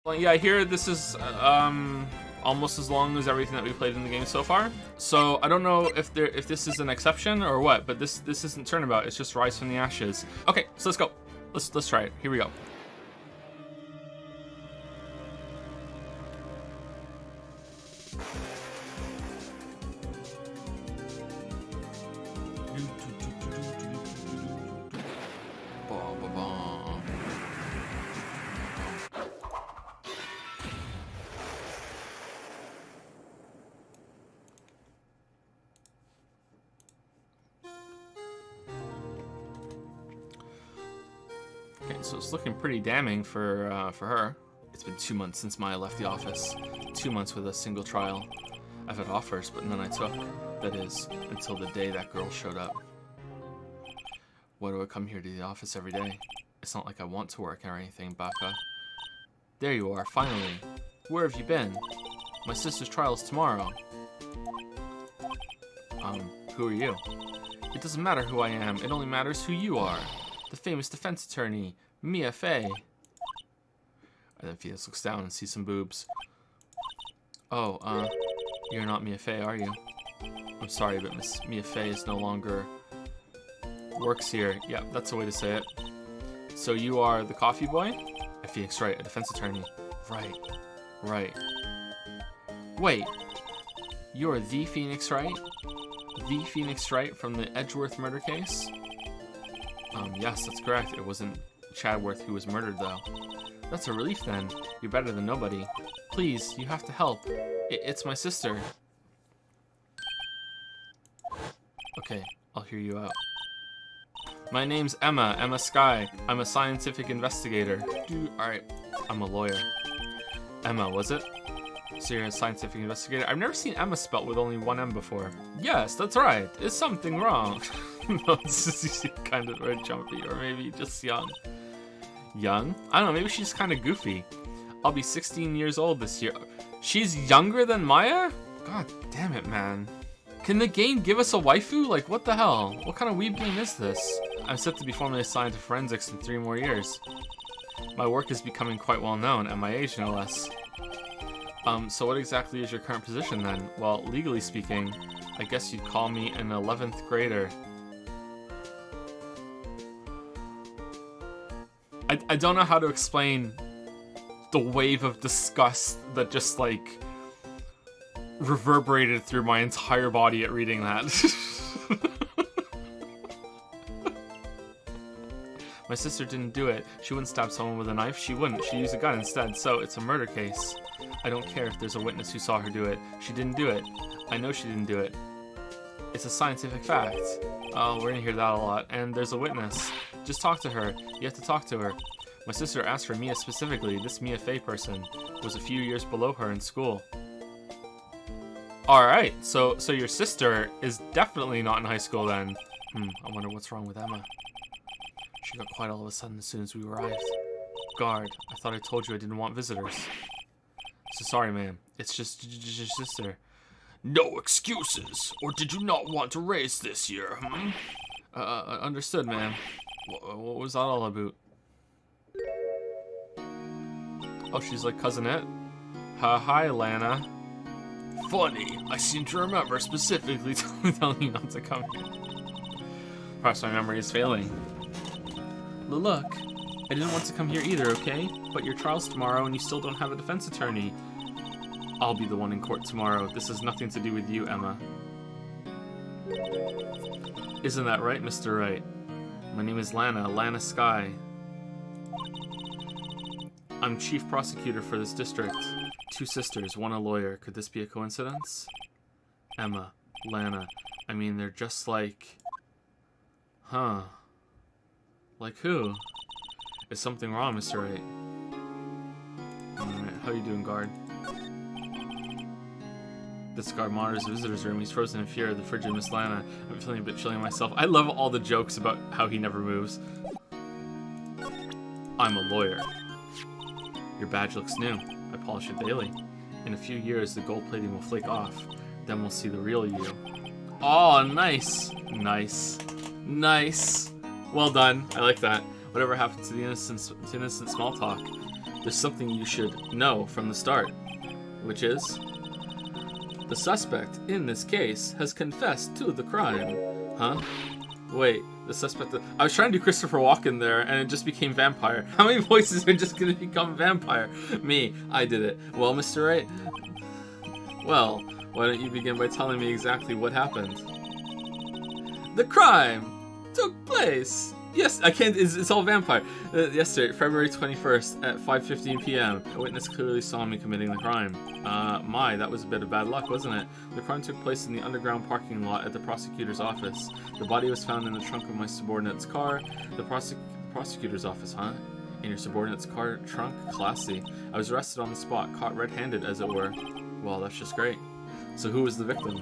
Well, yeah, I hear this is almost as long as everything that we played in the game so far. So I don't know if this is an exception or what, but this isn't Turnabout. It's just Rise from the Ashes. Okay, so let's go. Let's try it. Here we go. Okay, so it's looking pretty damning for her. It's been 2 months since Maya left the office. 2 months with a single trial. I've had offers, but none I took. That is, until the day that girl showed up. Why do I come here to the office every day? It's not like I want to work or anything, Baka. There you are, finally. Where have you been? My sister's trial is tomorrow. Who are you? It doesn't matter who I am, it only matters who you are. The famous defense attorney, Mia Fey. And then Phoenix looks down and sees some boobs. Oh, you're not Mia Fey, are you? I'm sorry, but Miss Mia Fey is no longer works here. Yeah, that's the way to say it. So you are the coffee boy? Phoenix Wright, a defense attorney. Right. Wait, you're the Phoenix Wright? The Phoenix Wright from the Edgeworth murder case? Yes, that's correct. It wasn't Chadworth who was murdered, though. That's a relief, then. You're better than nobody. Please, you have to help. It's my sister. Okay, I'll hear you out. My name's Emma Skye. I'm a scientific investigator. Alright, I'm a lawyer. Emma, was it? So you're a scientific investigator? I've never seen Emma spelt with only one M before. Yes, that's right. Is something wrong? No, it's just kind of very jumpy, or maybe just young. Young? I don't know, maybe she's kind of goofy. I'll be 16 years old this year. She's younger than Maya? God damn it, man. Can the game give us a waifu? Like, what the hell? What kind of weeb game is this? I'm set to be formally assigned to forensics in 3 more years. My work is becoming quite well known, at my age no less. So what exactly is your current position then? Well, legally speaking, I guess you'd call me an 11th grader. I don't know how to explain the wave of disgust that just, like, reverberated through my entire body at reading that. My sister didn't do it. She wouldn't stab someone with a knife. She wouldn't. She used a gun instead, so it's a murder case. I don't care if there's a witness who saw her do it. She didn't do it. I know she didn't do it. It's a scientific fact. Oh, we're gonna hear that a lot. And there's a witness. Just talk to her. You have to talk to her. My sister asked for Mia specifically. This Mia Fey person was a few years below her in school. Alright, so your sister is definitely not in high school then. I wonder what's wrong with Emma. She got quiet all of a sudden as soon as we arrived. Guard, I thought I told you I didn't want visitors. So sorry, ma'am. It's just your sister. No excuses! Or did you not want to race this year, understood, ma'am. What was that all about? Oh, she's like cousinette? Hi, Lana. Funny, I seem to remember specifically telling you not to come here. Perhaps my memory is failing. Look, I didn't want to come here either, okay? But your trial's tomorrow and you still don't have a defense attorney. I'll be the one in court tomorrow. This has nothing to do with you, Emma. Isn't that right, Mr. Wright? My name is Lana Skye. I'm chief prosecutor for this district. 2 sisters, 1 a lawyer. Could this be a coincidence? Emma, Lana. I mean, they're just like... Huh. Like who? Is something wrong, Mr. Wright? Alright, how you doing, guard? This guard monitors the visitor's room. He's frozen in fear of the frigid Miss Lana. I'm feeling a bit chilly myself. I love all the jokes about how he never moves. I'm a lawyer. Your badge looks new. I polish it daily. In a few years, the gold plating will flake off. Then we'll see the real you. Oh, nice. Nice. Well done. I like that. Whatever happened to the innocent small talk? There's something you should know from the start, which is the suspect in this case has confessed to the crime. Huh? Wait, the suspect... I was trying to do Christopher Walken there, and it just became vampire. How many voices are just going to become vampire? Me, I did it. Well, Mr. Wright? Well, why don't you begin by telling me exactly what happened? The crime took place. Yes, I can't... It's all vampire. Yesterday, February 21st at 5:15 p.m. A witness clearly saw me committing the crime. That was a bit of bad luck, wasn't it? The crime took place in the underground parking lot at the prosecutor's office. The body was found in the trunk of my subordinate's car. The prosecutor's office, huh? In your subordinate's car trunk? Classy. I was arrested on the spot, caught red-handed, as it were. Well, that's just great. So who was the victim?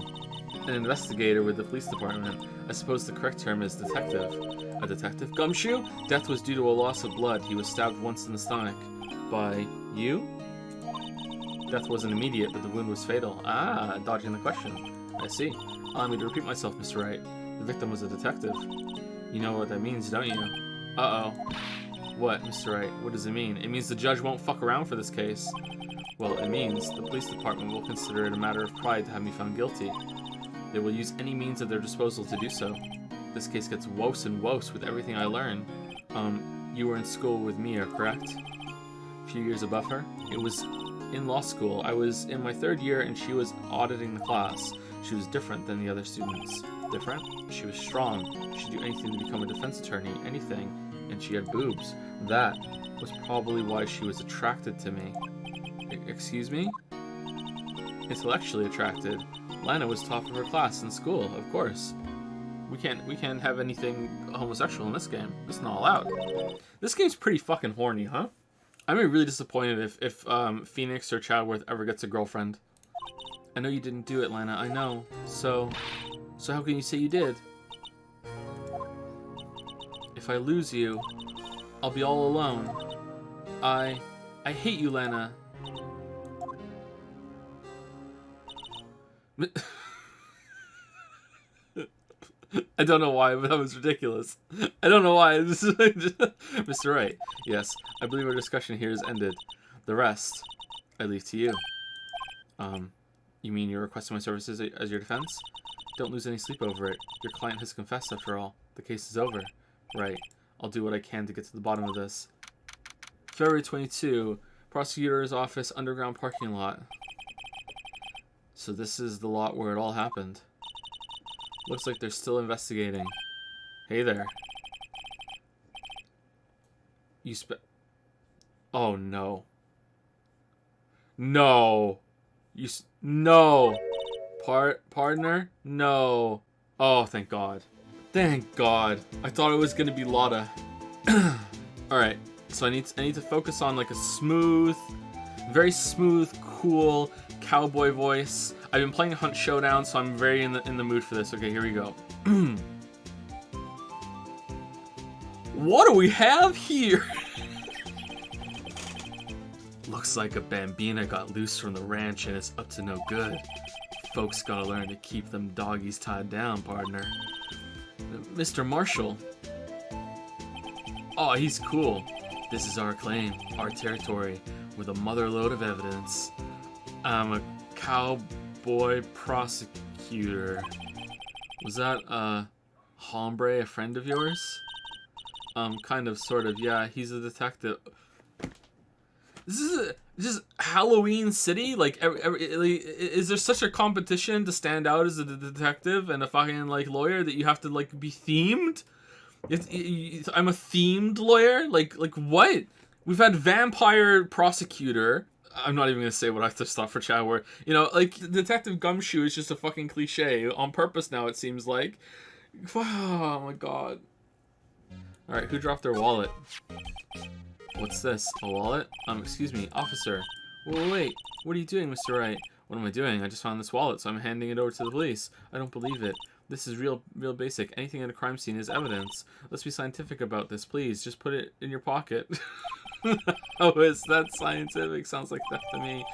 An investigator with the police department. I suppose the correct term is detective. A detective? Gumshoe? Death was due to a loss of blood. He was stabbed once in the stomach. By you? Death wasn't immediate, but the wound was fatal. Ah, dodging the question. I see. Allow me to repeat myself, Mr. Wright. The victim was a detective. You know what that means, don't you? Uh-oh. What, Mr. Wright? What does it mean? It means the judge won't fuck around for this case. Well, it means the police department will consider it a matter of pride to have me found guilty. They will use any means at their disposal to do so. This case gets worse and worse with everything I learn. You were in school with Mia, correct? A few years above her? It was in law school. I was in my 3rd year and she was auditing the class. She was different than the other students. Different? She was strong. She'd do anything to become a defense attorney, anything. And she had boobs. That was probably why she was attracted to me. Excuse me? Intellectually attracted. Lana was top of her class in school, of course. We can't have anything homosexual in this game. It's not allowed. This game's pretty fucking horny, huh? I'm really disappointed if Phoenix or Chadworth ever gets a girlfriend. I know you didn't do it, Lana. I know. So how can you say you did? If I lose you, I'll be all alone. I hate you, Lana. I don't know why, but that was ridiculous. I don't know why. Mr. Wright, yes, I believe our discussion here is ended. The rest, I leave to you. You mean you're requesting my services as your defense? Don't lose any sleep over it. Your client has confessed after all. The case is over. Right. I'll do what I can to get to the bottom of this. February 22, Prosecutor's office, underground parking lot. So this is the lot where it all happened. Looks like they're still investigating. Hey there. Oh no. No. No. Partner? No. Oh, thank God. Thank God. I thought it was gonna be Lotta. Alright, so I need to focus on like a smooth, very smooth, cool cowboy voice. I've been playing Hunt Showdown, so I'm very in the mood for this. Okay, here we go. What do we have here? Looks like a bambina got loose from the ranch and it's up to no good. Folks gotta learn to keep them doggies tied down, partner. Mr. Marshall. Oh, he's cool. This is our claim, our territory, with a motherload of evidence. I'm a cowboy prosecutor. Was that, Hombre, a friend of yours? Kind of, sort of, yeah, he's a detective. This is just Halloween City? Like, is there such a competition to stand out as a detective and a fucking, like, lawyer that you have to, like, be themed? I'm a themed lawyer? Like, what? We've had vampire prosecutor. I'm not even gonna say what I just thought for Chadworth. You know, like, Detective Gumshoe is just a fucking cliche on purpose now, it seems like. Oh my God. Alright, who dropped their wallet? What's this? A wallet? Excuse me, officer. Wait, what are you doing, Mr. Wright? What am I doing? I just found this wallet, so I'm handing it over to the police. I don't believe it. This is real basic. Anything at a crime scene is evidence. Let's be scientific about this, please. Just put it in your pocket. Oh, is that scientific? Sounds like that to me.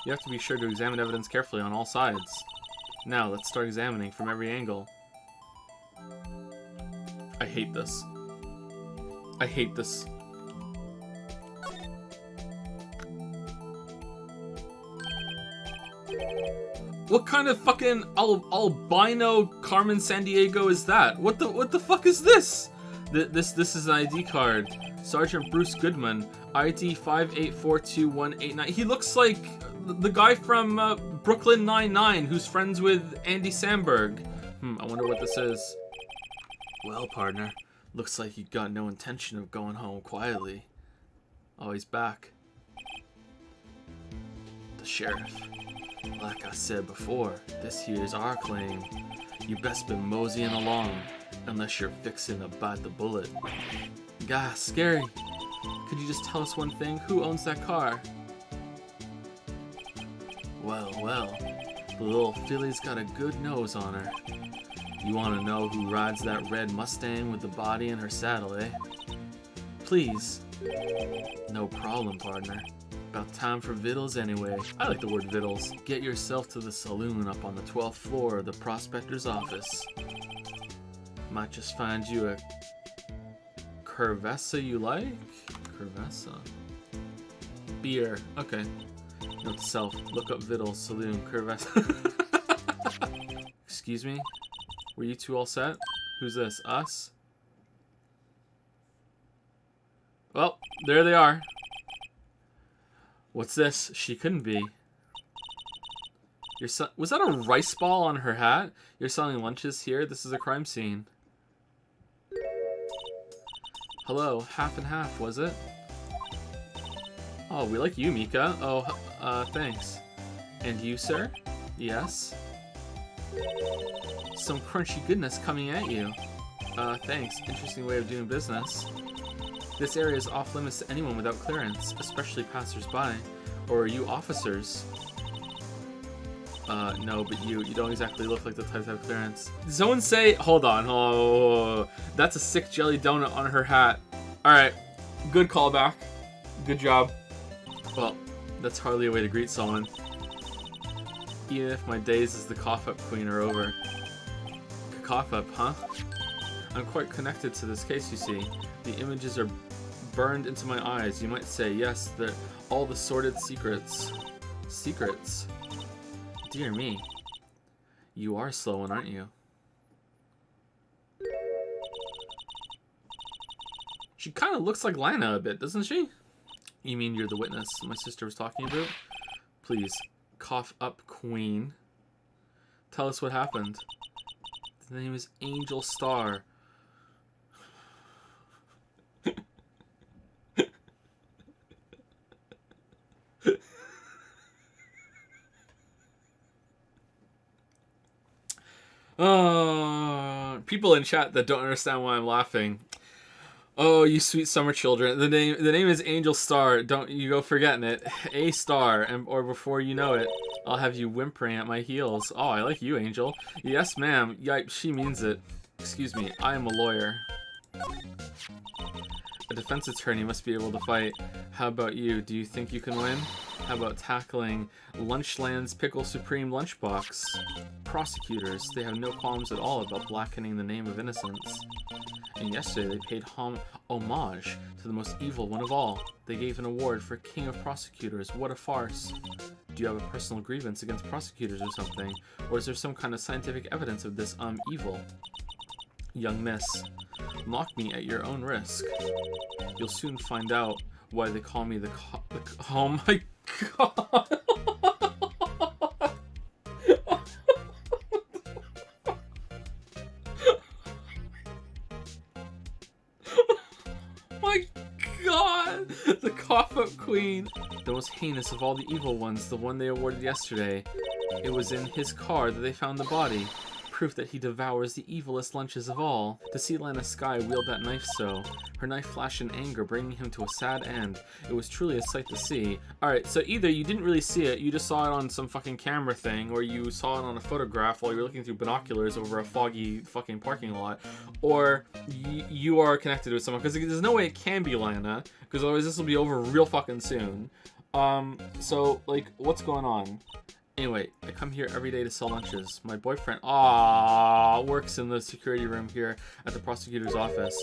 You have to be sure to examine evidence carefully on all sides. Now, let's start examining from every angle. I hate this. I hate this. What kind of fucking albino Carmen Sandiego is that? What the fuck is this? This is an ID card. Sergeant Bruce Goodman, ID 5842189. He looks like the guy from Brooklyn Nine-Nine who's friends with Andy Samberg. I wonder what this is. Well, partner, looks like you got no intention of going home quietly. Oh, he's back. The sheriff. Like I said before, this here's our claim. You best been moseying along, unless you're fixing to bite the bullet. Gah, scary. Could you just tell us one thing? Who owns that car? Well, the little filly's got a good nose on her. You want to know who rides that red Mustang with the body in her saddle, eh? Please. No problem, partner. About time for vittles anyway. I like the word vittles. Get yourself to the saloon up on the 12th floor of the prospector's office. Might just find you a cerveza you like? Cerveza. Beer. Okay. Note to self. Look up vittles, saloon, cerveza. Excuse me? Were you two all set? Who's this? Us? Well, there they are. What's this? She couldn't be. Was that a rice ball on her hat? You're selling lunches here? This is a crime scene. Hello, half and half, was it? Oh, we like you, Mika. Oh, thanks. And you, sir? Yes? Some crunchy goodness coming at you. Thanks. Interesting way of doing business. This area is off limits to anyone without clearance, especially passers-by. Or are you officers? No, but you don't exactly look like the type to have clearance. Did someone say, hold on, oh, that's a sick jelly donut on her hat. Alright, good callback. Good job. Well, that's hardly a way to greet someone. Even if my days as the cough-up queen are over. Cough-up, huh? I'm quite connected to this case, you see. The images are burned into my eyes. You might say, yes, they're all the sordid secrets. Secrets? Dear me. You are slow one, aren't you? She kind of looks like Lana a bit, doesn't she? You mean you're the witness my sister was talking about? Please, cough up, queen. Tell us what happened. The name is Angel Star. People in chat that don't understand why I'm laughing. Oh, you sweet summer children. The name is Angel Star. Don't you go forgetting it. A star, or before you know it, I'll have you whimpering at my heels. Oh, I like you, Angel. Yes, ma'am. Yipe, she means it. Excuse me, I am a lawyer. A defense attorney must be able to fight. How about you? Do you think you can win? How about tackling Lunchland's Pickle Supreme Lunchbox? Prosecutors, they have no qualms at all about blackening the name of innocence. And yesterday they paid homage to the most evil one of all. They gave an award for King of Prosecutors. What a farce. Do you have a personal grievance against prosecutors or something? Or is there some kind of scientific evidence of this evil? Young miss, mock me at your own risk. You'll soon find out why they call me oh my god. My god! The cough-up queen. The most heinous of all the evil ones, the one they awarded yesterday. It was in his car that they found the body. Proof that he devours the evilest lunches of all. To see Lana Skye wield that knife so. Her knife flashed in anger, bringing him to a sad end. It was truly a sight to see. Alright, so either you didn't really see it, you just saw it on some fucking camera thing, or you saw it on a photograph while you were looking through binoculars over a foggy fucking parking lot, or you are connected with someone, because there's no way it can be Lana, because otherwise this will be over real fucking soon. So, like, what's going on? Anyway, I come here every day to sell lunches. My boyfriend, works in the security room here at the prosecutor's office.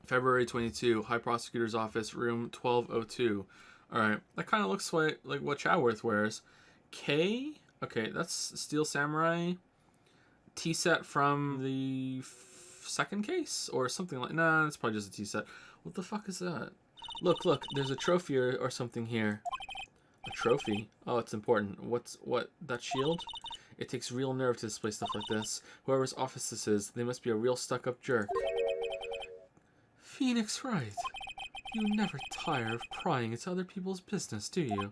February 22, High Prosecutor's Office, room 1202. Alright, that kind of looks like what Chadworth wears. K? Okay, that's Steel Samurai. Tea set from the second case? Or something like... Nah, it's probably just a tea set. What the fuck is that? Look, there's a trophy or something here. A trophy? Oh, it's important. What? That shield? It takes real nerve to display stuff like this. Whoever's office this is, they must be a real stuck-up jerk. Phoenix Wright. You never tire of prying into other people's business, do you?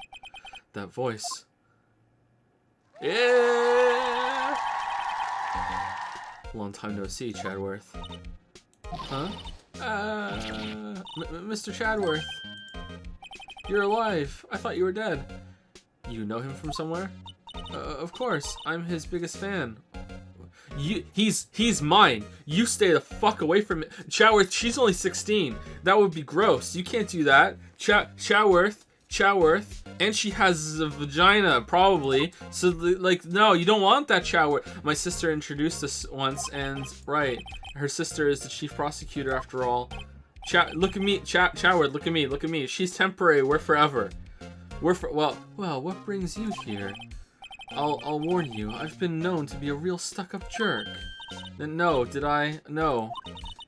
That voice. Yeah! Long time no see, Chadworth. Huh? Mr. Chadworth. You're alive. I thought you were dead. You know him from somewhere? Of course. I'm his biggest fan. He's mine. You stay the fuck away from it. Chadworth, she's only 16. That would be gross. You can't do that. Chadworth. And she has a vagina, probably. So, like, no, you don't want that, Chadworth. My sister introduced us once, and, right, her sister is the chief prosecutor after all. Look at me, Chadworth, look at me. She's temporary, we're forever. Well, what brings you here? I'll warn you, I've been known to be a real stuck-up jerk. Then no, did I? No.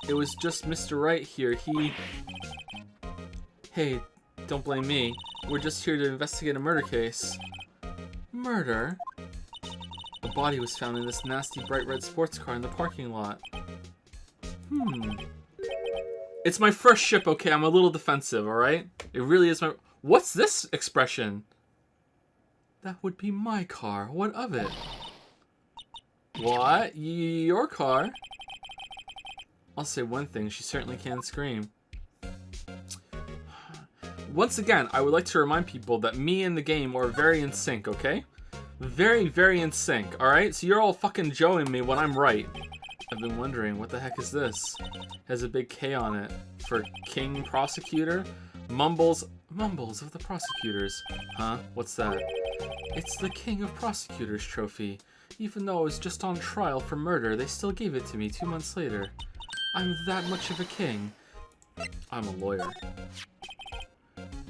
It was just Mr. Wright here, Hey, don't blame me. We're just here to investigate a murder case. Murder? A body was found in this nasty bright red sports car in the parking lot. It's my first ship, okay? I'm a little defensive, alright? It really is my... What's this expression? That would be my car. What of it? What? Your car? I'll say one thing. She certainly can scream. Once again, I would like to remind people that me and the game are very in sync, okay? Very, very in sync, alright? So you're all fucking joeing me when I'm right. I've been wondering, what the heck is this? It has a big K on it. For King Prosecutor? Mumbles of the Prosecutors. Huh? What's that? It's the King of Prosecutors trophy. Even though I was just on trial for murder, they still gave it to me 2 months later. I'm that much of a king. I'm a lawyer.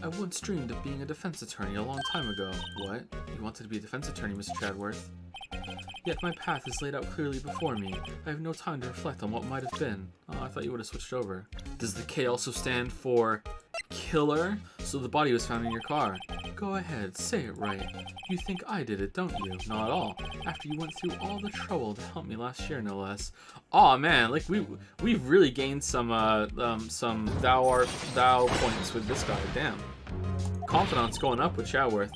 I once dreamed of being a defense attorney a long time ago. What? You wanted to be a defense attorney, Mr. Chadworth? Yet my path is laid out clearly before me. I have no time to reflect on what might have been. Oh, I thought you would have switched over. Does the K also stand for killer? So the body was found in your car. Go ahead, say it right. You think I did it, don't you? Not at all. After you went through all the trouble to help me last year, no less. Aw, man, like we've really gained some thou points with this guy. Damn. Confidence going up with Chadworth.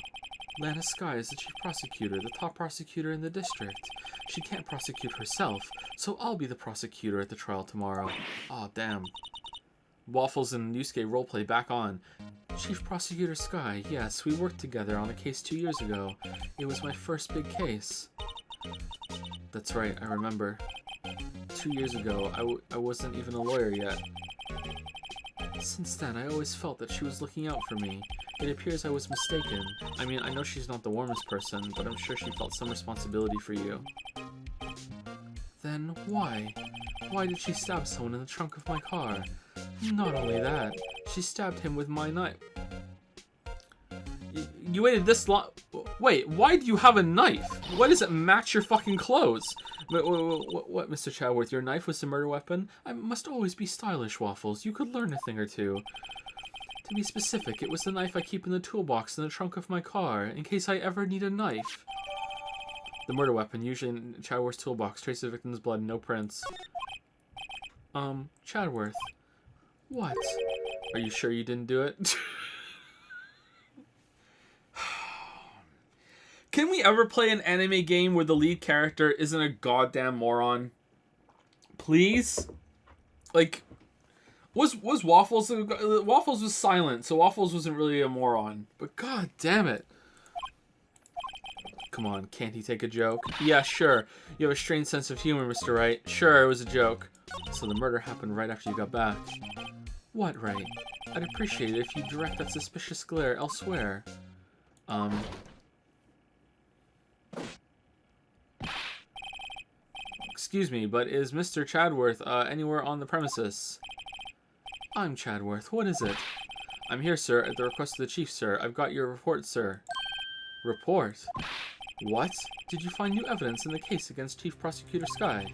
Lana Skye is the chief prosecutor, the top prosecutor in the district. She can't prosecute herself, so I'll be the prosecutor at the trial tomorrow. Aw, damn. Waffles and Yusuke roleplay back on. Chief Prosecutor Skye, yes, we worked together on a case 2 years ago. It was my first big case. That's right, I remember. 2 years ago, I wasn't even a lawyer yet. Since then, I always felt that she was looking out for me. It appears I was mistaken. I mean, I know she's not the warmest person, but I'm sure she felt some responsibility for you. Then why? Why did she stab someone in the trunk of my car? Not only that, she stabbed him with my knife. You waited this long? Wait, why do you have a knife? Why does it match your fucking clothes? What, Mr. Chadworth, your knife was the murder weapon? I must always be stylish, Waffles. You could learn a thing or two. To be specific, it was the knife I keep in the toolbox in the trunk of my car, in case I ever need a knife. The murder weapon, usually in Chadworth's toolbox, traces the victim's blood, no prints. Chadworth. What? Are you sure you didn't do it? Can we ever play an anime game where the lead character isn't a goddamn moron? Please? Like, was Waffles... Waffles was silent, so Waffles wasn't really a moron. But god damn it. Come on, can't he take a joke? Yeah, sure. You have a strange sense of humor, Mr. Wright. Sure, it was a joke. So the murder happened right after you got back. What, Wright? I'd appreciate it if you direct that suspicious glare elsewhere. Excuse me, but is Mr. Chadworth anywhere on the premises? I'm Chadworth. What is it? I'm here, sir, at the request of the chief, sir. I've got your report, sir. Report? What? Did you find new evidence in the case against Chief Prosecutor Sky?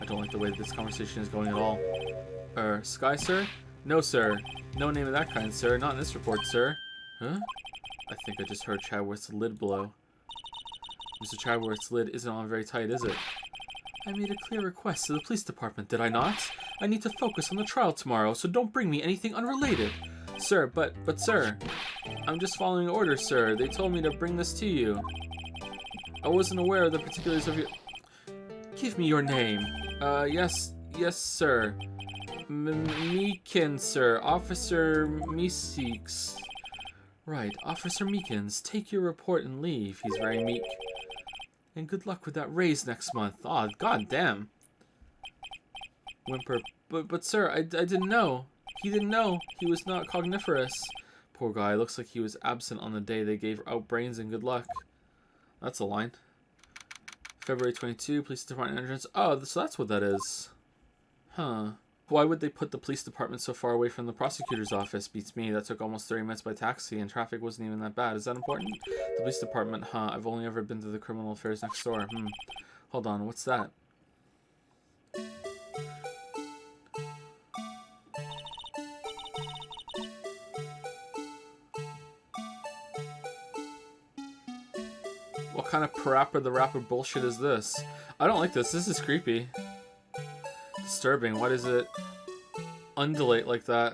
I don't like the way that this conversation is going at all. Sky, sir? No, sir. No name of that kind, sir. Not in this report, sir. Huh? I think I just heard Chadworth's lid blow. Mr. Chadworth's lid isn't on very tight, is it? I made a clear request to the police department, did I not? I need to focus on the trial tomorrow, so don't bring me anything unrelated. Sir, but sir, I'm just following orders, sir. They told me to bring this to you. I wasn't aware of the particulars of your... Give me your name. Yes, sir. Meekins, sir. Officer Meeseeks. Right, Officer Meekins, take your report and leave. He's very meek. And good luck with that raise next month. Aw, goddamn. Whimper. But sir, I didn't know. He didn't know. He was not cogniferous. Poor guy. Looks like he was absent on the day they gave out brains and good luck. That's a line. February 22, police department entrance. Oh, so that's what that is. Huh. Why would they put the police department so far away from the prosecutor's office? Beats me. That took almost 30 minutes by taxi, and traffic wasn't even that bad. Is that important? The police department, huh? I've only ever been to the criminal affairs next door. Hold on, what's that? What kind of parappa the rapper bullshit is this? I don't like this. This is creepy. Disturbing. Why does it undulate like that?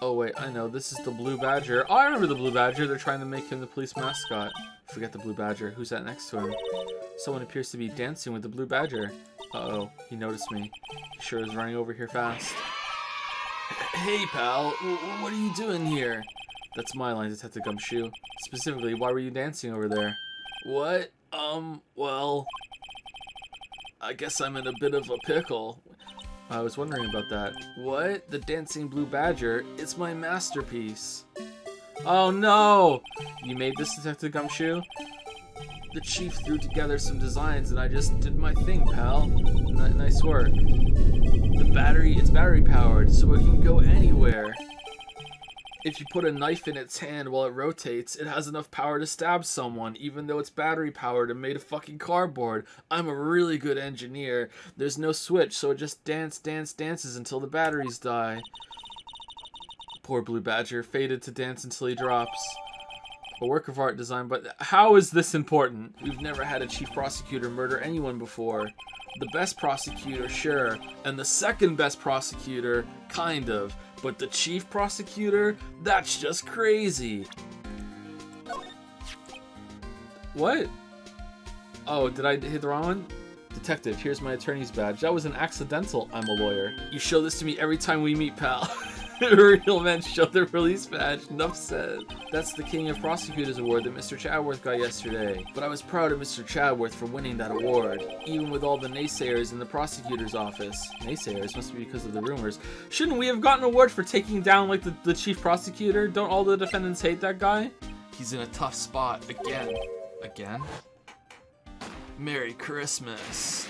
Oh wait, I know. This is the Blue Badger. Oh, I remember the Blue Badger. They're trying to make him the police mascot. Forget the Blue Badger. Who's that next to him? Someone appears to be dancing with the Blue Badger. Uh-oh. He noticed me. He sure is running over here fast. Hey, pal. What are you doing here? That's my line, Detective Gumshoe. Specifically, why were you dancing over there? What? Well... I guess I'm in a bit of a pickle. I was wondering about that. What? The Dancing Blue Badger? It's my masterpiece. Oh no! You made this, Detective Gumshoe? The chief threw together some designs and I just did my thing, pal. Nice work. It's battery powered, so it can go anywhere. If you put a knife in its hand while it rotates, it has enough power to stab someone, even though it's battery powered and made of fucking cardboard. I'm a really good engineer. There's no switch, so it just dances until the batteries die. Poor Blue Badger, fated to dance until he drops. A work of art designed by... How is this important? We've never had a chief prosecutor murder anyone before. The best prosecutor, sure, and the second best prosecutor, kind of. But the chief prosecutor? That's just crazy. What? Oh, did I hit the wrong one? Detective, here's my attorney's badge. That was an accidental. I'm a lawyer. You show this to me every time we meet, pal. Real men show their release badge. Enough said. That's the King of Prosecutors award that Mr. Chadworth got yesterday. But I was proud of Mr. Chadworth for winning that award, even with all the naysayers in the prosecutor's office. Naysayers must be because of the rumors. Shouldn't we have gotten an award for taking down, like, the chief prosecutor? Don't all the defendants hate that guy? He's in a tough spot again. Again? Merry Christmas.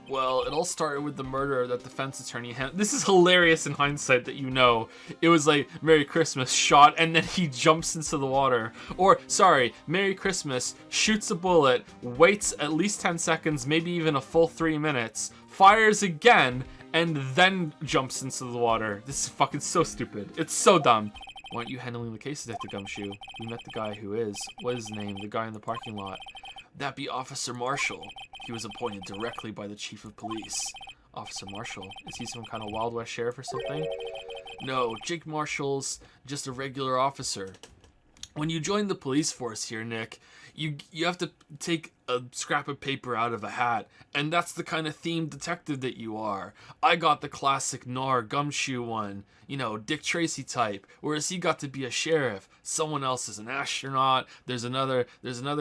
Well, it all started with the murder of that defense attorney. This is hilarious in hindsight that you know. It was like, Merry Christmas, shot, and then he jumps into the water. Or, sorry, Merry Christmas, shoots a bullet, waits at least 10 seconds, maybe even a full 3 minutes, fires again, and then jumps into the water. This is fucking so stupid. It's so dumb. Why aren't you handling the case, Detective Gumshoe? We met the guy who is. What is his name? The guy in the parking lot. That be Officer Marshall. He was appointed directly by the Chief of Police. Officer Marshall? Is he some kind of Wild West sheriff or something? No, Jake Marshall's just a regular officer. When you join the police force here, Nick, you have to take a scrap of paper out of a hat, and that's the kind of themed detective that you are. I got the classic Gnar Gumshoe one, you know, Dick Tracy type, whereas he got to be a sheriff. Someone else is an astronaut. There's another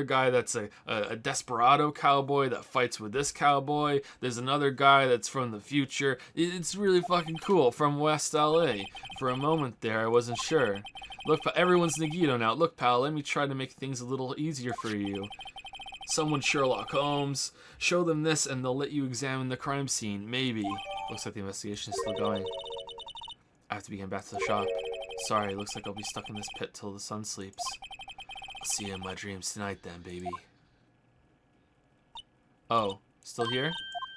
guy that's a desperado cowboy that fights with this cowboy. There's another guy that's from the future. It's really fucking cool. From West LA. For a moment there, I wasn't sure. Look, everyone's Nagito now. Look, pal, let me try to make things a little easier for you. Someone Sherlock Holmes. Show them this and they'll let you examine the crime scene. Maybe. Looks like the investigation is still going. I have to be getting back to the shop. Sorry, looks like I'll be stuck in this pit till the sun sleeps. I'll see you in my dreams tonight then, baby. Oh, still here?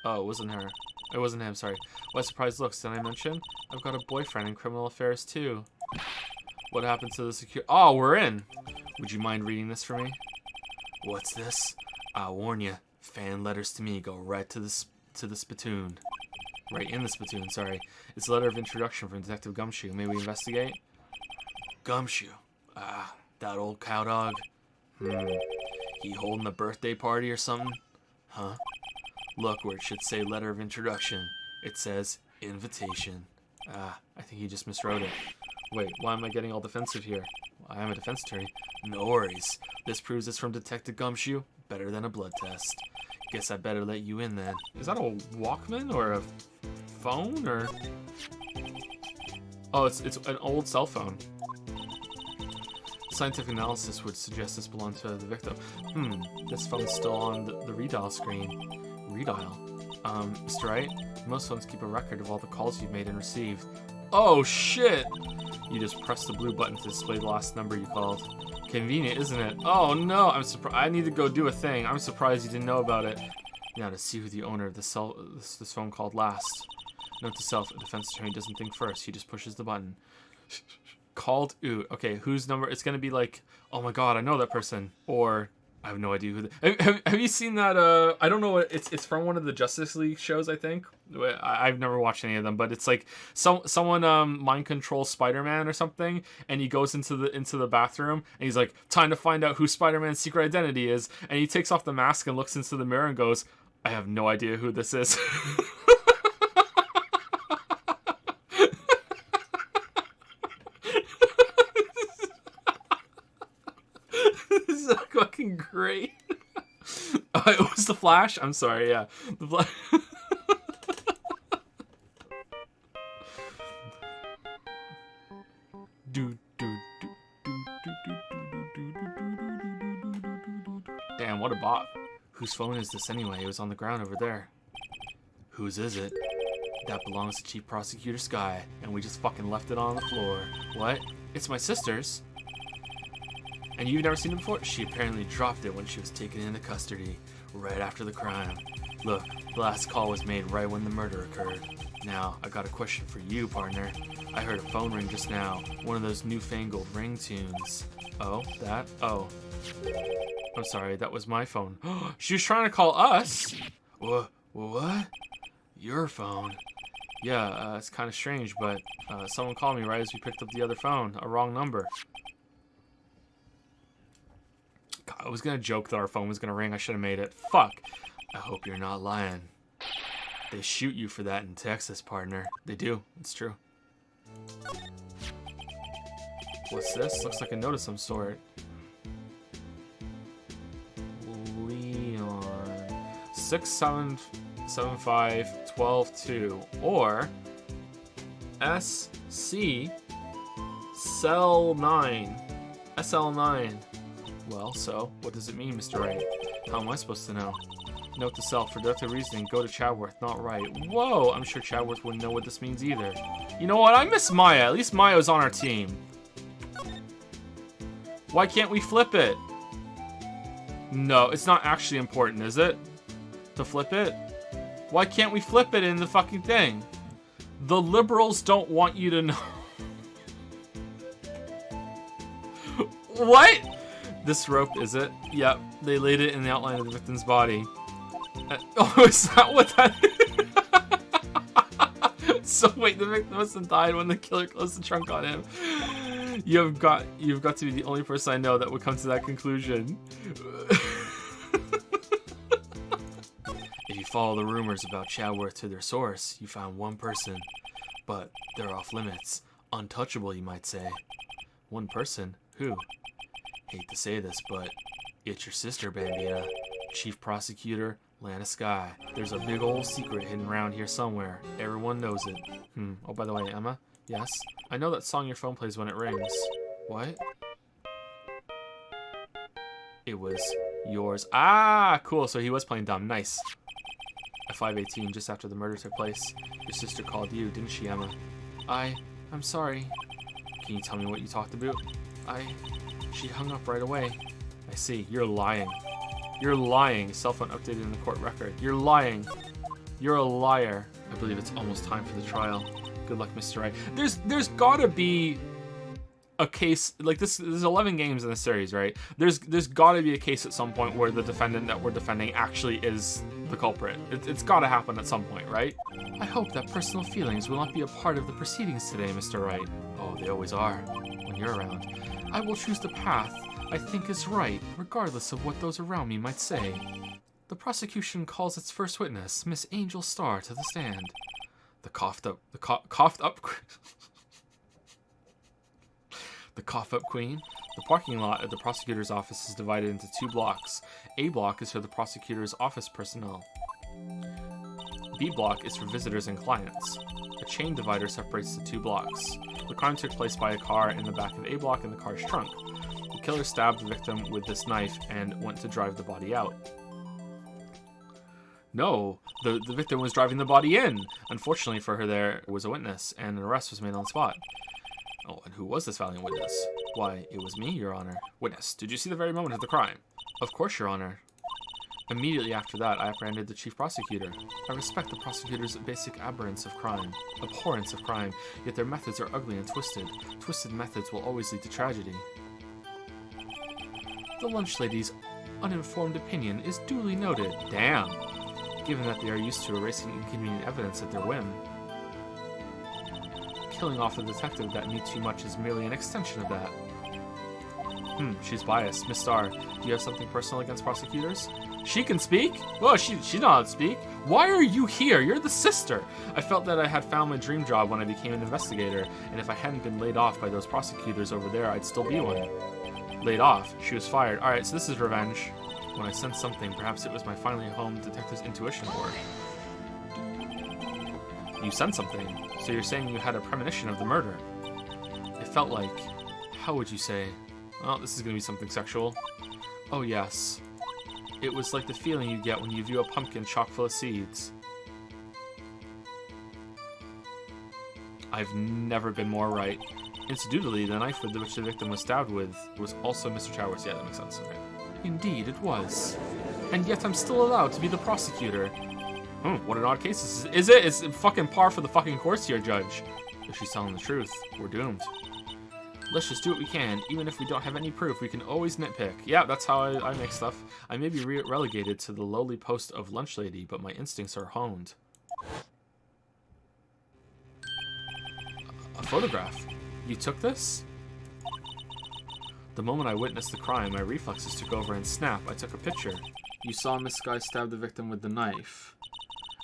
Oh, it wasn't her. It wasn't him, sorry. What surprised looks, did I mention? I've got a boyfriend in criminal affairs too. What happened to the secure? Oh, we're in! Would you mind reading this for me? What's this? I'll warn you. Fan letters to me go right to the spittoon. Right in the spittoon, sorry. It's a letter of introduction from Detective Gumshoe. May we investigate? Gumshoe. Ah, that old cowdog. He holding a birthday party or something? Huh? Look where it should say letter of introduction. It says invitation. Ah, I think he just miswrote it. Wait, why am I getting all defensive here? I am a defense attorney. No worries. This proves it's from Detective Gumshoe. Better than a blood test. Guess I better let you in then. Is that a Walkman or a phone or? Oh, it's an old cell phone. Scientific analysis would suggest this belonged to the victim. This phone's still on the redial screen. Redial? Mr. Wright, most phones keep a record of all the calls you've made and received. Oh, shit! You just press the blue button to display the last number you called. Convenient, isn't it? Oh, no, I'm surprised. I need to go do a thing. I'm surprised you didn't know about it. Now to see who the owner of this phone called last. Note to self, a defense attorney doesn't think first. He just pushes the button. Called Oot. Okay, whose number? It's gonna be like, oh my god, I know that person. Or I have no idea who. Have you seen that? I don't know what it's from one of the Justice League shows. I think I've never watched any of them, but it's like someone mind controls Spider-Man or something, and he goes into the bathroom and he's like, time to find out who Spider-Man's secret identity is, and he takes off the mask and looks into the mirror and goes, I have no idea who this is. Fucking great. It was the Flash? I'm sorry, yeah. The Flash. Damn, what a bop. Whose phone is this anyway? It was on the ground over there. Whose is it? That belongs to Chief Prosecutor Sky, and we just fucking left it on the floor. What? It's my sister's. And you've never seen it before? She apparently dropped it when she was taken into custody, right after the crime. Look, the last call was made right when the murder occurred. Now, I got a question for you, partner. I heard a phone ring just now, one of those newfangled ring tunes. Oh, that? Oh. I'm sorry, that was my phone. She was trying to call us? What? Your phone? Yeah, it's kind of strange, but someone called me right as we picked up the other phone. A wrong number. God, I was gonna joke that our phone was gonna ring. I should have made it. Fuck. I hope you're not lying. They shoot you for that in Texas, partner. They do. It's true. What's this? Looks like a note of some sort. Leon. 6775-12-2. Or SC Cell 9. SL9. Well, so, what does it mean, Mr. Wright? How am I supposed to know? Note to self, for deductive reasoning, go to Chadworth, not Wright. Whoa, I'm sure Chadworth wouldn't know what this means either. You know what, I miss Maya. At least Maya's on our team. Why can't we flip it? No, it's not actually important, is it? To flip it? Why can't we flip it in the fucking thing? The liberals don't want you to know. What? This rope, is it? Yep, they laid it in the outline of the victim's body. Oh, is that what that is? So wait, the victim must have died when the killer closed the trunk on him. You've got to be the only person I know that would come to that conclusion. If you follow the rumors about Chadworth to their source, you found one person. But they're off limits. Untouchable, you might say. One person? Who? Hate to say this, but it's your sister, Bambina. Chief Prosecutor, Land of Sky. There's a big old secret hidden around here somewhere. Everyone knows it. Oh, by the way, Emma? Yes? I know that song your phone plays when it rings. What? It was yours. Ah, cool. So he was playing dumb. Nice. At 5:18, just after the murder took place, your sister called you, didn't she, Emma? I'm sorry. Can you tell me what you talked about? She hung up right away. I see. You're lying. You're lying. Cell phone updated in the court record. You're lying. You're a liar. I believe it's almost time for the trial. Good luck, Mr. Wright. There's gotta be a case like this. There's 11 games in the series, right? There's gotta be a case at some point where the defendant that we're defending actually is the culprit. It's gotta happen at some point, right? I hope that personal feelings will not be a part of the proceedings today, Mr. Wright. Oh, they always are when you're around. I will choose the path I think is right, regardless of what those around me might say. The prosecution calls its first witness, Miss Angel Starr, to the stand. The coughed up the cough up queen. The parking lot at the prosecutor's office is divided into 2 blocks. A block is for the prosecutor's office personnel. B block is for visitors and clients. A chain divider separates the 2 blocks. The crime took place by a car in the back of A block in the car's trunk. The killer stabbed the victim with this knife and went to drive the body out. No, the victim was driving the body in. Unfortunately for her, there was a witness, and an arrest was made on the spot. Oh, and who was this valiant witness? Why, it was me, Your Honor. Witness, did you see the very moment of the crime? Of course, Your Honor. Immediately after that, I apprehended the chief prosecutor. I respect the prosecutor's basic abhorrence of crime, yet their methods are ugly and twisted. Twisted methods will always lead to tragedy. The lunch lady's uninformed opinion is duly noted. Damn. Given that they are used to erasing inconvenient evidence at their whim. Killing off a detective that knew too much is merely an extension of that. She's biased. Miss Starr, do you have something personal against prosecutors? She can speak? Well, she knows how to speak. Why are you here? You're the sister. I felt that I had found my dream job when I became an investigator, and if I hadn't been laid off by those prosecutors over there, I'd still be one. Laid off? She was fired. Alright, so this is revenge. When I sensed something, perhaps it was my finally home detective's intuition at work. You sensed something? So you're saying you had a premonition of the murder? It felt like... How would you say? Well, this is gonna be something sexual. Oh yes. It was like the feeling you get when you view a pumpkin chock full of seeds. I've never been more right. Incidentally, the knife with which the victim was stabbed with was also Mr. Chower's. Yeah, that makes sense. Okay. Indeed, it was. And yet I'm still allowed to be the prosecutor. What an odd case this is. Is it? It's fucking par for the fucking course here, Judge. If she's telling the truth, we're doomed. Let's just do what we can. Even if we don't have any proof, we can always nitpick. Yeah, that's how I make stuff. I may be relegated to the lowly post of lunch lady, but my instincts are honed. A photograph. You took this? The moment I witnessed the crime, my reflexes took over and snap, I took a picture. You saw Miss Sky stab the victim with the knife.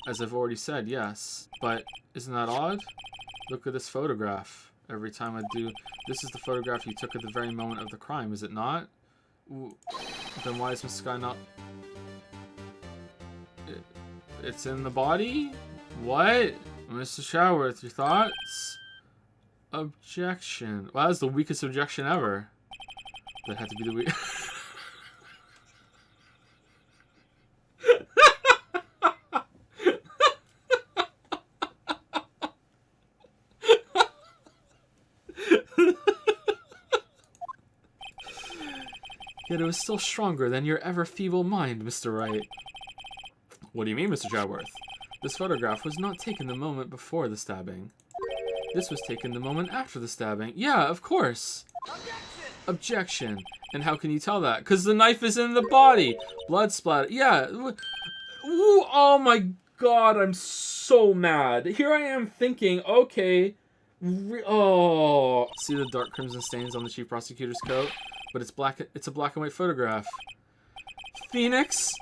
As I've already said, yes. But isn't that odd? Look at this photograph. Every time I do... This is the photograph you took at the very moment of the crime, is it not? Then why is Miss Sky not... It's in the body? What? Mr. Showerth, your thoughts? Objection. Well, that's the weakest objection ever. That had to be the weak... Yet it was still stronger than your ever-feeble mind, Mr. Wright. What do you mean, Mr. Jowworth? This photograph was not taken the moment before the stabbing. This was taken the moment after the stabbing. Yeah, of course. Objection. And how can you tell that? Because the knife is in the body. Blood splatter. Yeah. Ooh, oh my god, I'm so mad. Here I am thinking, okay. Oh. See the dark crimson stains on the chief prosecutor's coat? But it's black. It's a black and white photograph. Phoenix?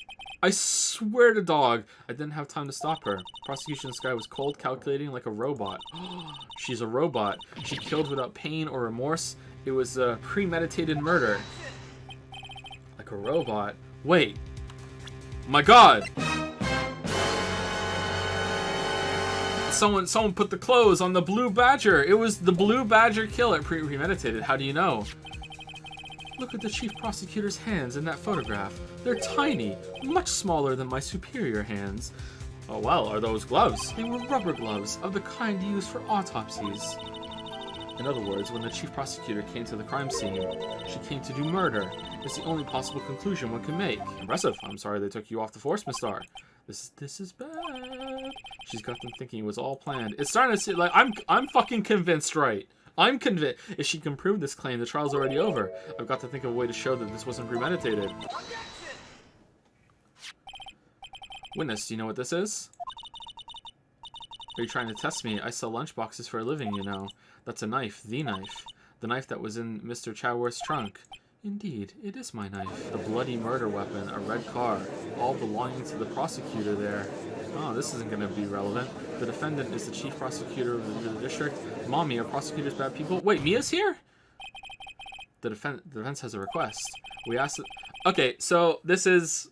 I swear to dog, I didn't have time to stop her. Prosecution Sky was cold, calculating like a robot. She's a robot. She killed without pain or remorse. It was a premeditated murder. Like a robot. Wait. My god! Someone put the clothes on the blue badger. It was the blue badger killer. Premeditated. How do you know? Look at the chief prosecutor's hands in that photograph. They're tiny, much smaller than my superior hands. Oh well, are those gloves? They were rubber gloves, of the kind used for autopsies. In other words, when the chief prosecutor came to the crime scene, she came to do murder. It's the only possible conclusion one can make. Impressive. I'm sorry they took you off the force, Miss Star. This is bad. She's got them thinking it was all planned. It's starting to see, like, I'm fucking convinced, right? I'm convinced. If she can prove this claim, the trial's already over. I've got to think of a way to show that this wasn't premeditated. Witness, do you know what this is? Are you trying to test me? I sell lunchboxes for a living, you know. That's a knife, the knife. The knife that was in Mr. Chaworth's trunk. Indeed, it is my knife. The bloody murder weapon, a red car, all belonging to the prosecutor there. Oh, this isn't going to be relevant. The defendant is the chief prosecutor of the district. Mommy, are prosecutors bad people? Wait, Mia's here? The defense has a request. We asked... Okay, so this is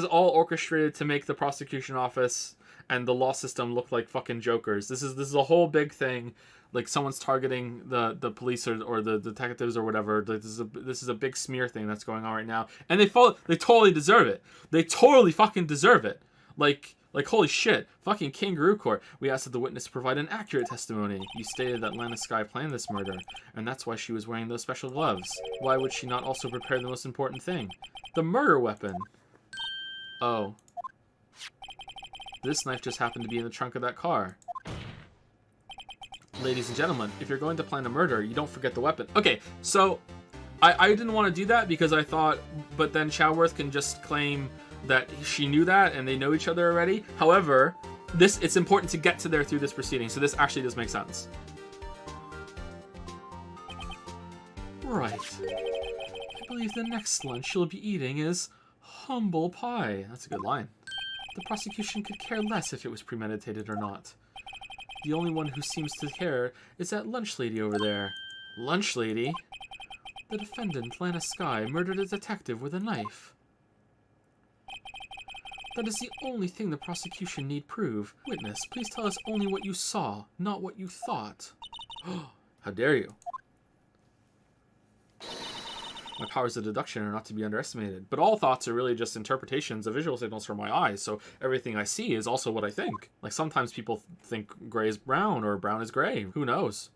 all orchestrated to make the prosecution office and the law system look like fucking jokers. This is a whole big thing. Like, someone's targeting the police or the detectives or whatever. Like, this is a big smear thing that's going on right now. And they totally deserve it. They totally fucking deserve it. Like, holy shit. Fucking kangaroo court. We asked that the witness provide an accurate testimony. You stated that Lana Skye planned this murder, and that's why she was wearing those special gloves. Why would she not also prepare the most important thing? The murder weapon. Oh. This knife just happened to be in the trunk of that car. Ladies and gentlemen, if you're going to plan a murder, you don't forget the weapon. Okay, so I didn't want to do that because I thought, but then Chaworth can just claim that she knew that and they know each other already. However, it's important to get to there through this proceeding, so this actually does make sense. Right. I believe the next lunch you'll be eating is humble pie. That's a good line. The prosecution could care less if it was premeditated or not. The only one who seems to care is that lunch lady over there. Lunch lady? The defendant, Lana Skye, murdered a detective with a knife. That is the only thing the prosecution need prove. Witness, please tell us only what you saw, not what you thought. How dare you? My powers of deduction are not to be underestimated, but all thoughts are really just interpretations of visual signals from my eyes, so everything I see is also what I think. Like, sometimes people think gray is brown or brown is gray. Who knows?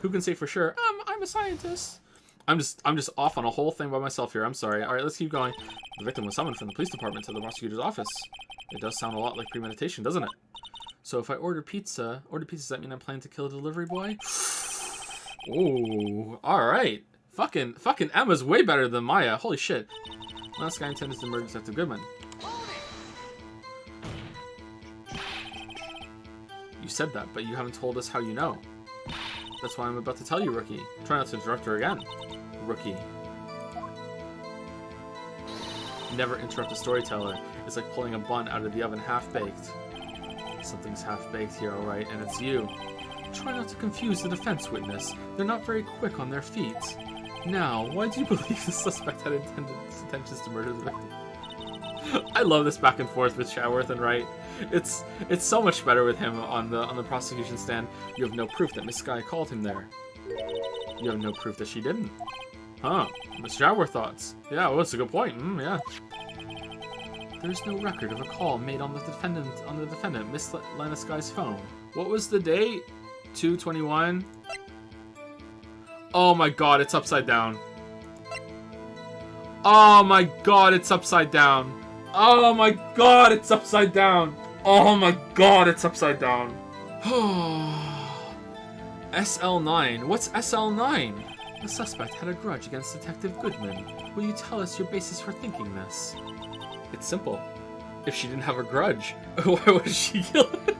Who can say for sure? I'm a scientist. I'm just off on a whole thing by myself here. I'm sorry. All right, let's keep going. The victim was summoned from the police department to the prosecutor's office. It does sound a lot like premeditation, doesn't it? So if I order pizza, does that mean I'm planning to kill a delivery boy? Ooh, all right. Fucking Emma's way better than Maya. Holy shit. Last guy intended to murder Detective Goodman. You said that, but you haven't told us how you know. That's why I'm about to tell you, Rookie. Try not to interrupt her again. Rookie. Never interrupt a storyteller. It's like pulling a bun out of the oven half-baked. Something's half-baked here, alright, and it's you. Try not to confuse the defense witness. They're not very quick on their feet. Now, why do you believe the suspect had intentions to murder the victim? I love this back and forth with Chaworth and Wright. It's so much better with him on the prosecution stand. You have no proof that Miss Skye called him there. You have no proof that she didn't. Huh? Miss Chaworth thoughts. Yeah, well, that's a good point. Yeah. There's no record of a call made on the defendant, Miss Lana Skye's phone. What was the date? 2/21. Oh my god, it's upside down. Oh my god, it's upside down. Oh my god, it's upside down. Oh my god, it's upside down. SL9. What's SL9? The suspect had a grudge against Detective Goodman. Will you tell us your basis for thinking this? It's simple. If she didn't have a grudge, why would she kill him?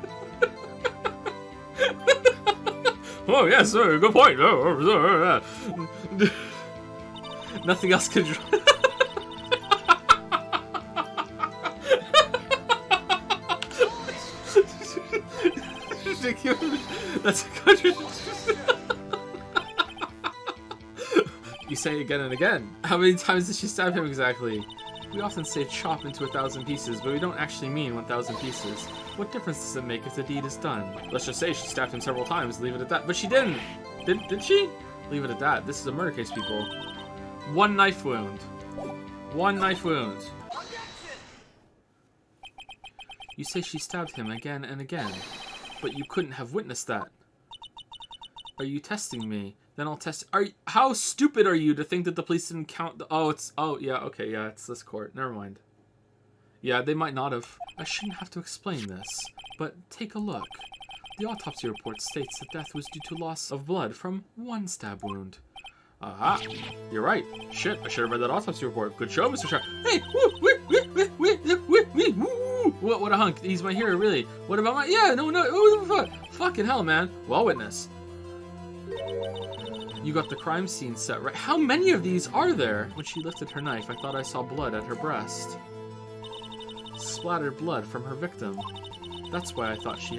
Oh, yes, sir. Good point. Nothing else could... That's a country. You say again and again. How many times did she stab him exactly? We often say chop into 1,000 pieces, but we don't actually mean 1,000 pieces. What difference does it make if the deed is done? Let's just say she stabbed him several times, leave it at that. But she didn't! Did she? Leave it at that. This is a murder case, people. One knife wound. One knife wound. You say she stabbed him again and again, but you couldn't have witnessed that. Are you testing me? Then I'll test. How stupid are you to think that the police didn't count the... Oh, yeah, okay, yeah, it's this court. Never mind. Yeah, they might not have. I shouldn't have to explain this, but take a look. The autopsy report states that death was due to loss of blood from one stab wound. Aha! You're right. Shit, I should have read that autopsy report. Good show, Mr. Sharp. Hey! Woo! What a hunk. He's my hero, really. What about my... Yeah, no. Fucking hell, man. Well, witness. You got the crime scene set right. How many of these are there? When she lifted her knife, I thought I saw blood at her breast. Splattered blood from her victim. That's why I thought she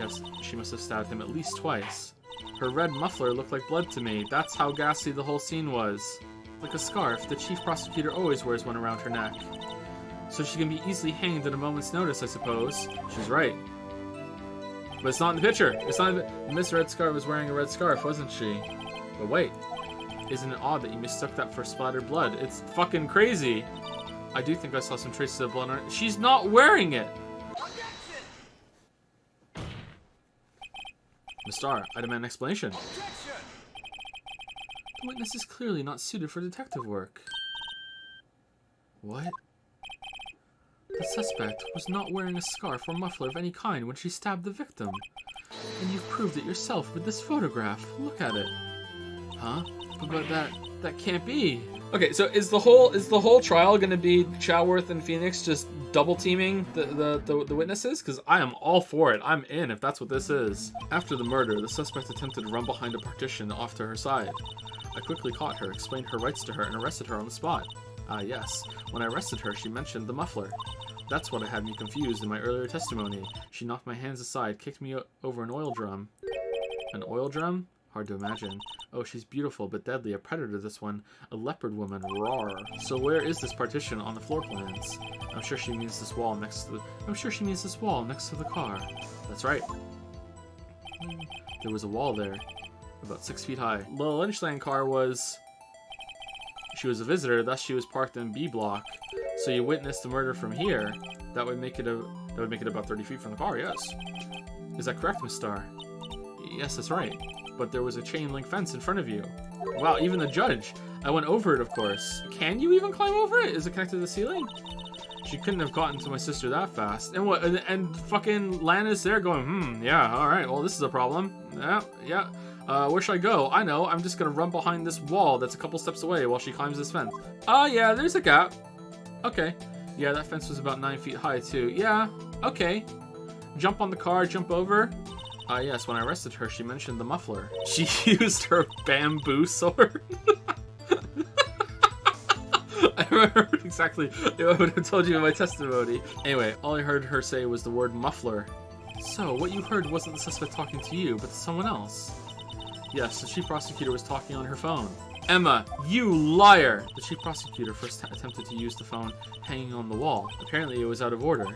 must have stabbed him at least twice. Her red muffler looked like blood to me. That's how ghastly the whole scene was. Like a scarf, the chief prosecutor always wears one around her neck. So she can be easily hanged at a moment's notice, I suppose. She's right. But it's not in the picture. It's not in the... Miss Red Scarf was wearing a red scarf, wasn't she? But wait. Isn't it odd that you mistook that for splattered blood? It's fucking crazy. I do think I saw some traces of blood on her. She's not wearing it! Miss Starr, I demand an explanation. The witness is clearly not suited for detective work. What? The suspect was not wearing a scarf or muffler of any kind when she stabbed the victim. And you've proved it yourself with this photograph. Look at it. Huh? But that can't be. Okay, so is the whole trial gonna be Choworth and Phoenix just double teaming the witnesses? Because I am all for it. I'm in if that's what this is. After the murder, the suspect attempted to run behind a partition off to her side. I quickly caught her, explained her rights to her, and arrested her on the spot. Yes. When I arrested her, she mentioned the muffler. That's what had me confused in my earlier testimony. She knocked my hands aside, kicked me over an oil drum. An oil drum? Hard to imagine. Oh, she's beautiful but deadly. A predator, this one. A leopard woman. Roar. So where is this partition on the floor plans? I'm sure she means this wall next to the car. That's right. There was a wall there, about 6 feet high. The Lynchland car was... She was a visitor, thus she was parked in B block. So you witnessed the murder from here. That would make it about 30 feet from the car. Yes. Is that correct, Miss Starr? Yes, that's right. But there was a chain link fence in front of you. Wow, even the judge. I went over it, of course. Can you even climb over it? Is it connected to the ceiling? She couldn't have gotten to my sister that fast. And what? And fucking Lana's there going, yeah, all right. Well, this is a problem. Yeah. Where should I go? I know. I'm just gonna run behind this wall that's a couple steps away while she climbs this fence. Yeah, there's a gap. Okay. Yeah, that fence was about 9 feet high too. Yeah. Okay. Jump on the car. Jump over. Yes, when I arrested her, she mentioned the muffler. She used her bamboo sword. I remember exactly what I would have told you in my testimony. Anyway, all I heard her say was the word muffler. So, what you heard wasn't the suspect talking to you, but to someone else. Yes, the chief prosecutor was talking on her phone. Emma, you liar! The chief prosecutor first attempted to use the phone hanging on the wall. Apparently it was out of order.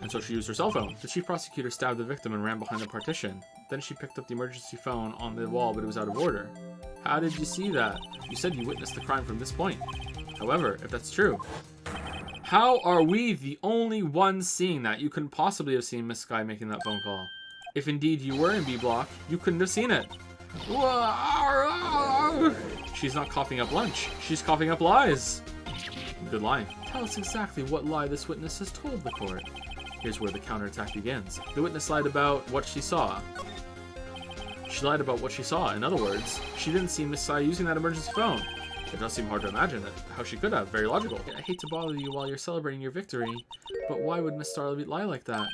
And so she used her cell phone. The chief prosecutor stabbed the victim and ran behind the partition. Then she picked up the emergency phone on the wall, but it was out of order. How did you see that? You said you witnessed the crime from this point. However, if that's true, how are we the only ones seeing that? You couldn't possibly have seen Miss Sky making that phone call. If indeed you were in B block, you couldn't have seen it. She's not coughing up lunch. She's coughing up lies. Good line. Tell us exactly what lie this witness has told the court. Here's where the counterattack begins. The witness lied about what she saw. She lied about what she saw. In other words, she didn't see Miss Sai using that emergency phone. It does seem hard to imagine that how she could have. Very logical. I hate to bother you while you're celebrating your victory, but why would Miss Starlight lie like that?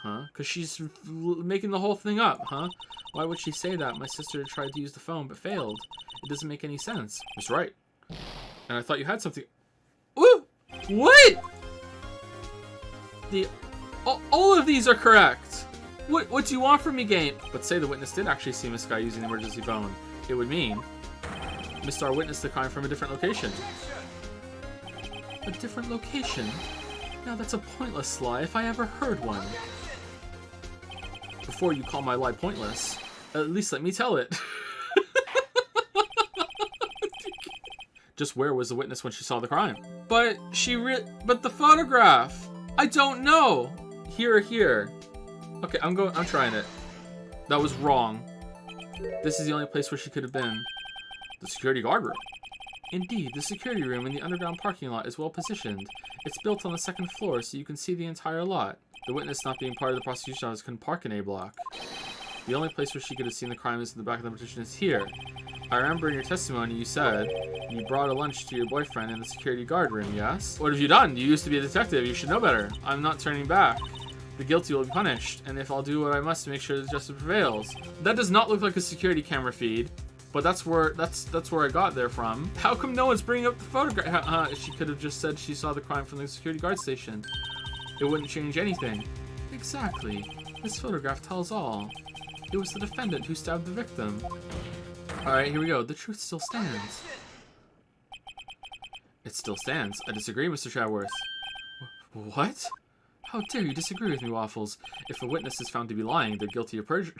Huh? Because she's making the whole thing up, huh? Why would she say that? My sister tried to use the phone, but failed. It doesn't make any sense. That's right. And I thought you had something... Ooh! What?! All of these are correct! What do you want from me, game? But say the witness did actually see Miss Sky using the emergency phone. It would mean... Miss Star witnessed the crime from a different location. A different location? Now that's a pointless lie if I ever heard one. Before you call my lie pointless, at least let me tell it. Just where was the witness when she saw the crime? But but the photograph! I don't know! Here or here? Okay, I'm trying it. That was wrong. This is the only place where she could have been. The security guard room. Indeed, the security room in the underground parking lot is well positioned. It's built on the second floor, so you can see the entire lot. The witness not being part of the prosecution office couldn't park in A block. The only place where she could have seen the crime is in the back of the petition is here. I remember in your testimony you said you brought a lunch to your boyfriend in the security guard room, yes? What have you done? You used to be a detective. You should know better. I'm not turning back. The guilty will be punished, and if I'll do what I must to make sure that justice prevails. That does not look like a security camera feed, but that's where I got there from. How come no one's bringing up the photograph? She could have just said she saw the crime from the security guard station. It wouldn't change anything. Exactly. This photograph tells all. It was the defendant who stabbed the victim. Alright, here we go. The truth still stands. It still stands. I disagree, Mr. Chadworth. What? How dare you disagree with me, Waffles? If a witness is found to be lying, they're guilty of perjury.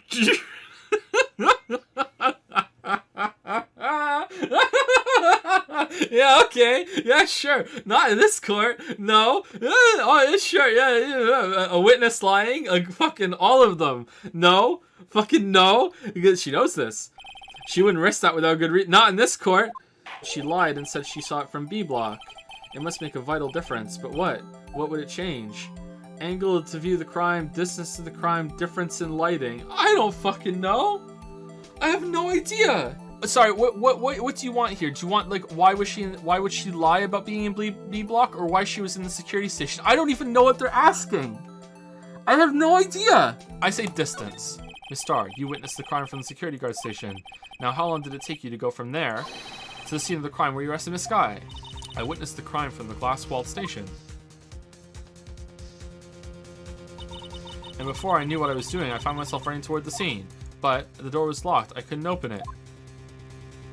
Yeah, okay. Yeah, sure. Not in this court. No. Oh, sure. Yeah. A witness lying? Like, fucking all of them. No. Fucking no. Because she knows this. She wouldn't risk that without a good reason. Not in this court. She lied and said she saw it from B block. It must make a vital difference. But what? What would it change? Angle to view the crime, distance to the crime, difference in lighting. I don't fucking know. I have no idea. Sorry, what do you want here? Do you want, like, why would she lie about being in B block, or why she was in the security station? I don't even know what they're asking. I have no idea. I say distance. Miss Starr, you witnessed the crime from the security guard station. Now, how long did it take you to go from there to the scene of the crime where you arrested Miss Skye? I witnessed the crime from the glass-walled station. And before I knew what I was doing, I found myself running toward the scene. But the door was locked. I couldn't open it.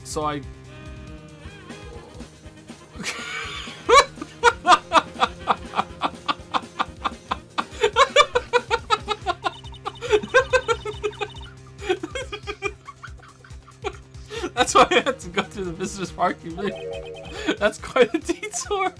So I... That's why I had to go through the visitor's parking lot. That's quite a detour.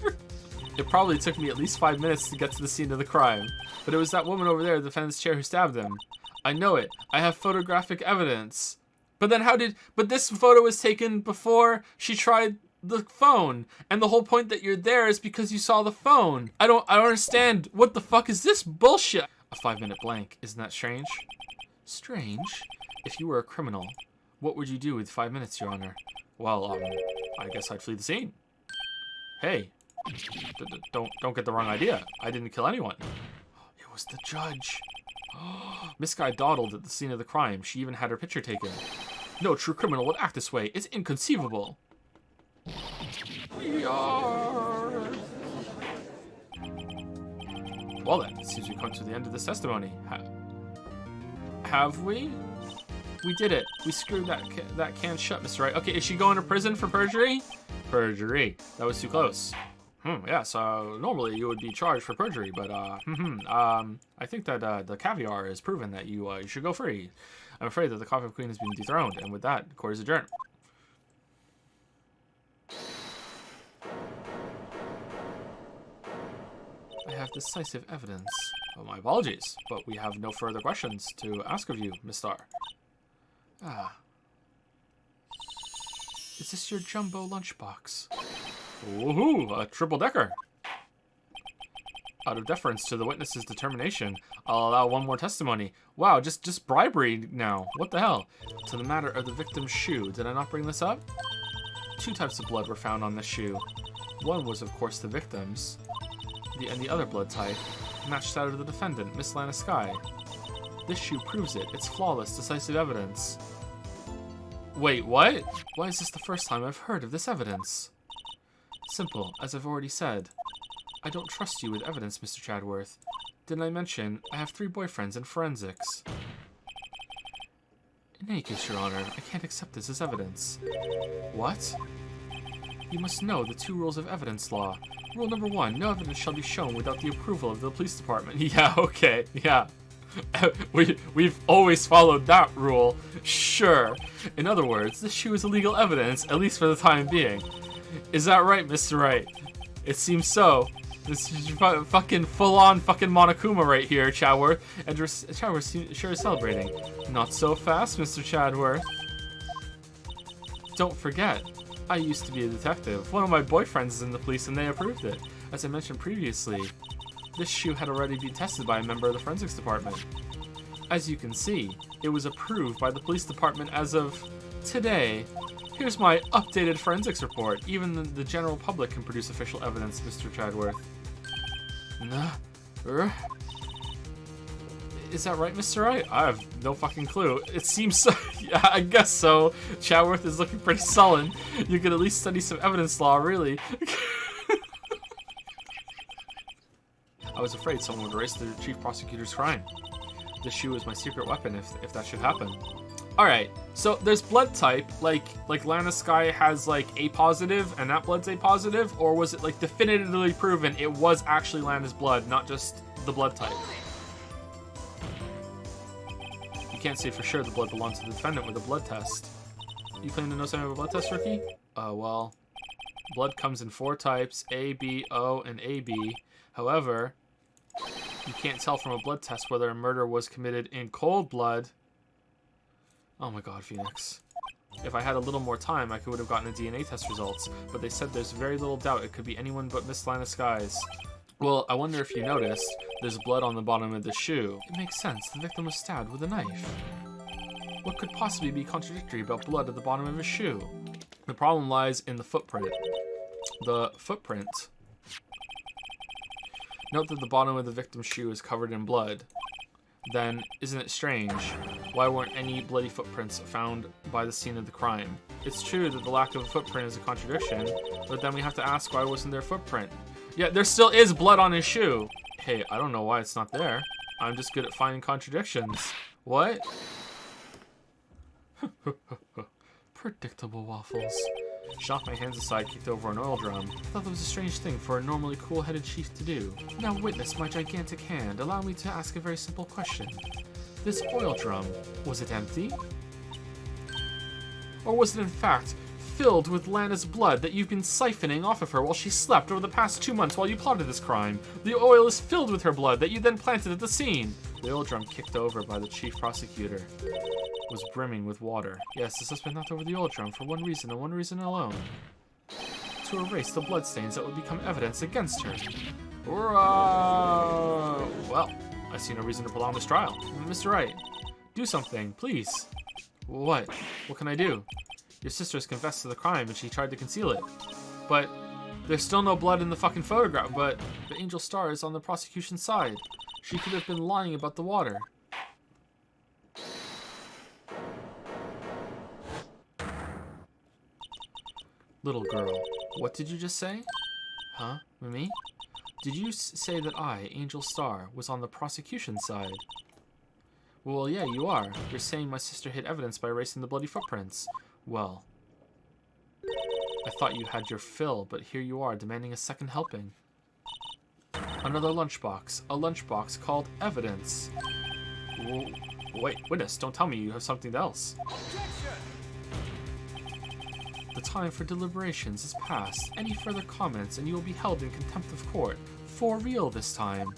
It probably took me at least 5 minutes to get to the scene of the crime. But it was that woman over there in the defendant's chair who stabbed him. I know it. I have photographic evidence. But then but this photo was taken before she tried the phone. And the whole point that you're there is because you saw the phone. I don't understand. What the fuck is this bullshit? A 5-minute blank. Isn't that strange? Strange? If you were a criminal, what would you do with 5 minutes, Your Honor? Well, I guess I'd flee the scene. Hey. Don't get the wrong idea. I didn't kill anyone. It was the judge. Miss Skye dawdled at the scene of the crime. She even had her picture taken. No true criminal would act this way. It's inconceivable. Well then, it seems we've come to the end of this testimony. Have we? We did it. We screwed that can shut, Mr. Wright. Okay, is she going to prison for perjury? Perjury. That was too close. Yeah, so normally you would be charged for perjury, but I think that the caviar has proven that you should go free. I'm afraid that the Coffee Queen has been dethroned, and with that, the court is adjourned. I have decisive evidence. Oh, my apologies, but we have no further questions to ask of you, Miss Starr. Ah. Is this your jumbo lunchbox? Woohoo! A triple-decker! Out of deference to the witness's determination, I'll allow one more testimony. Wow, just bribery now. What the hell? To the matter of the victim's shoe. Did I not bring this up? 2 types of blood were found on this shoe. One was, of course, the victim's. And the other blood type matched that of the defendant, Miss Lana Skye. This shoe proves it. It's flawless, decisive evidence. Wait, what? Why is this the first time I've heard of this evidence? Simple, as I've already said. I don't trust you with evidence, Mr. Chadworth. Didn't I mention I have 3 boyfriends in forensics? In any case, Your Honor, I can't accept this as evidence. What? You must know the 2 rules of evidence law. Rule number 1, no evidence shall be shown without the approval of the police department. Yeah, okay, yeah. We've always followed that rule. Sure. In other words, this shoe is illegal evidence, at least for the time being. Is that right, Mr. Wright? It seems so. This is fucking full-on fucking Monokuma right here, Chadworth. And Chadworth sure is celebrating. Not so fast, Mr. Chadworth. Don't forget, I used to be a detective. One of my boyfriends is in the police and they approved it. As I mentioned previously, this shoe had already been tested by a member of the forensics department. As you can see, it was approved by the police department as of today. Here's my updated forensics report. Even the general public can produce official evidence, Mr. Chadworth. Is that right, Mr. Wright? I have no fucking clue. It seems so. Yeah, I guess so. Chadworth is looking pretty sullen. You could at least study some evidence law, really. I was afraid someone would erase the chief prosecutor's crime. This shoe is my secret weapon if that should happen. Alright, so there's blood type, like Lana Sky has like A positive and that blood's A positive, or was it like definitively proven it was actually Lana's blood, not just the blood type? You can't say for sure the blood belongs to the defendant with a blood test. You claim to know something about a blood test, Rookie? Well, blood comes in 4 types, A, B, O, and AB. However, you can't tell from a blood test whether a murder was committed in cold blood. Oh my god, Phoenix. If I had a little more time, I would have gotten the DNA test results, but they said there's very little doubt it could be anyone but Miss Lana Skies. Well, I wonder if you noticed, there's blood on the bottom of the shoe. It makes sense, the victim was stabbed with a knife. What could possibly be contradictory about blood at the bottom of his shoe? The problem lies in the footprint. The footprint. Note that the bottom of the victim's shoe is covered in blood. Then, isn't it strange? Why weren't any bloody footprints found by the scene of the crime? It's true that the lack of a footprint is a contradiction, but then we have to ask why wasn't there a footprint? Yeah, there still is blood on his shoe. Hey, I don't know why it's not there. I'm just good at finding contradictions. What? Predictable waffles. Shot my hands aside, kicked over an oil drum. Thought that was a strange thing for a normally cool-headed chief to do. Now witness my gigantic hand. Allow me to ask a very simple question. This oil drum, was it empty? Or was it in fact filled with Lana's blood that you've been siphoning off of her while she slept over the past 2 months while you plotted this crime? The oil is filled with her blood that you then planted at the scene. The oil drum kicked over by the chief prosecutor was brimming with water. Yes, the suspect knocked over the oil drum for one reason and one reason alone. To erase the bloodstains that would become evidence against her. Well, I see no reason to prolong this trial. Mr. Wright, do something, please. What? What can I do? Your sister has confessed to the crime and she tried to conceal it. But there's still no blood in the fucking photograph, but the Angel Star is on the prosecution's side. She could have been lying about the water. Little girl, what did you just say? Huh? Me? Did you say that I, Angel Star, was on the prosecution's side? Well, yeah, you are. You're saying my sister hid evidence by erasing the bloody footprints. Well, I thought you had your fill, but here you are, demanding a second helping. Another lunchbox. A lunchbox called evidence. Wait, witness, don't tell me you have something else. The time for deliberations is past. Any further comments and you will be held in contempt of court. For real this time.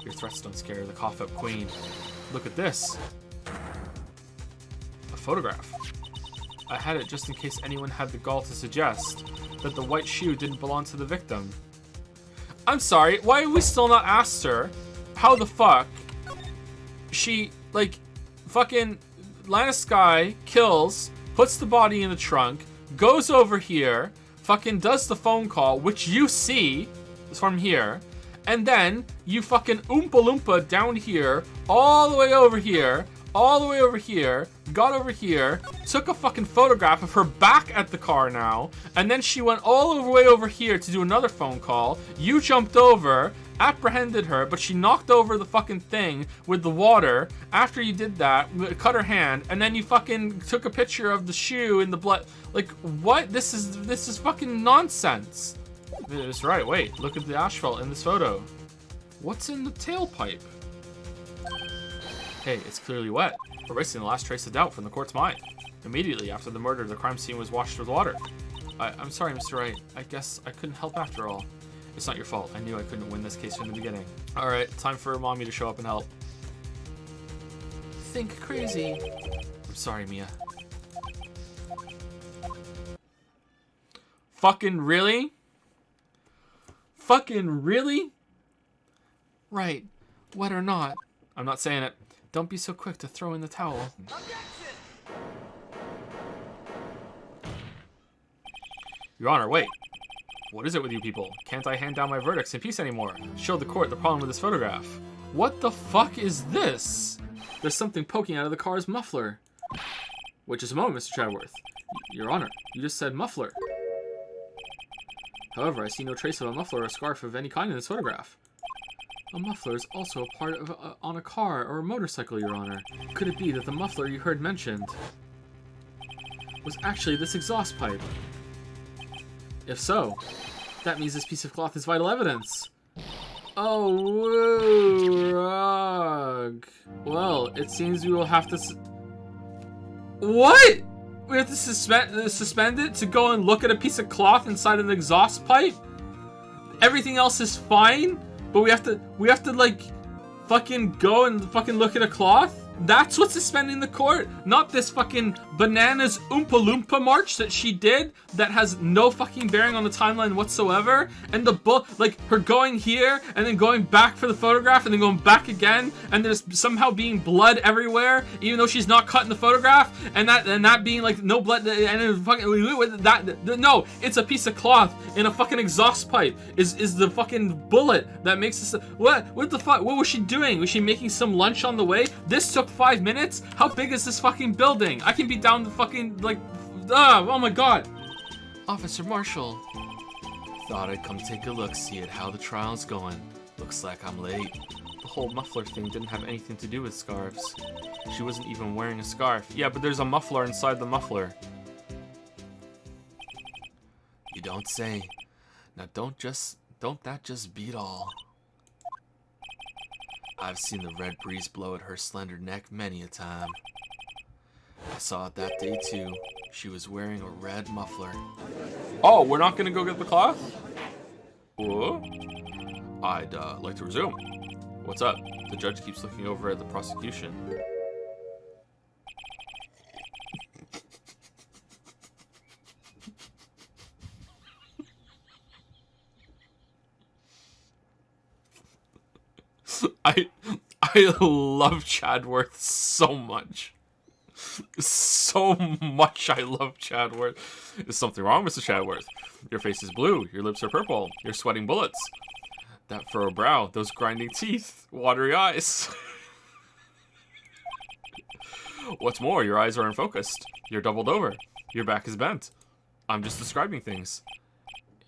Your threats don't scare the cough-up queen. Look at this. A photograph. I had it just in case anyone had the gall to suggest that the white shoe didn't belong to the victim. I'm sorry, why have we still not asked her how the fuck she, like, fucking Lana Sky kills, puts the body in the trunk, goes over here, fucking does the phone call, which you see from here, and then you fucking Oompa Loompa down here, all the way over here, all the way over here, got over here, took a fucking photograph of her back at the car now, and then she went all the way over here to do another phone call. You jumped over, apprehended her, but she knocked over the fucking thing with the water. After you did that, cut her hand, and then you fucking took a picture of the shoe in the blood. Like, what? This is fucking nonsense. That's right, wait, look at the asphalt in this photo. What's in the tailpipe? Hey, it's clearly wet, erasing the last trace of doubt from the court's mind. Immediately after the murder, the crime scene was washed with water. I'm sorry, Mr. Wright. I guess I couldn't help after all. It's not your fault. I knew I couldn't win this case from the beginning. Alright, time for Mommy to show up and help. Think crazy. I'm sorry, Mia. Fucking really? Fucking really? Right. Wet or not. I'm not saying it. Don't be so quick to throw in the towel. Your Honor, wait. What is it with you people? Can't I hand down my verdicts in peace anymore? Show the court the problem with this photograph. What the fuck is this? There's something poking out of the car's muffler. Wait just a moment, Mr. Chadworth. Your Honor, you just said muffler. However, I see no trace of a muffler or a scarf of any kind in this photograph. A muffler is also a part of on a car or a motorcycle, Your Honor. Could it be that the muffler you heard mentioned was actually this exhaust pipe? If so, that means this piece of cloth is vital evidence. Oh, woo, rug. Well, it seems we will have to... What? We have to suspend it to go and look at a piece of cloth inside an exhaust pipe? Everything else is fine, but we have to like fucking go and fucking look at a cloth? That's what's suspending the court, not this fucking bananas Oompa Loompa march that she did that has no fucking bearing on the timeline whatsoever. And like her going here and then going back for the photograph and then going back again, and there's somehow being blood everywhere, even though she's not cut in the photograph, and that being like no blood, and then fucking no, it's a piece of cloth in a fucking exhaust pipe is the fucking bullet that makes this. What the fuck? What was she doing? Was she making some lunch on the way? This took 5 minutes? How big is this fucking building? I can be down the fucking, like, oh my god. Officer Marshall. Thought I'd come take a look, see at how the trial's going. Looks like I'm late. The whole muffler thing didn't have anything to do with scarves. She wasn't even wearing a scarf. Yeah, but there's a muffler inside the muffler. You don't say. Now don't that just beat all. I've seen the red breeze blow at her slender neck many a time. I saw it that day too. She was wearing a red muffler. Oh, we're not gonna go get the cloth? Whoa. I'd like to resume. What's up? The judge keeps looking over at the prosecution. I love Chadworth so much. So much I love Chadworth. Is something wrong, Mr. Chadworth? Your face is blue, your lips are purple, you're sweating bullets. That furrowed brow, those grinding teeth, watery eyes. What's more, your eyes are unfocused. You're doubled over. Your back is bent. I'm just describing things.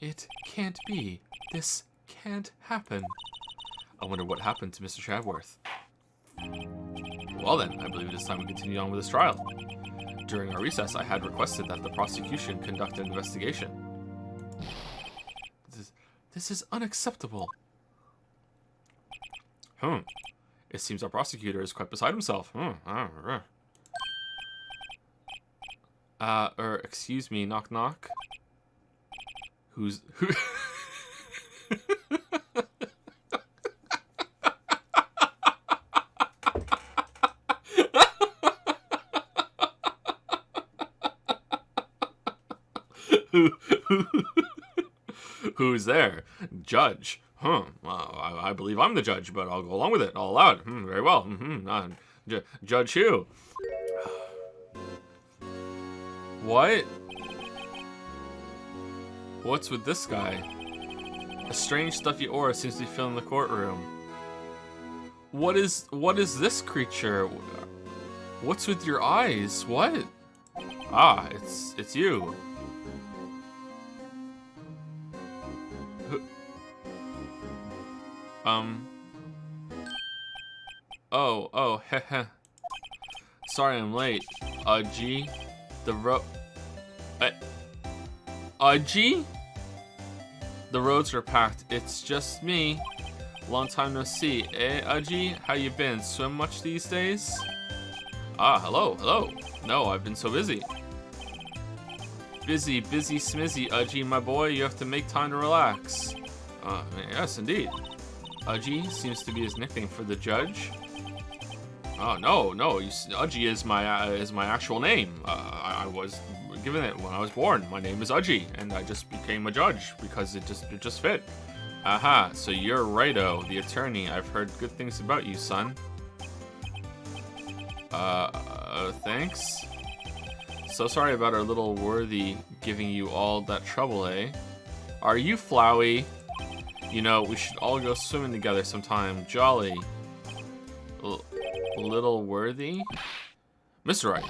It can't be. This can't happen. I wonder what happened to Mr. Chadworth. Well then, I believe it is time we continue on with this trial. During our recess, I had requested that the prosecution conduct an investigation. This is unacceptable. It seems our prosecutor is quite beside himself. Excuse me, knock knock. Who? Who's there? Judge. I believe I'm the judge, but I'll go along with it. I'll allow it. Very well. Judge who? What? What's with this guy? A strange stuffy aura seems to be filling the courtroom. What is this creature? What's with your eyes? What? Ah, it's you. Oh, heh. Sorry I'm late. G, G? The roads are packed. It's just me. Long time no see. G? How you been? Swim much these days? Ah, hello. No, I've been so busy. Busy smizzy, G, my boy. You have to make time to relax. Yes, indeed. Udgy seems to be his nickname for the judge. Oh, no, Udgy is my actual name. I was given it when I was born. My name is Udgy, and I just became a judge because it just fit. Aha, so you're Righto, the attorney. I've heard good things about you, son. Thanks. So sorry about our little worthy giving you all that trouble, eh? Are you Flowey? You know, we should all go swimming together sometime. Jolly. Little worthy? Mr. Wright,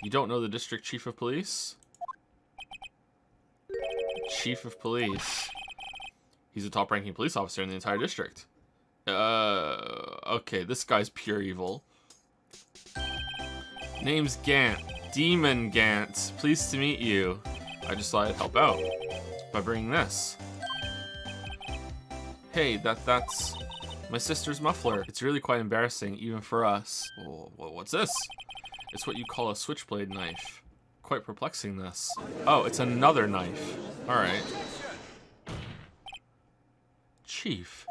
you don't know the district chief of police? Chief of police. He's the top-ranking police officer in the entire district. Okay, this guy's pure evil. Name's Gant. Demon Gant. Pleased to meet you. I just thought I'd help out by bringing this. Hey, that's my sister's muffler. It's really quite embarrassing, even for us. What's this? It's what you call a switchblade knife. Quite perplexing, this. Oh, it's another knife. Alright. Chief,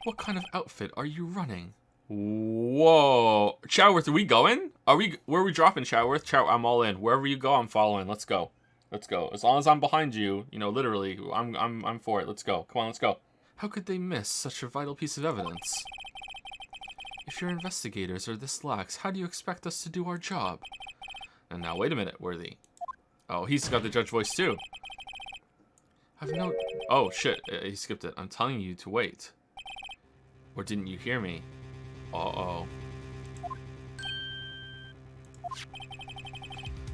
what kind of outfit are you running? Whoa. Chowworth, are we going? Where are we dropping, Chowworth? I'm all in. Wherever you go, I'm following. Let's go. Let's go. As long as I'm behind you, you know, literally, I'm for it. Let's go. Come on, let's go. How could they miss such a vital piece of evidence? If your investigators are this lax, how do you expect us to do our job? And now, wait a minute, Worthy. Oh, he's got the judge voice too. I've no... Oh, shit. He skipped it. I'm telling you to wait. Or didn't you hear me? Uh-oh.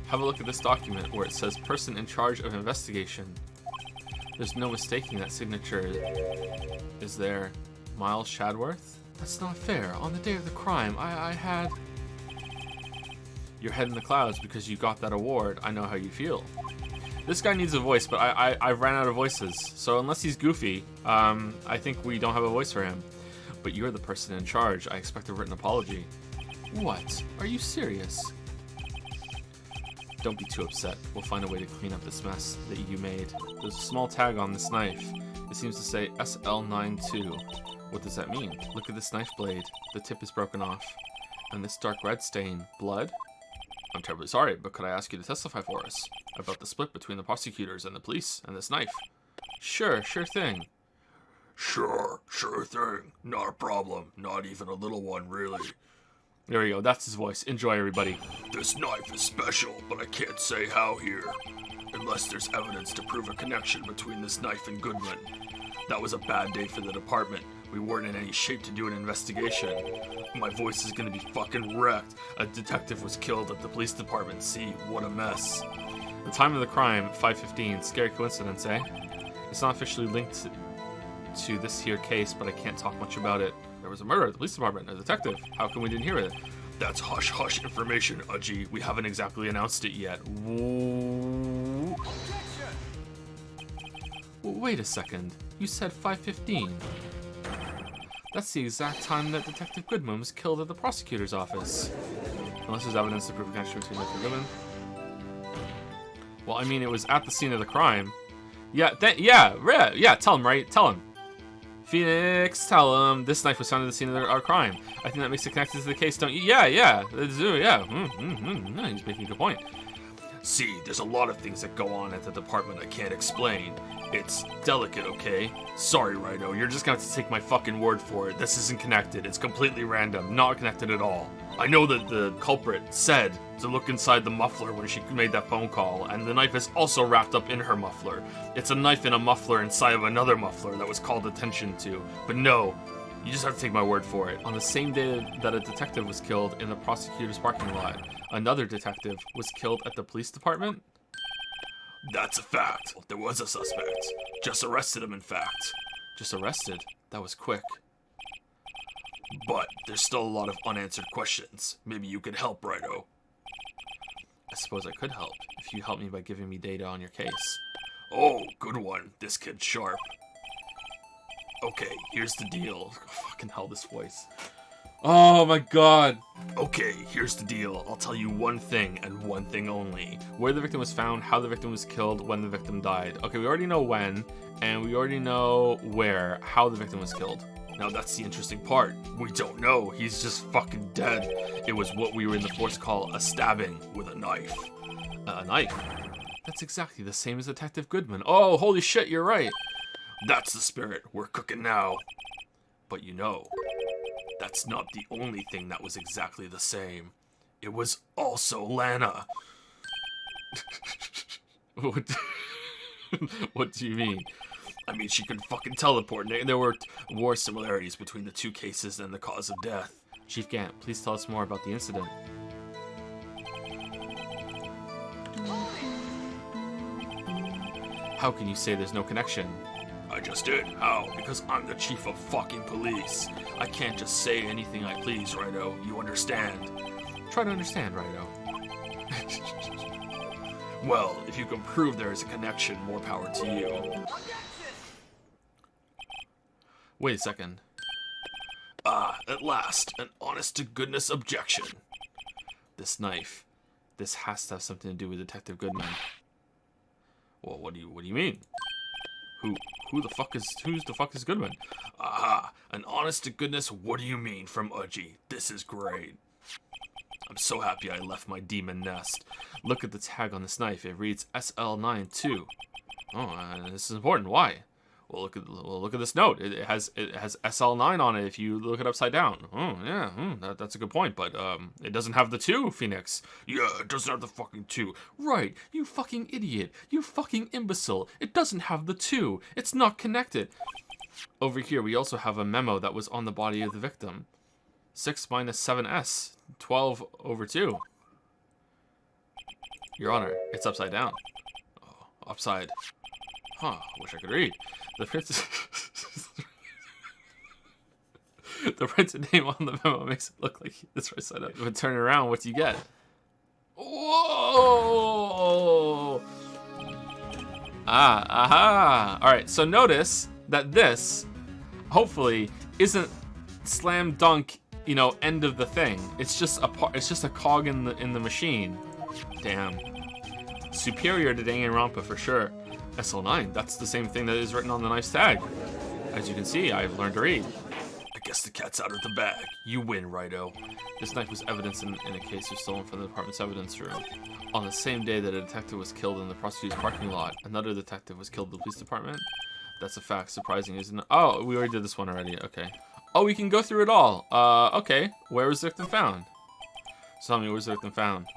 Have a look at this document where it says person in charge of investigation. There's no mistaking that signature. Is there Miles Shadworth? That's not fair. On the day of the crime, I had... Your head in the clouds because you got that award. I know how you feel. This guy needs a voice, but I've ran out of voices. So unless he's goofy, I think we don't have a voice for him. But you're the person in charge. I expect a written apology. What? Are you serious? Don't be too upset. We'll find a way to clean up this mess that you made. There's a small tag on this knife. It seems to say SL92. What does that mean? Look at this knife blade. The tip is broken off. And this dark red stain. Blood? I'm terribly sorry, but could I ask you to testify for us about the split between the prosecutors and the police and this knife? Sure thing. Sure thing. Not a problem. Not even a little one, really. There we go. That's his voice. Enjoy, everybody. This knife is special, but I can't say how here. Unless there's evidence to prove a connection between this knife and Goodman. That was a bad day for the department. We weren't in any shape to do an investigation. My voice is gonna be fucking wrecked. A detective was killed at the police department. See, what a mess. The time of the crime, 5:15. Scary coincidence, eh? It's not officially linked to this here case, but I can't talk much about it. There was a murder at the police department. A detective. How come we didn't hear it? That's hush-hush information, Udgy. We haven't exactly announced it yet. Wait a second. You said 5:15. That's the exact time that Detective Goodman was killed at the prosecutor's office. Unless there's evidence to prove a connection between Knife and Goodman. Well, I mean, it was at the scene of the crime. Yeah, tell him, right? Tell him. Phoenix, tell him. This knife was found at the scene of our crime. I think that makes it connected to the case, don't you? Yeah. He's making a good point. See, there's a lot of things that go on at the department I can't explain. It's delicate, okay? Sorry, Rhino, you're just gonna have to take my fucking word for it. This isn't connected. It's completely random. Not connected at all. I know that the culprit said to look inside the muffler when she made that phone call, and the knife is also wrapped up in her muffler. It's a knife in a muffler inside of another muffler that was called attention to. But no, you just have to take my word for it. On the same day that a detective was killed in the prosecutor's parking lot, another detective was killed at the police department? That's a fact. There was a suspect. Just arrested him, in fact. Just arrested? That was quick. But there's still a lot of unanswered questions. Maybe you could help, Rhino. I suppose I could help, if you help me by giving me data on your case. Oh, good one. This kid's sharp. Okay, here's the deal. Fucking hell, this voice. Oh my god. Okay, here's the deal. I'll tell you one thing and one thing only. Where the victim was found, how the victim was killed, when the victim died. Okay, we already know when, and we already know where, how the victim was killed. Now that's the interesting part. We don't know. He's just fucking dead. It was what we were in the force call a stabbing with a knife. A knife? That's exactly the same as Detective Goodman. Oh, holy shit, you're right. That's the spirit. We're cooking now. But you know, that's not the only thing that was exactly the same. It was also Lana. What do you mean? I mean, she could fucking teleport, and there were more similarities between the two cases than the cause of death. Chief Gant, please tell us more about the incident. How can you say there's no connection? I just did. How? Because I'm the chief of fucking police. I can't just say anything I please, Righto. You understand? Try to understand, Righto. Well, if you can prove there is a connection, more power to you. Wait a second. Ah, at last, an honest-to-goodness objection. This knife. This has to have something to do with Detective Goodman. Well, what do you mean? Who's the fuck is Goodman? Aha, an honest-to-goodness what do you mean from Udgy. This is great. I'm so happy I left my demon nest. Look at the tag on this knife. It reads SL92. Oh, this is important. Why? Well, look at this note. It has SL9 on it if you look it upside down. Oh, yeah, that's a good point, but it doesn't have the 2, Phoenix. Yeah, it doesn't have the fucking 2. Right, you fucking idiot. You fucking imbecile. It doesn't have the 2. It's not connected. Over here, we also have a memo that was on the body of the victim. 6 minus 7s, 12 over 2. Your Honor, it's upside down. Oh, upside. Huh, wish I could read. The printed name on the memo makes it look like it's right side up. But turn it around, what do you get? Whoa! Aha! Alright, so notice that this, hopefully, isn't slam dunk, you know, end of the thing. It's just a cog in the machine. Damn. Superior to Danganronpa for sure. SL9, that's the same thing that is written on the knife's tag. As you can see, I've learned to read. I guess the cat's out of the bag. You win, Righto. This knife was evidence in a case was stolen from the department's evidence room. On the same day that a detective was killed in the prosecutor's parking lot, another detective was killed in the police department. That's a fact. Surprising, isn't it? Oh, we already did this one already. Okay. Oh, we can go through it all. Okay. Where was the victim found? Tell me, where's the victim found?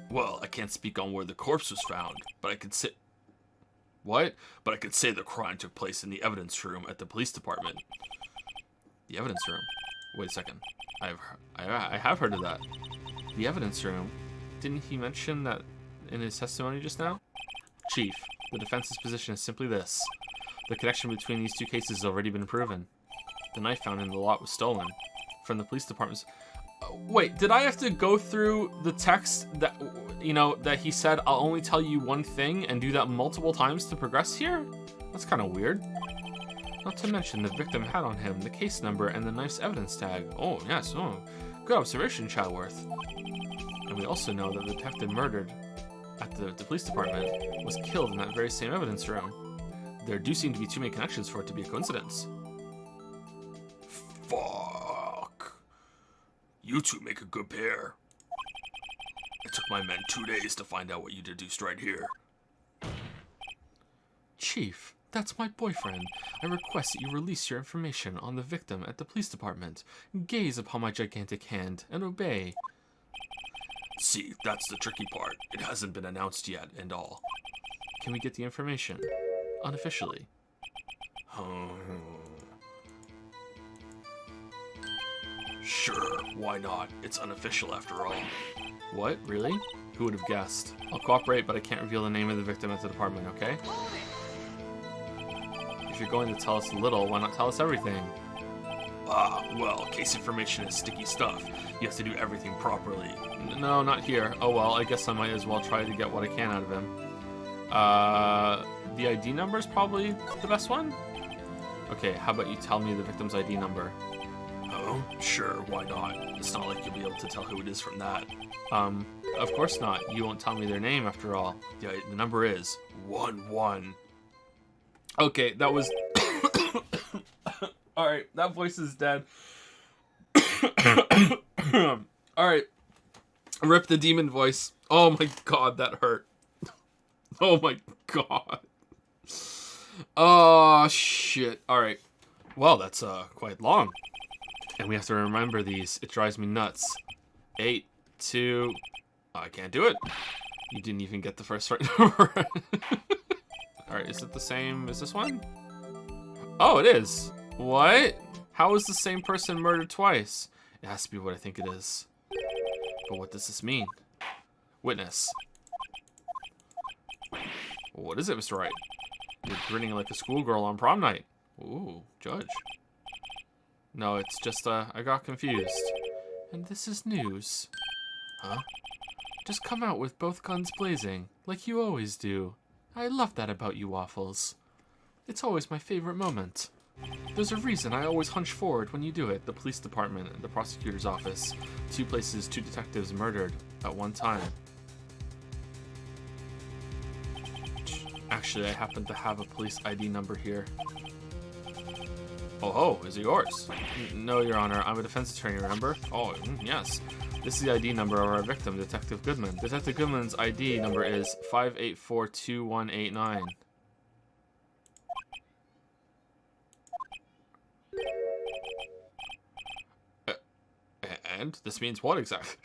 Well, I can't speak on where the corpse was found, but I could say... What? But I could say the crime took place in the evidence room at the police department. The evidence room? Wait a second. I have heard of that. The evidence room? Didn't he mention that in his testimony just now? Chief, the defense's position is simply this. The connection between these two cases has already been proven. The knife found in the lot was stolen from the police department's... Wait, did I have to go through the text that, you know, that he said, I'll only tell you one thing and do that multiple times to progress here? That's kind of weird. Not to mention the victim had on him the case number and the knife's evidence tag. Oh, yes, oh. Good observation, Chadworth. And we also know that the detective murdered at the police department was killed in that very same evidence room. There do seem to be too many connections for it to be a coincidence. Fuck. You two make a good pair. It took my men 2 days to find out what you deduced right here. Chief, that's my boyfriend. I request that you release your information on the victim at the police department. Gaze upon my gigantic hand and obey. See, that's the tricky part. It hasn't been announced yet and all. Can we get the information? Unofficially. Sure, why not? It's unofficial after all. What? Really? Who would have guessed? I'll cooperate, but I can't reveal the name of the victim at the department, okay? If you're going to tell us a little, why not tell us everything? Well, case information is sticky stuff. You have to do everything properly. No, not here. Oh well, I guess I might as well try to get what I can out of him. The ID number is probably the best one? Okay, how about you tell me the victim's ID number? know? Sure, why not? It's not like you'll be able to tell who it is from that. Of course not. You won't tell me their name after all. Yeah, the number is 11. Okay, that was... Alright, that voice is dead. Alright. Rip the demon voice. Oh my god, that hurt. Oh my god. Oh, shit. Alright. Well, that's quite long. And we have to remember these. It drives me nuts. 8, 2... I can't do it. You didn't even get the first right number. Alright, is it the same as this one? Oh, it is. What? How is the same person murdered twice? It has to be what I think it is. But what does this mean? Witness. What is it, Mr. Wright? You're grinning like a schoolgirl on prom night. Ooh, judge. No, it's just, I got confused. And this is news. Huh? Just come out with both guns blazing, like you always do. I love that about you, Waffles. It's always my favorite moment. There's a reason I always hunch forward when you do it. The police department and the prosecutor's office. 2 places, 2 detectives murdered at one time. Actually, I happen to have a police ID number here. Oh, is it yours? No, Your Honor. I'm a defense attorney, remember? Oh, yes. This is the ID number of our victim, Detective Goodman. Detective Goodman's ID number is 5842189. And this means what exactly?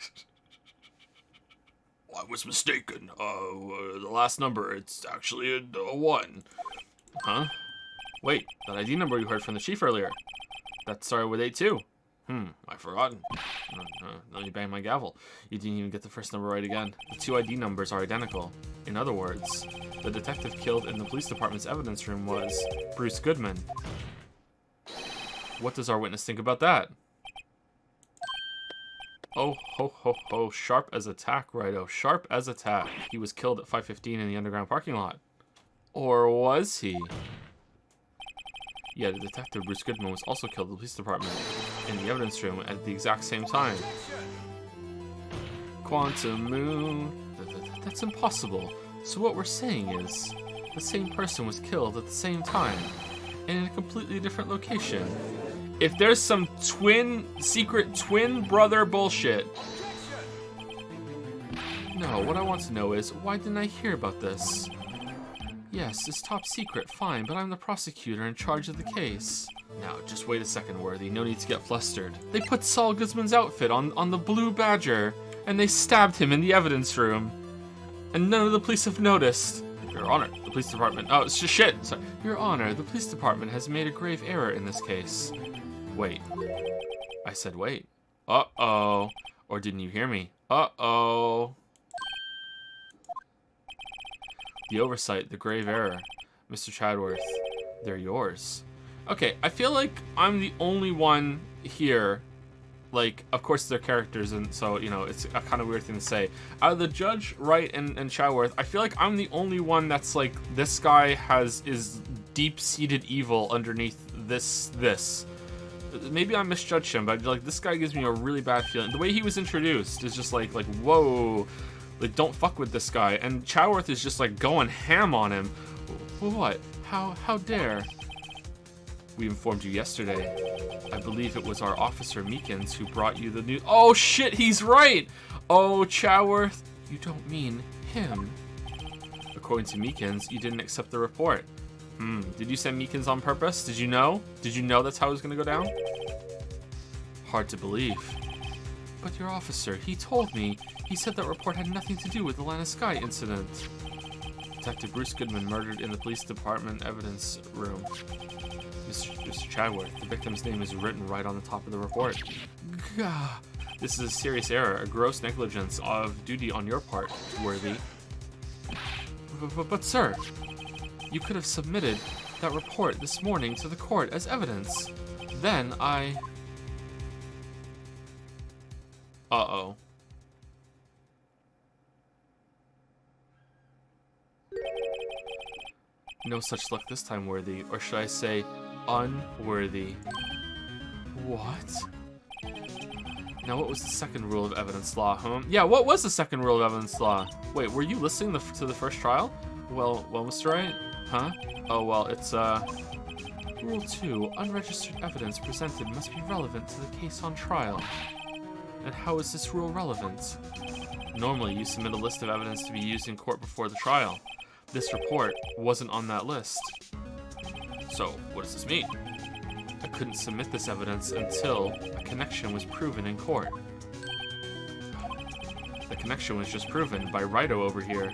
I was mistaken. The last number, it's actually a 1. Huh? Wait, that ID number you heard from the chief earlier. That started with 82. I've forgotten. Let me bang my gavel. You didn't even get the first number right again. The 2 ID numbers are identical. In other words, the detective killed in the police department's evidence room was Bruce Goodman. What does our witness think about that? Oh, ho, ho, ho. Sharp as a tack, righto. Sharp as a tack. He was killed at 5:15 in the underground parking lot. Or was he? Yeah, the detective Bruce Goodman was also killed in the police department in the evidence room at the exact same time. Quantum Moon. That's impossible. So what we're saying is, the same person was killed at the same time, and in a completely different location. If there's some secret twin brother bullshit. No, what I want to know is, why didn't I hear about this? Yes, it's top secret, fine, but I'm the prosecutor in charge of the case. Now, just wait a second, Worthy. No need to get flustered. They put Saul Goodman's outfit on the Blue Badger, and they stabbed him in the evidence room. And none of the police have noticed. Your Honor, the police department... Oh, it's just shit. Sorry. Your Honor, the police department has made a grave error in this case. Wait. I said wait. Uh-oh. Or didn't you hear me? Uh-oh. The oversight, the grave error. Mr. Chadworth, they're yours. Okay, I feel like I'm the only one here. Like, of course they're characters, and so, you know, it's a kind of weird thing to say. Out of the Judge, Wright, and Chadworth, I feel like I'm the only one that's like, this guy is deep-seated evil underneath this. Maybe I misjudged him, but like, this guy gives me a really bad feeling. The way he was introduced is just like whoa. Like, don't fuck with this guy. And Chadworth is just, like, going ham on him. What? How dare? We informed you yesterday. I believe it was our officer, Meekins, who brought you the news. Oh, shit, he's right! Oh, Chadworth, you don't mean him. According to Meekins, you didn't accept the report. Did you send Meekins on purpose? Did you know? Did you know that's how it was gonna go down? Hard to believe. But your officer, he told me. He said that report had nothing to do with the Lana Sky incident. Detective Bruce Goodman murdered in the police department evidence room. Mr. Chadworth, the victim's name is written right on the top of the report. Gah. This is a serious error, a gross negligence of duty on your part, Worthy. But sir, you could have submitted that report this morning to the court as evidence. Then I... Uh-oh. No such luck this time, Worthy. Or should I say, unworthy. What? Now, what was the second rule of evidence law, huh? Yeah, what was the second rule of evidence law? Wait, were you listening to the first trial? Well, Mr. Wright? Huh? Oh, well, it's, Rule 2, unregistered evidence presented must be relevant to the case on trial. And how is this rule relevant? Normally, you submit a list of evidence to be used in court before the trial. This report wasn't on that list. So, what does this mean? I couldn't submit this evidence until a connection was proven in court. The connection was just proven by Wright over here.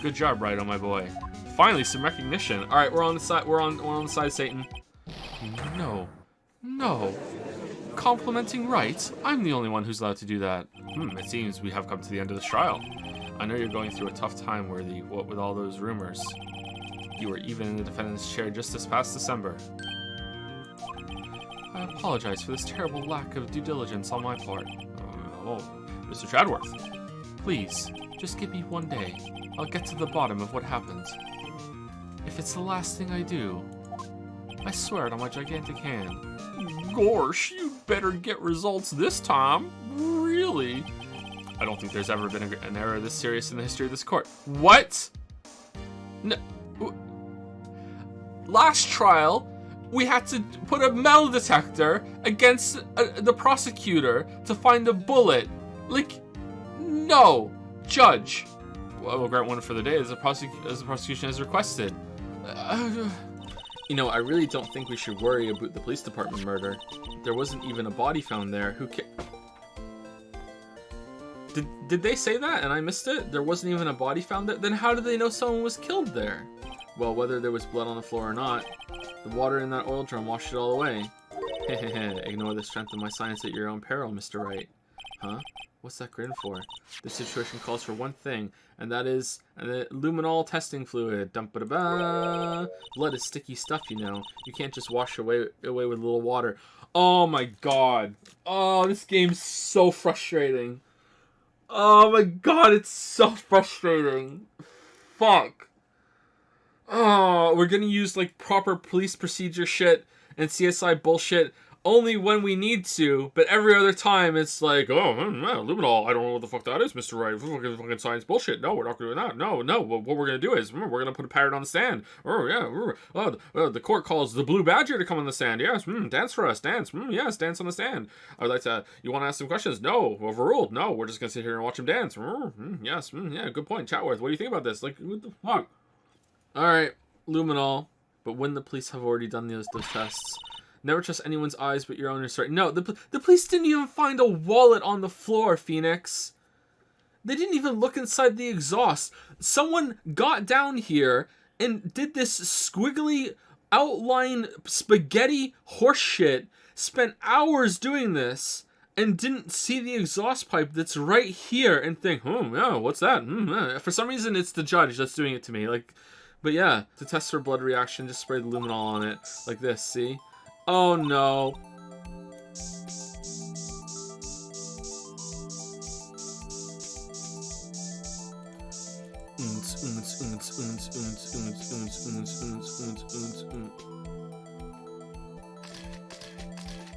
Good job, Wright, my boy. Finally, some recognition. All right, we're on the side. We're on the side, Satan. No. Complimenting Wright? I'm the only one who's allowed to do that. It seems we have come to the end of this trial. I know you're going through a tough time, Worthy, what with all those rumors. You were even in the defendant's chair just this past December. I apologize for this terrible lack of due diligence on my part. Mr. Chadworth. Please, just give me one day. I'll get to the bottom of what happened. If it's the last thing I do, I swear it on my gigantic hand. Gosh, you'd better get results this time. Really? I don't think there's ever been an error this serious in the history of this court. What? No. Last trial, we had to put a metal detector against the prosecutor to find a bullet. Like, no. Judge. Well, we'll grant one for the day as the prosecution has requested. You know, I really don't think we should worry about the police department murder. There wasn't even a body found there. Who Did they say that and I missed it? There wasn't even a body found there? Then how did they know someone was killed there? Well, whether there was blood on the floor or not, the water in that oil drum washed it all away. Hehehe, ignore the strength of my science at your own peril, Mr. Wright. Huh? What's that grin for? The situation calls for one thing, and that is the luminol testing fluid. Dum-ba-da-ba. Blood is sticky stuff, you know. You can't just wash away with a little water. Oh my god. Oh, this game's so frustrating. Oh my god, it's so frustrating. Fuck. Oh, we're gonna use like proper police procedure shit and CSI bullshit only when we need to, but every other time it's like, oh, luminol, I don't know what the fuck that is, Mr. Wright. Fucking science bullshit. No, we're not gonna do that. No. What we're gonna do is, we're gonna put a parrot on the stand. Oh, yeah. The court calls the blue badger to come on the stand. Yes, dance for us. Dance. Yes, dance on the stand. I would like to, you want to ask some questions? No. Overruled. No, we're just gonna sit here and watch him dance. Yes, yeah, good point. Chatworth, what do you think about this? Like, what the fuck? Alright, luminol. But when the police have already done those tests, never trust anyone's eyes but your own. Sorry. No, the police didn't even find a wallet on the floor, Phoenix. They didn't even look inside the exhaust. Someone got down here and did this squiggly outline spaghetti horseshit, spent hours doing this, and didn't see the exhaust pipe that's right here and think, oh, yeah, what's that? For some reason, it's the judge that's doing it to me. Like, but yeah, to test for blood reaction, just spray the luminol on it. Like this, see? Oh no.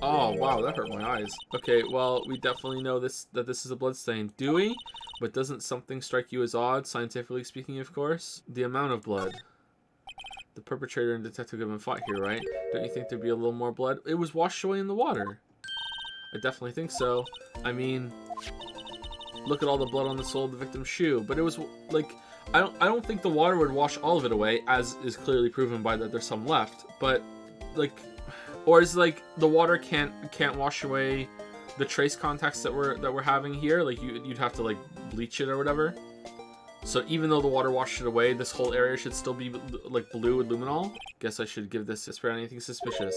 Oh wow, that hurt my eyes. Okay, well, we definitely know that this is a blood stain. Do we? But doesn't something strike you as odd, scientifically speaking, of course? The amount of blood. The perpetrator and detective have been fought here, right? Don't you think there'd be a little more blood? It was washed away in the water. I definitely think so. I mean, look at all the blood on the sole of the victim's shoe. But it was like, I don't think the water would wash all of it away, as is clearly proven by that there's some left. But like, or is like the water can't wash away the trace contacts that we're having here? Like you'd have to like bleach it or whatever. So even though the water washed it away, this whole area should still be like blue with luminol. Guess I should give this a spray on anything suspicious.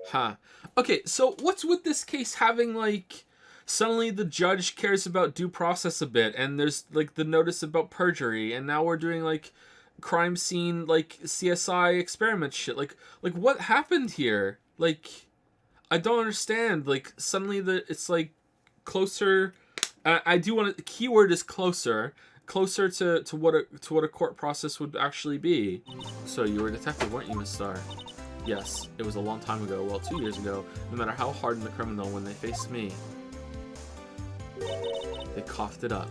Huh. Okay, so what's with this case having like, suddenly the judge cares about due process a bit, and there's like the notice about perjury, and now we're doing like crime scene like CSI experiment shit. Like what happened here? Like, I don't understand. Like suddenly it's like closer. I do want to. The keyword is closer. Closer to what a court process would actually be. So you were a detective, weren't you, Miss Starr? Yes, it was a long time ago. Well, 2 years ago. No matter how hardened the criminal, when they faced me, They coughed it up.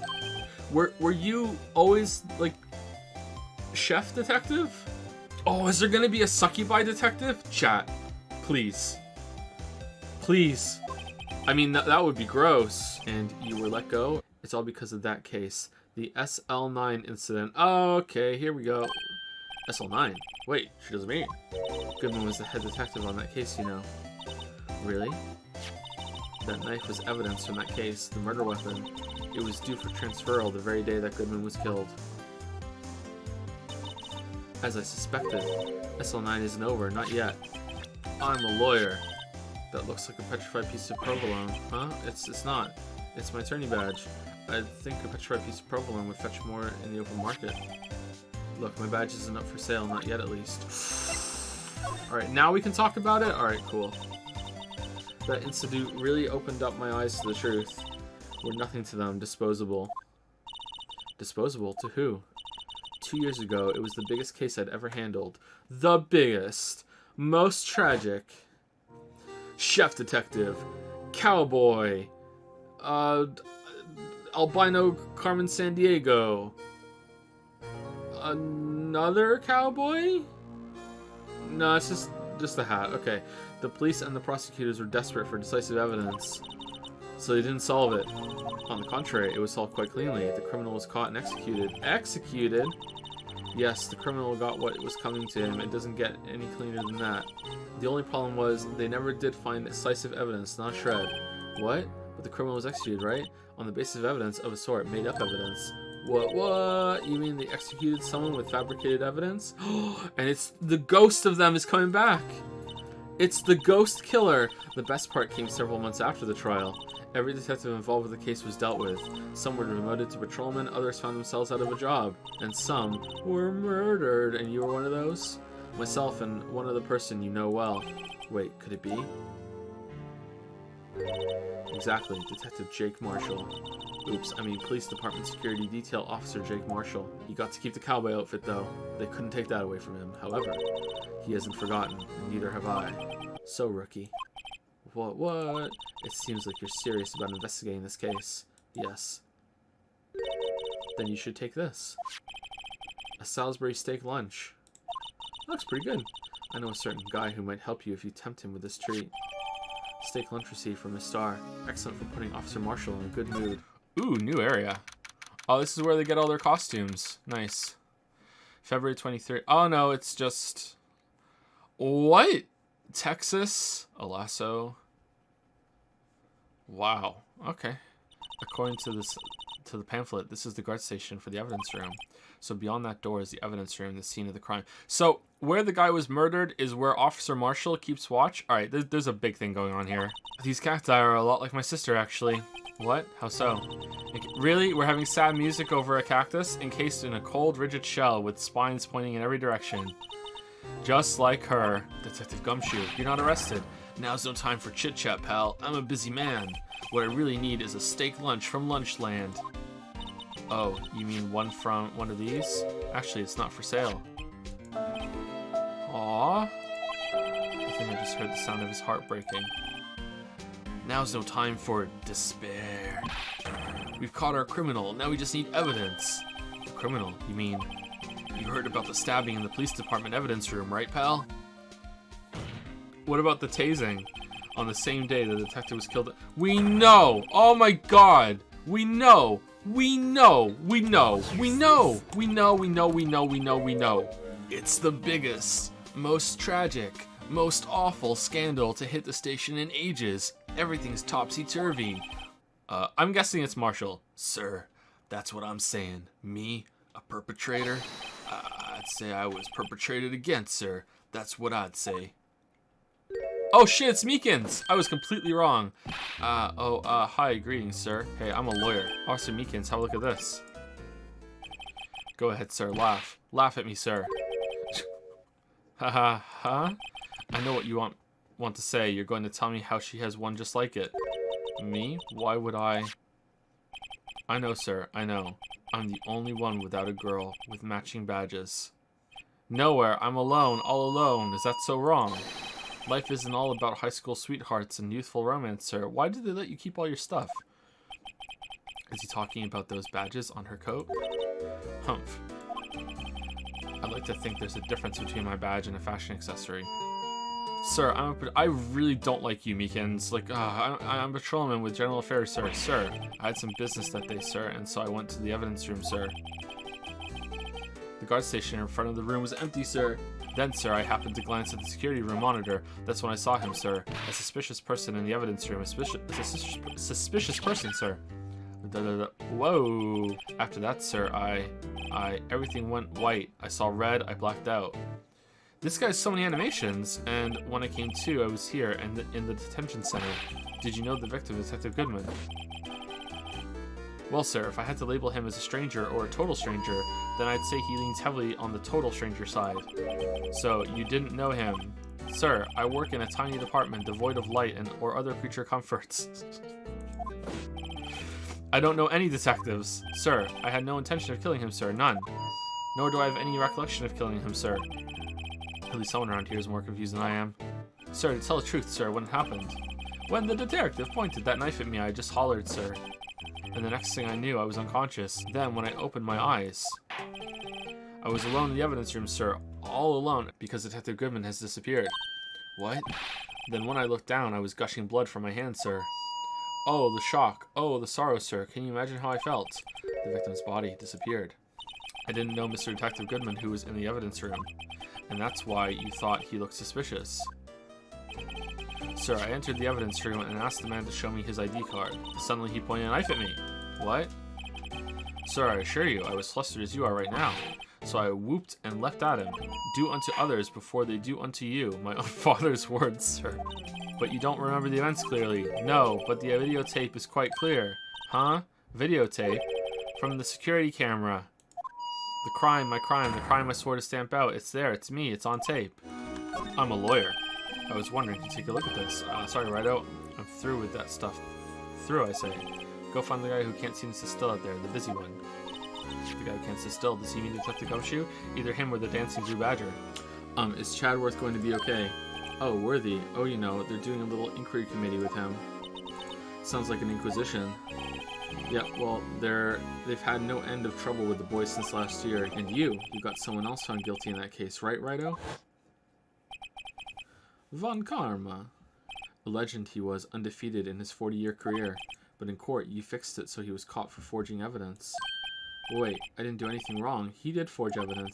Were you always, like, chef detective? Oh, is there gonna be a succubi detective? Chat, please. Please. I mean, that would be gross. And you were let go? It's all because of that case. The SL9 incident. Oh, okay, here we go. SL9? Wait, she doesn't mean. Goodman was the head detective on that case, you know. Really? That knife was evidence from that case, the murder weapon. It was due for transferal the very day that Goodman was killed. As I suspected, SL9 isn't over, not yet. I'm a lawyer. That looks like a petrified piece of provolone. Huh? It's not. It's my attorney badge. I think a petrified piece of provolone would fetch more in the open market. Look, my badge isn't up for sale, not yet at least. Alright, now we can talk about it? Alright, cool. That incident really opened up my eyes to the truth. We're nothing to them, disposable. Disposable? To who? 2 years ago, it was the biggest case I'd ever handled. The biggest. Most tragic. Chef detective. Cowboy. Albino Carmen Sandiego. Another cowboy? No, it's just a hat. Okay. The police and the prosecutors were desperate for decisive evidence, so they didn't solve it. On the contrary, it was solved quite cleanly. The criminal was caught and executed. Executed? Yes, the criminal got what was coming to him. It doesn't get any cleaner than that. The only problem was they never did find decisive evidence, not a shred. What? But the criminal was executed, right? On the basis of evidence of a sort, made up evidence. What? You mean they executed someone with fabricated evidence? And it's the ghost of them is coming back. It's the ghost killer. The best part came several months after the trial. Every detective involved with the case was dealt with. Some were demoted to patrolmen, others found themselves out of a job, and some were murdered. And you were one of those? Myself and one other person you know well. Wait, could it be? Exactly, Detective Jake Marshall. Oops, I mean Police Department Security Detail Officer Jake Marshall. He got to keep the cowboy outfit though. They couldn't take that away from him. However, he hasn't forgotten, and neither have I. So, rookie. What? It seems like you're serious about investigating this case. Yes. Then you should take this. A Salisbury steak lunch. Looks pretty good. I know a certain guy who might help you if you tempt him with this treat. Steak lunch receipt from Miss Star. Excellent for putting Officer Marshall in a good mood. Ooh, new area. Oh, this is where they get all their costumes. Nice. February 23rd. Oh, no, it's just... What? Texas? A lasso? Wow. Okay. According to the pamphlet, this is the guard station for the evidence room. So beyond that door is the evidence room, the scene of the crime. So where the guy was murdered is where Officer Marshall keeps watch. All right, there's a big thing going on here. These cacti are a lot like my sister, actually. What? How so? Really? We're having sad music over a cactus encased in a cold, rigid shell with spines pointing in every direction. Just like her. Detective Gumshoe, you're not arrested. Now's no time for chit-chat, pal. I'm a busy man. What I really need is a steak lunch from Lunchland. Oh, you mean one from one of these? Actually, it's not for sale. Aww. I think I just heard the sound of his heart breaking. Now's no time for despair. We've caught our criminal. Now we just need evidence. The criminal? You mean... You heard about the stabbing in the police department evidence room, right, pal? What about the tasing? On the same day the detective was killed... We know! Oh my god! We know! We know! We know! We know! We know! We know! We know! We know! We know! It's the biggest, most tragic, most awful scandal to hit the station in ages. Everything's topsy-turvy. I'm guessing it's Marshall. Sir, that's what I'm saying. Me, a perpetrator? I'd say I was perpetrated against, sir. That's what I'd say. Oh shit, it's Meekins! I was completely wrong. Hi, greetings, sir. Hey, I'm a lawyer. Officer Meekins, have a look at this. Go ahead, sir, laugh. Laugh at me, sir. Haha, huh? I know what you want to say. You're going to tell me how she has one just like it. Me? Why would I? I know, sir, I know. I'm the only one without a girl with matching badges. Nowhere, I'm alone, all alone. Is that so wrong? Life isn't all about high school sweethearts and youthful romance, sir. Why did they let you keep all your stuff? Is he talking about those badges on her coat? Humph. I'd like to think there's a difference between my badge and a fashion accessory. Sir, I really don't like you, Meekins. Like, I'm a patrolman with General Affairs, sir. Sir, I had some business that day, sir, and so I went to the evidence room, sir. The guard station in front of the room was empty, sir. Then, sir, I happened to glance at the security room monitor. That's when I saw him, sir. A suspicious person in the evidence room. A suspicious person, sir. Whoa. After that, sir, everything went white. I saw red. I blacked out. This guy's so many animations, and when I came to, I was here and in the detention center. Did you know the victim, Detective Goodman? Well, sir, if I had to label him as a stranger or a total stranger, then I'd say he leans heavily on the total stranger side. So, you didn't know him. Sir, I work in a tiny department devoid of light or other creature comforts. I don't know any detectives. Sir, I had no intention of killing him, sir. None. Nor do I have any recollection of killing him, sir. At least someone around here is more confused than I am. Sir, to tell the truth, sir, when it happened. When the detective pointed that knife at me, I just hollered, sir. And the next thing I knew, I was unconscious. Then, when I opened my eyes, I was alone in the evidence room, sir. All alone, because Detective Goodman has disappeared. What? Then when I looked down, I was gushing blood from my hand, sir. Oh, the shock. Oh, the sorrow, sir. Can you imagine how I felt? The victim's body disappeared. I didn't know Mr. Detective Goodman, who was in the evidence room. And that's why you thought he looked suspicious. Sir, I entered the evidence room and asked the man to show me his ID card. Suddenly he pointed a knife at me. What? Sir, I assure you, I was flustered as you are right now. So I whooped and leapt at him. Do unto others before they do unto you. My own father's words, sir. But you don't remember the events clearly. No, but the videotape is quite clear. Huh? Videotape? From the security camera. The crime, my crime, the crime I swore to stamp out. It's there, it's me, it's on tape. I'm a lawyer. I was wondering if you take a look at this. Sorry, Righto. I'm through with that stuff. Through, I say. Go find the guy who can't seem to sit still out there, the busy one. The guy who can't sit still. Does he mean Detective Gumshoe? Either him or the dancing Blue Badger. Is Chadworth going to be okay? Oh, Worthy. Oh, you know, they're doing a little inquiry committee with him. Sounds like an inquisition. Yeah, well, they've had no end of trouble with the boys since last year. And you got someone else found guilty in that case, right, Righto? Von Karma. A legend he was, undefeated in his 40-year career. But in court, you fixed it so he was caught for forging evidence. Wait, I didn't do anything wrong. He did forge evidence.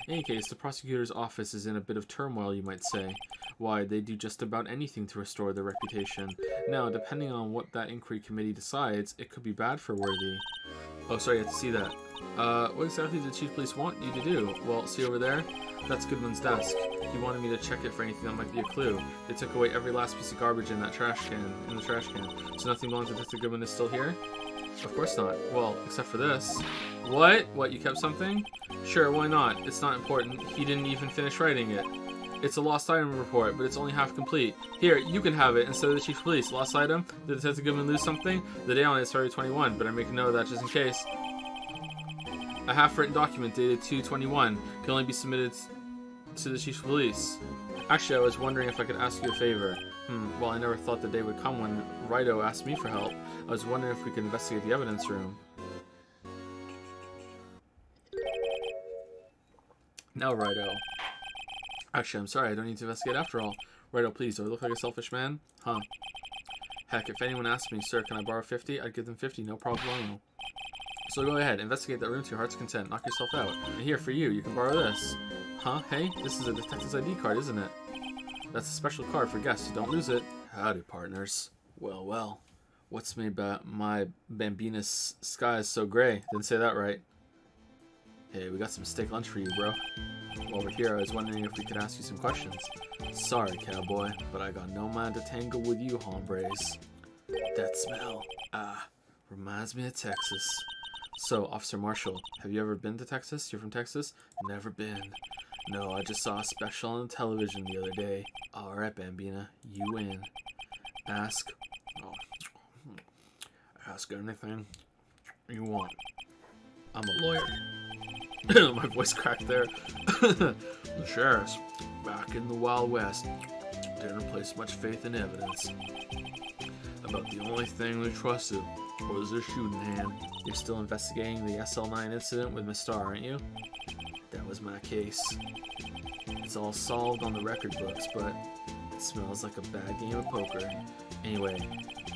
In any case, the prosecutor's office is in a bit of turmoil, you might say. Why, they do just about anything to restore their reputation. Now, depending on what that inquiry committee decides, it could be bad for Worthy. Oh, sorry, I have to see that. What exactly did Chief Police want you to do? Well, see over there? That's Goodman's desk. He wanted me to check it for anything that might be a clue. They took away every last piece of garbage in that trash can, So nothing belongs to Detective Goodman is still here? Of course not. Well, except for this. What? What, you kept something? Sure, why not? It's not important. He didn't even finish writing it. It's a lost item report, but it's only half complete. Here, you can have it instead of the Chief of Police. Lost item? Did Detective Goodman lose something? The day on it is February 21, but I make a note of that just in case. A half-written document dated 2/21 can only be submitted to the Chief of Police. Actually, I was wondering if I could ask you a favor. Well, I never thought the day would come when Righto asked me for help. I was wondering if we could investigate the evidence room. No, Righto. Actually, I'm sorry, I don't need to investigate after all. Righto, please, do I look like a selfish man? Huh. Heck, if anyone asked me, sir, can I borrow 50? I'd give them 50, no problem. So go ahead, investigate that room to your heart's content, knock yourself out. And here, for you, you can borrow this. Huh? Hey, this is a detective's ID card, isn't it? That's a special card for guests, so don't lose it. Howdy, partners. Well, well. What's made my Bambina's sky is so gray? Didn't say that right. Hey, we got some steak lunch for you, bro. While we're here, I was wondering if we could ask you some questions. Sorry, cowboy, but I got no mind to tangle with you, hombres. That smell. Reminds me of Texas. So, Officer Marshall, have you ever been to Texas? You're from Texas? Never been. No, I just saw a special on television the other day. Alright, Bambina, you win. Ask anything you want. I'm a lawyer. My voice cracked there. The sheriffs, back in the Wild West, didn't place much faith in evidence. About the only thing we trusted was their shooting hand. You're still investigating the SL9 incident with Miss Star, aren't you? That was my case. It's all solved on the record books, but it smells like a bad game of poker. Anyway,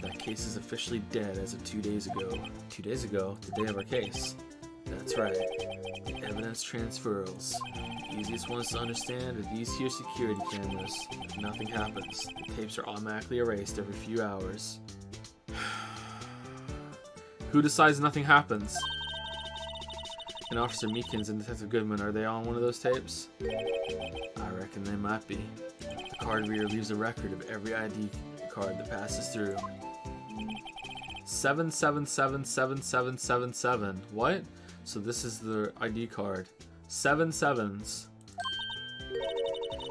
that case is officially dead as of 2 days ago. 2 days ago? The day of our case. That's right. The evidence transferals. The easiest ones to understand are these here security cameras. If nothing happens, the tapes are automatically erased every few hours. Who decides nothing happens? And Officer Meekins and Detective Goodman, are they on one of those tapes? I reckon they might be. The card reader leaves a record of every ID card that passes through. 7777777. What? So this is the ID card. 7 sevens.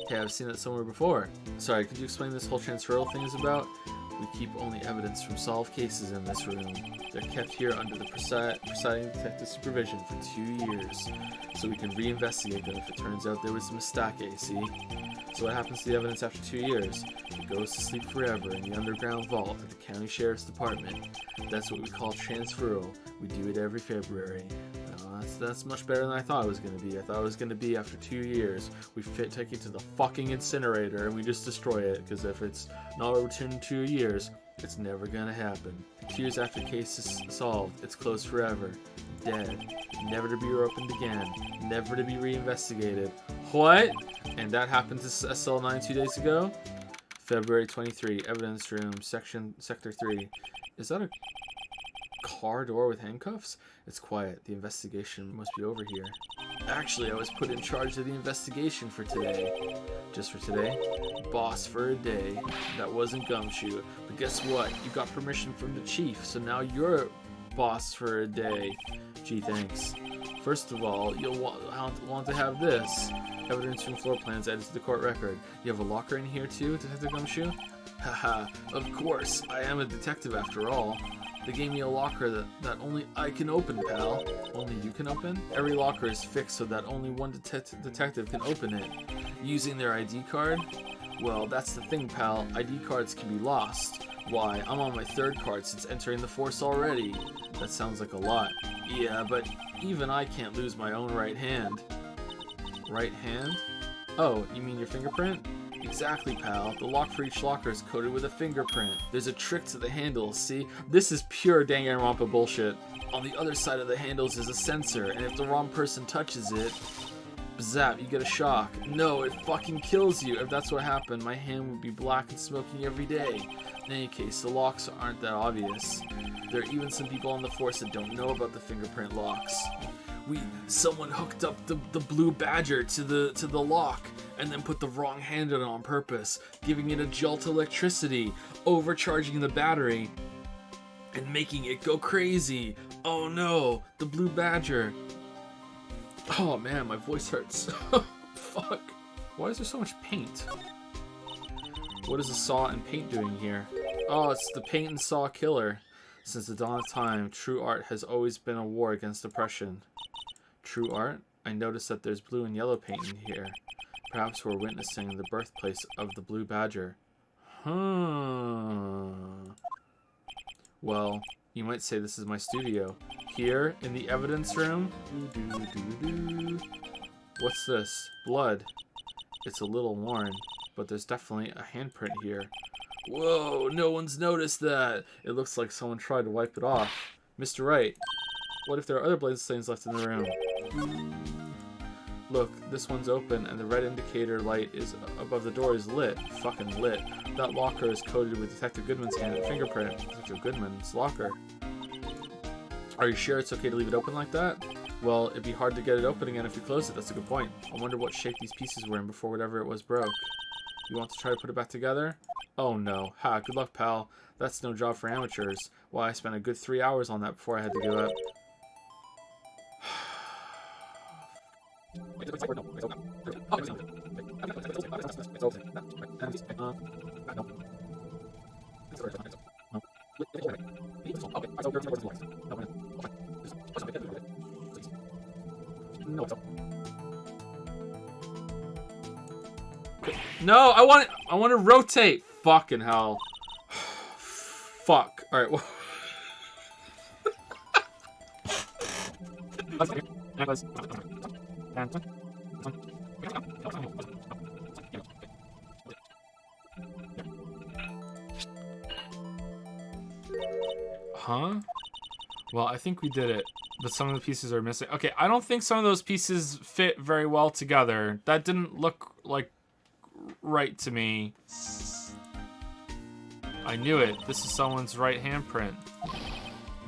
Okay, I've seen that somewhere before. Sorry, could you explain this whole transferal thing is about? We keep only evidence from solved cases in this room. They're kept here under the presiding detective supervision for 2 years, so we can reinvestigate them if it turns out there was a mistake, see? So what happens to the evidence after 2 years? It goes to sleep forever in the underground vault at the county sheriff's department. That's what we call transferal. We do it every February. That's much better than I thought it was going to be. I thought it was going to be after 2 years. We take it to the fucking incinerator and we just destroy it, because if it's not returned in 2 years, it's never going to happen. 2 years after the case is solved, it's closed forever. Dead. Never to be reopened again. Never to be reinvestigated. What? And that happened to SL9 2 days ago? February 23, evidence room, sector 3. Is that a car door with handcuffs? It's quiet. The investigation must be over here. Actually, I was put in charge of the investigation for today. Just for today? Boss for a day. That wasn't Gumshoe. But guess what? You got permission from the chief, so now you're boss for a day. Gee, thanks. First of all, you'll want to have this. Evidence from floor plans added to the court record. You have a locker in here too, Detective Gumshoe? Haha, of course. I am a detective after all. They gave me a locker that only I can open, pal. Only you can open? Every locker is fixed so that only one detective can open it. Using their ID card? Well, that's the thing, pal. ID cards can be lost. Why, I'm on my 3rd card since entering the force already. That sounds like a lot. Yeah, but even I can't lose my own right hand. Right hand? Oh, you mean your fingerprint? Exactly, pal. The lock for each locker is coated with a fingerprint. There's a trick to the handles, see? This is pure Danganronpa bullshit. On the other side of the handles is a sensor, and if the wrong person touches it, zap, you get a shock. No, it fucking kills you. If that's what happened, my hand would be black and smoking every day. In any case, the locks aren't that obvious. There are even some people on the force that don't know about the fingerprint locks. Someone hooked up the blue badger to the lock and then put the wrong hand in it on purpose, giving it a jolt of electricity, overcharging the battery, and making it go crazy. Oh no, the blue badger. Oh man, my voice hurts. Fuck. Why is there so much paint? What is the saw and paint doing here? Oh, it's the paint and saw killer. Since the dawn of time, true art has always been a war against oppression. True art? I noticed that there's blue and yellow paint in here. Perhaps we're witnessing the birthplace of the blue badger. Well, you might say this is my studio. Here, in the evidence room. What's this? Blood. It's a little worn, but there's definitely a handprint here. Whoa, no one's noticed that. It looks like someone tried to wipe it off. Mr. Wright, what if there are other blood stains left in the room? Look, this one's open and the red indicator light is above the door is lit. Fucking lit. That locker is coated with Detective Goodman's hand and fingerprint. Detective Goodman's locker. Are you sure it's okay to leave it open like that? Well, it'd be hard to get it open again if you close it. That's a good point. I wonder what shape these pieces were in before whatever it was broke. You want to try to put it back together? Oh no. Ha, good luck, pal. That's no job for amateurs. Why, I spent a good 3 hours on that before I had to give up. No, I want to rotate. Fucking hell. fuck. Alright, well. Huh? Well, I think we did it, but some of the pieces are missing. Okay, I don't think some of those pieces fit very well together. That didn't look like right to me. I knew it. This is someone's right handprint.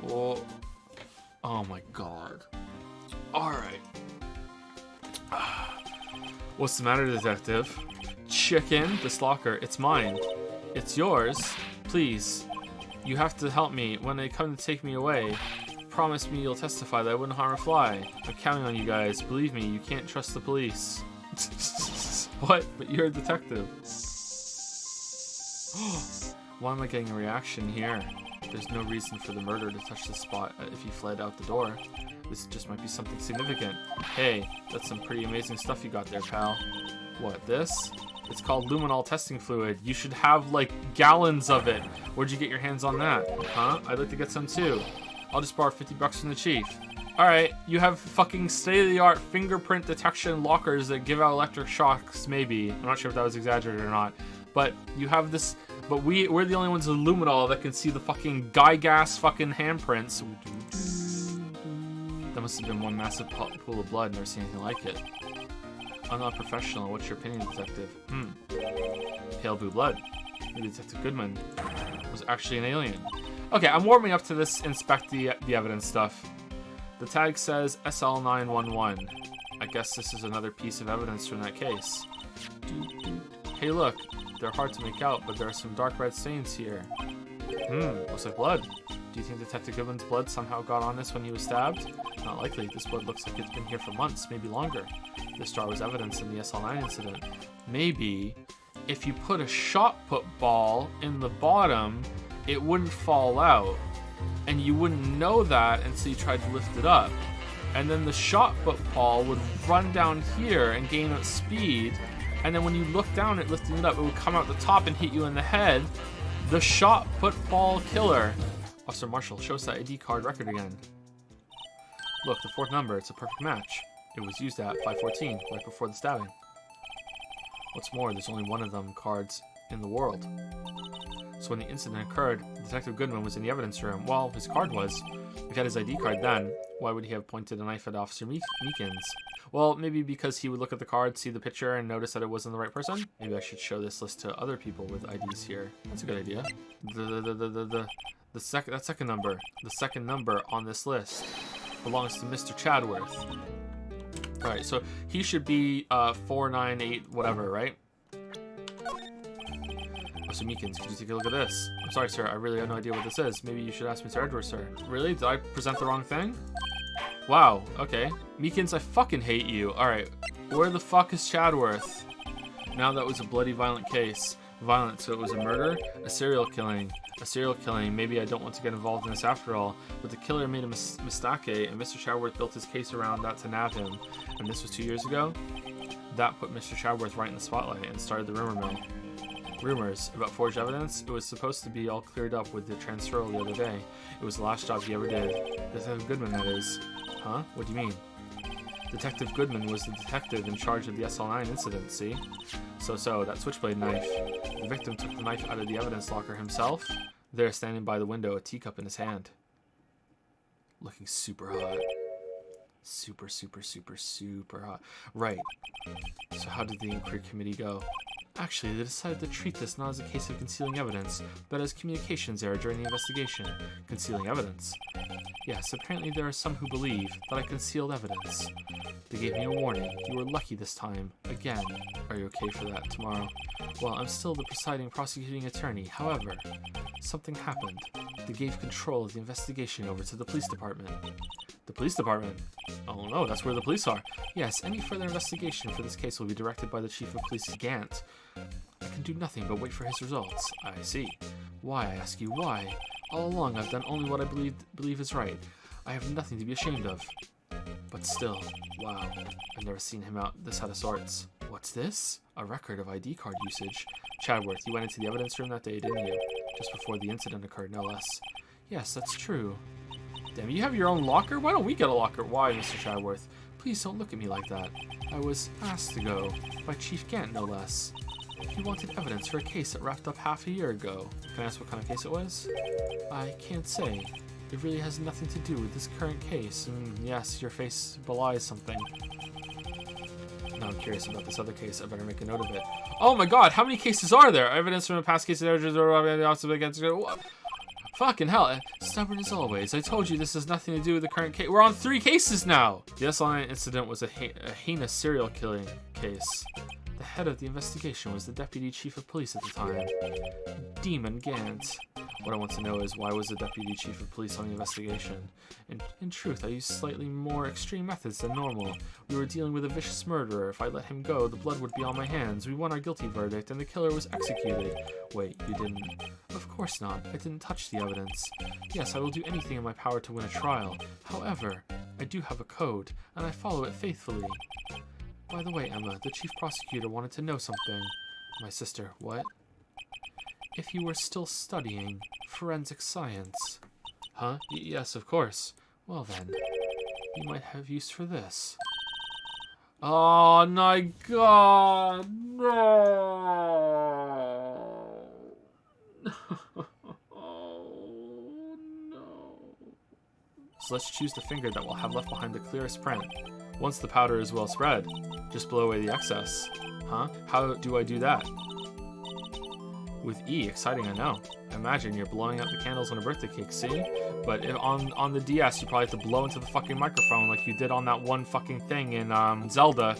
Well, oh my god. Alright. What's the matter, detective? Chicken, this locker, it's mine. It's yours. Please. You have to help me when they come to take me away. Promise me you'll testify that I wouldn't harm a fly. I'm counting on you guys. Believe me, you can't trust the police. What? But you're a detective. Why am I getting a reaction here? There's no reason for the murderer to touch the spot if he fled out the door. This just might be something significant. Hey, that's some pretty amazing stuff you got there, pal. What, this? It's called luminol testing fluid. You should have, like, gallons of it. Where'd you get your hands on that? Huh? I'd like to get some, too. I'll just borrow $50 from the chief. Alright, you have fucking state-of-the-art fingerprint detection lockers that give out electric shocks, maybe. I'm not sure if that was exaggerated or not. But you have this... But we're the only ones with luminol that can see the fucking Gygas fucking handprints. That must have been one massive pool of blood. Never seen anything like it. I'm not professional. What's your opinion, detective? Pale blue blood. Maybe Detective Goodman was actually an alien. Okay, I'm warming up to this inspect the evidence stuff. The tag says SL911. I guess this is another piece of evidence from that case. Hey, look. They're hard to make out, but there are some dark red stains here. Looks like blood. Do you think Detective Goodman's blood somehow got on this when he was stabbed? Not likely. This blood looks like it's been here for months, maybe longer. This jar was evidence in the SL9 incident. Maybe if you put a shot put ball in the bottom, it wouldn't fall out. And you wouldn't know that until you tried to lift it up. And then the shot put ball would run down here and gain its speed. And then when you look down at lifting it up, it would come out the top and hit you in the head. The shot put ball killer. Officer Marshall, show us that ID card record again. Look, the fourth number, it's a perfect match. It was used at 5:14, right before the stabbing. What's more, there's only one of them cards in the world. So when the incident occurred, Detective Goodman was in the evidence room. Well, his card was. If he had his ID card then, why would he have pointed a knife at Officer Meekins? Well, maybe because he would look at the card, see the picture, and notice that it wasn't the right person? Maybe I should show this list to other people with IDs here. That's a good idea. The second number on this list belongs to Mr. Chadworth. Alright, so he should be 498 whatever, right? Officer Meekins, could you take a look at this? I'm sorry, sir, I really have no idea what this is. Maybe you should ask Mr. Edwards, sir. Really? Did I present the wrong thing? Wow, okay. Meekins, I fucking hate you. Alright, where the fuck is Chadworth? Now that was a bloody violent case. Violent, so it was a murder? A serial killing. A serial killing. Maybe I don't want to get involved in this after all. But the killer made a mistake, and Mr. Chadworth built his case around that to nab him. And this was 2 years ago? That put Mr. Chadworth right in the spotlight and started the rumor mill. Rumors about forged evidence? It was supposed to be all cleared up with the transferal the other day. It was the last job he ever did. Detective Goodman, that is. Huh? What do you mean? Detective Goodman was the detective in charge of the SL9 incident, see? So, that switchblade knife. The victim took the knife out of the evidence locker himself. There, standing by the window, a teacup in his hand. Looking super hot. Super hot. Right. So how did the inquiry committee go? Actually, they decided to treat this not as a case of concealing evidence, but as communications error during the investigation. Concealing evidence? Yes, apparently there are some who believe that I concealed evidence. They gave me a warning. You were lucky this time. Again. Are you okay for that tomorrow? Well, I'm still the presiding prosecuting attorney. However, something happened. They gave control of the investigation over to the police department. The police department? Oh no, that's where the police are. Yes, any further investigation for this case will be directed by the chief of police, Gant. I can do nothing but wait for his results. I see. Why, I ask you, why? All along, I've done only what I believe is right. I have nothing to be ashamed of. But still, wow, I've never seen him this out of sorts. What's this? A record of ID card usage. Chadworth, you went into the evidence room that day, didn't you? Just before the incident occurred, no less. Yes, that's true. Damn, you have your own locker? Why don't we get a locker? Why, Mr. Chadworth? Please don't look at me like that. I was asked to go. By Chief Gant, no less. He wanted evidence for a case that wrapped up half a year ago. Can I ask what kind of case it was? I can't say. It really has nothing to do with this current case. Yes, your face belies something. Now I'm curious about this other case. I better make a note of it. Oh my god, how many cases are there? Evidence from a past case against... Fucking hell. Stubborn as always. I told you this has nothing to do with the current case. We're on 3 cases now! The S-Line incident was a heinous serial killing case. The head of the investigation was the Deputy Chief of Police at the time, Demon Gant. What I want to know is, why was the Deputy Chief of Police on the investigation? In truth, I used slightly more extreme methods than normal. We were dealing with a vicious murderer. If I let him go, the blood would be on my hands. We won our guilty verdict, and the killer was executed. Wait, you didn't? Of course not. I didn't touch the evidence. Yes, I will do anything in my power to win a trial. However, I do have a code, and I follow it faithfully. By the way, Emma, the Chief Prosecutor wanted to know something. My sister, what? If you were still studying forensic science. Huh? Yes, of course. Well then, you might have use for this. Oh my god, no! Oh no. So let's choose the finger that will have left behind the clearest print. Once the powder is well spread, just blow away the excess. Huh? How do I do that? With E, exciting, I know. Imagine you're blowing out the candles on a birthday cake, see? But if on the DS, you probably have to blow into the fucking microphone like you did on that one fucking thing in Zelda.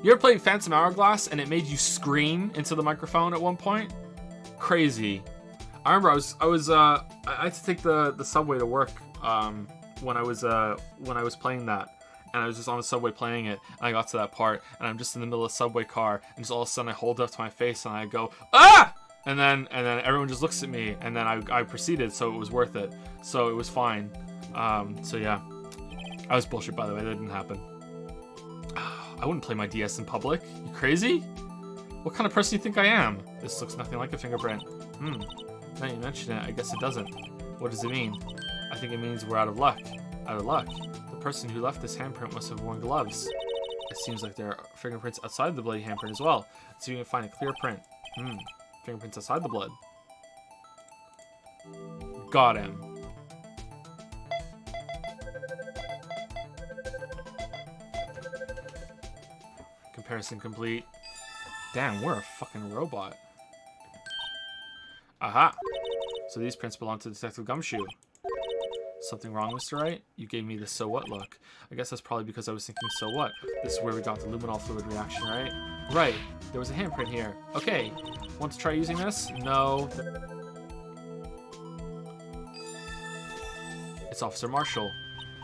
You ever played Phantom Hourglass and it made you scream into the microphone at one point? Crazy. I remember I had to take the subway to work when I was playing that. And I was just on the subway playing it, and I got to that part, and I'm just in the middle of the subway car, and just all of a sudden I hold it up to my face, and I go, ah! And then everyone just looks at me, and then I proceeded, so it was worth it. So it was fine. So yeah. I was bullshit, by the way, that didn't happen. I wouldn't play my DS in public. You crazy? What kind of person do you think I am? This looks nothing like a fingerprint. Now you mention it, I guess it doesn't. What does it mean? I think it means we're out of luck. Out of luck? The person who left this handprint must have worn gloves. It seems like there are fingerprints outside the bloody handprint as well. Let's see if we can find a clear print. Fingerprints outside the blood. Got him. Comparison complete. Damn, we're a fucking robot. Aha! So these prints belong to Detective Gumshoe. Something wrong, Mr. Wright? You gave me the so what look. I guess that's probably because I was thinking so what. This is where we got the luminol fluid reaction, right? Right. There was a handprint here. Okay. Want to try using this? No. It's Officer Marshall.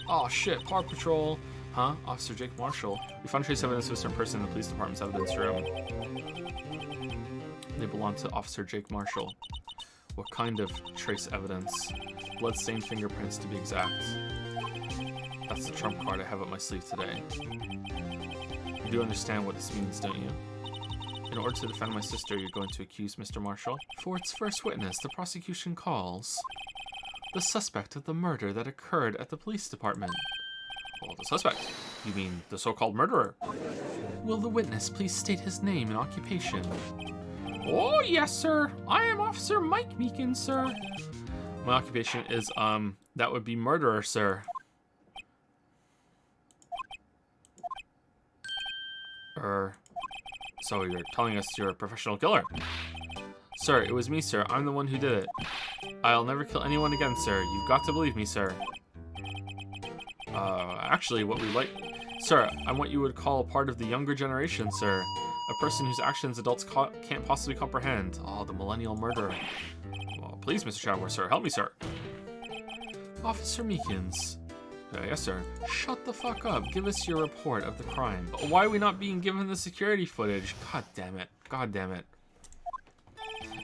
Oh shit, Paw Patrol. Huh? Officer Jake Marshall. We found trace evidence of a certain person in the police department's evidence room. They belong to Officer Jake Marshall. What kind of trace evidence? Blood-stained fingerprints, to be exact. That's the trump card I have up my sleeve today. You do understand what this means, don't you? In order to defend my sister, you're going to accuse Mr. Marshall? For its first witness, the prosecution calls the suspect of the murder that occurred at the police department. Well, the suspect? You mean the so-called murderer? Will the witness please state his name and occupation? Oh, yes, sir. I am Officer Mike Meekin, sir. My occupation is, that would be murderer, sir. So you're telling us you're a professional killer? Sir, it was me, sir. I'm the one who did it. I'll never kill anyone again, sir. You've got to believe me, sir. Actually, what we like... Sir, I'm what you would call part of the younger generation, sir. A person whose actions adults can't possibly comprehend. Oh, the millennial murderer. Well, please, Mr. Chadworth, sir. Help me, sir. Officer Meekins. Yes, sir. Shut the fuck up. Give us your report of the crime. Why are we not being given the security footage? God damn it. God damn it.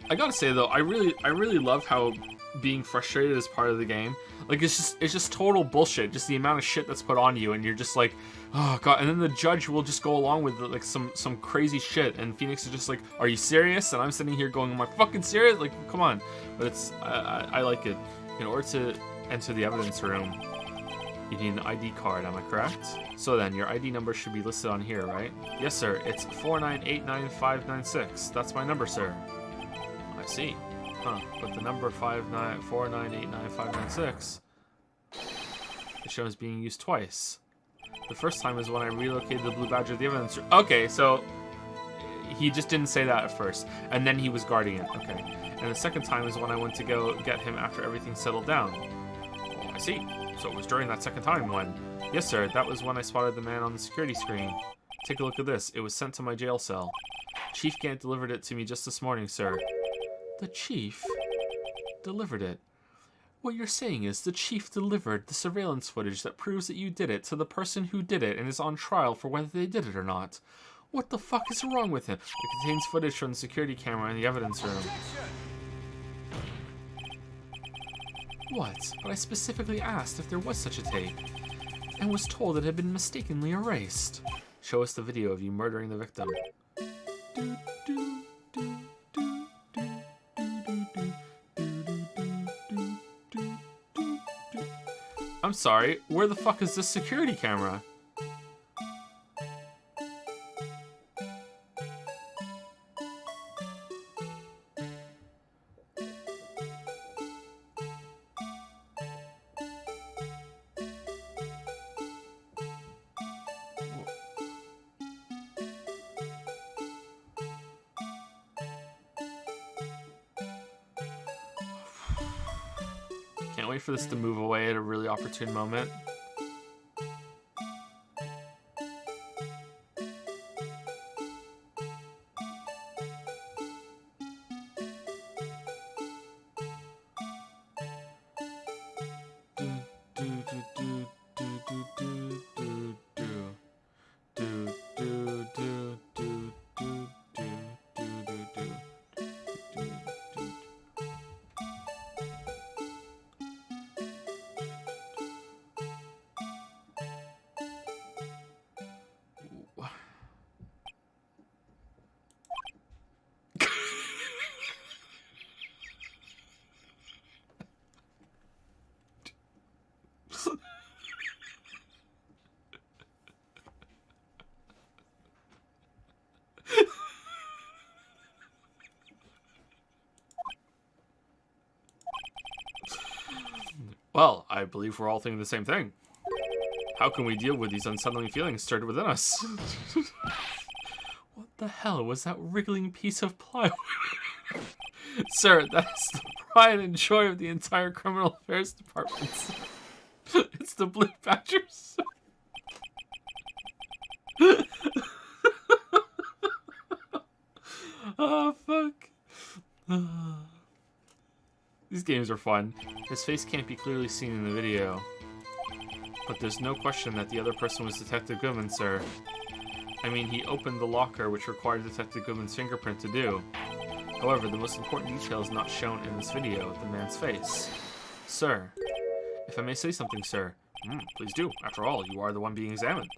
I gotta say, though, I really love how being frustrated is part of the game. Like, it's just total bullshit. Just the amount of shit that's put on you, and you're just like, oh god. And then the judge will just go along with like some crazy shit, and Phoenix is just like, are you serious? And I'm sitting here going, am I fucking serious? Like, come on. But it's I like it. In order to enter the evidence room, you need an ID card, am I correct? So then, your ID number should be listed on here, right? Yes, sir. It's 4989596. That's my number, sir. I see. Huh. But the number 4989596, it shows being used twice. The first time is when I relocated the Blue Badger to the evidence room. Okay, so he just didn't say that at first, and then he was guarding it. Okay. And the second time is when I went to go get him after everything settled down. Oh, I see. So it was during that second time when... Yes, sir. That was when I spotted the man on the security screen. Take a look at this. It was sent to my jail cell. Chief Gant delivered it to me just this morning, sir. The chief delivered it. What you're saying is the chief delivered the surveillance footage that proves that you did it to the person who did it and is on trial for whether they did it or not. What the fuck is wrong with him? It contains footage from the security camera in the evidence room. What? But I specifically asked if there was such a tape, and was told it had been mistakenly erased. Show us the video of you murdering the victim. I'm sorry, where the fuck is this security camera? Can't wait for this to move away at a really opportune moment. Well, I believe we're all thinking the same thing. How can we deal with these unsettling feelings stirred within us? What the hell was that wriggling piece of plywood? Sir, that's the pride and joy of the entire criminal affairs department. It's the Blue Badgers. Oh, fuck. These games are fun. His face can't be clearly seen in the video, but there's no question that the other person was Detective Goodman, sir. I mean, he opened the locker, which required Detective Goodman's fingerprint to do. However, the most important detail is not shown in this video, the man's face. Sir, if I may say something, sir. Please do. After all, you are the one being examined.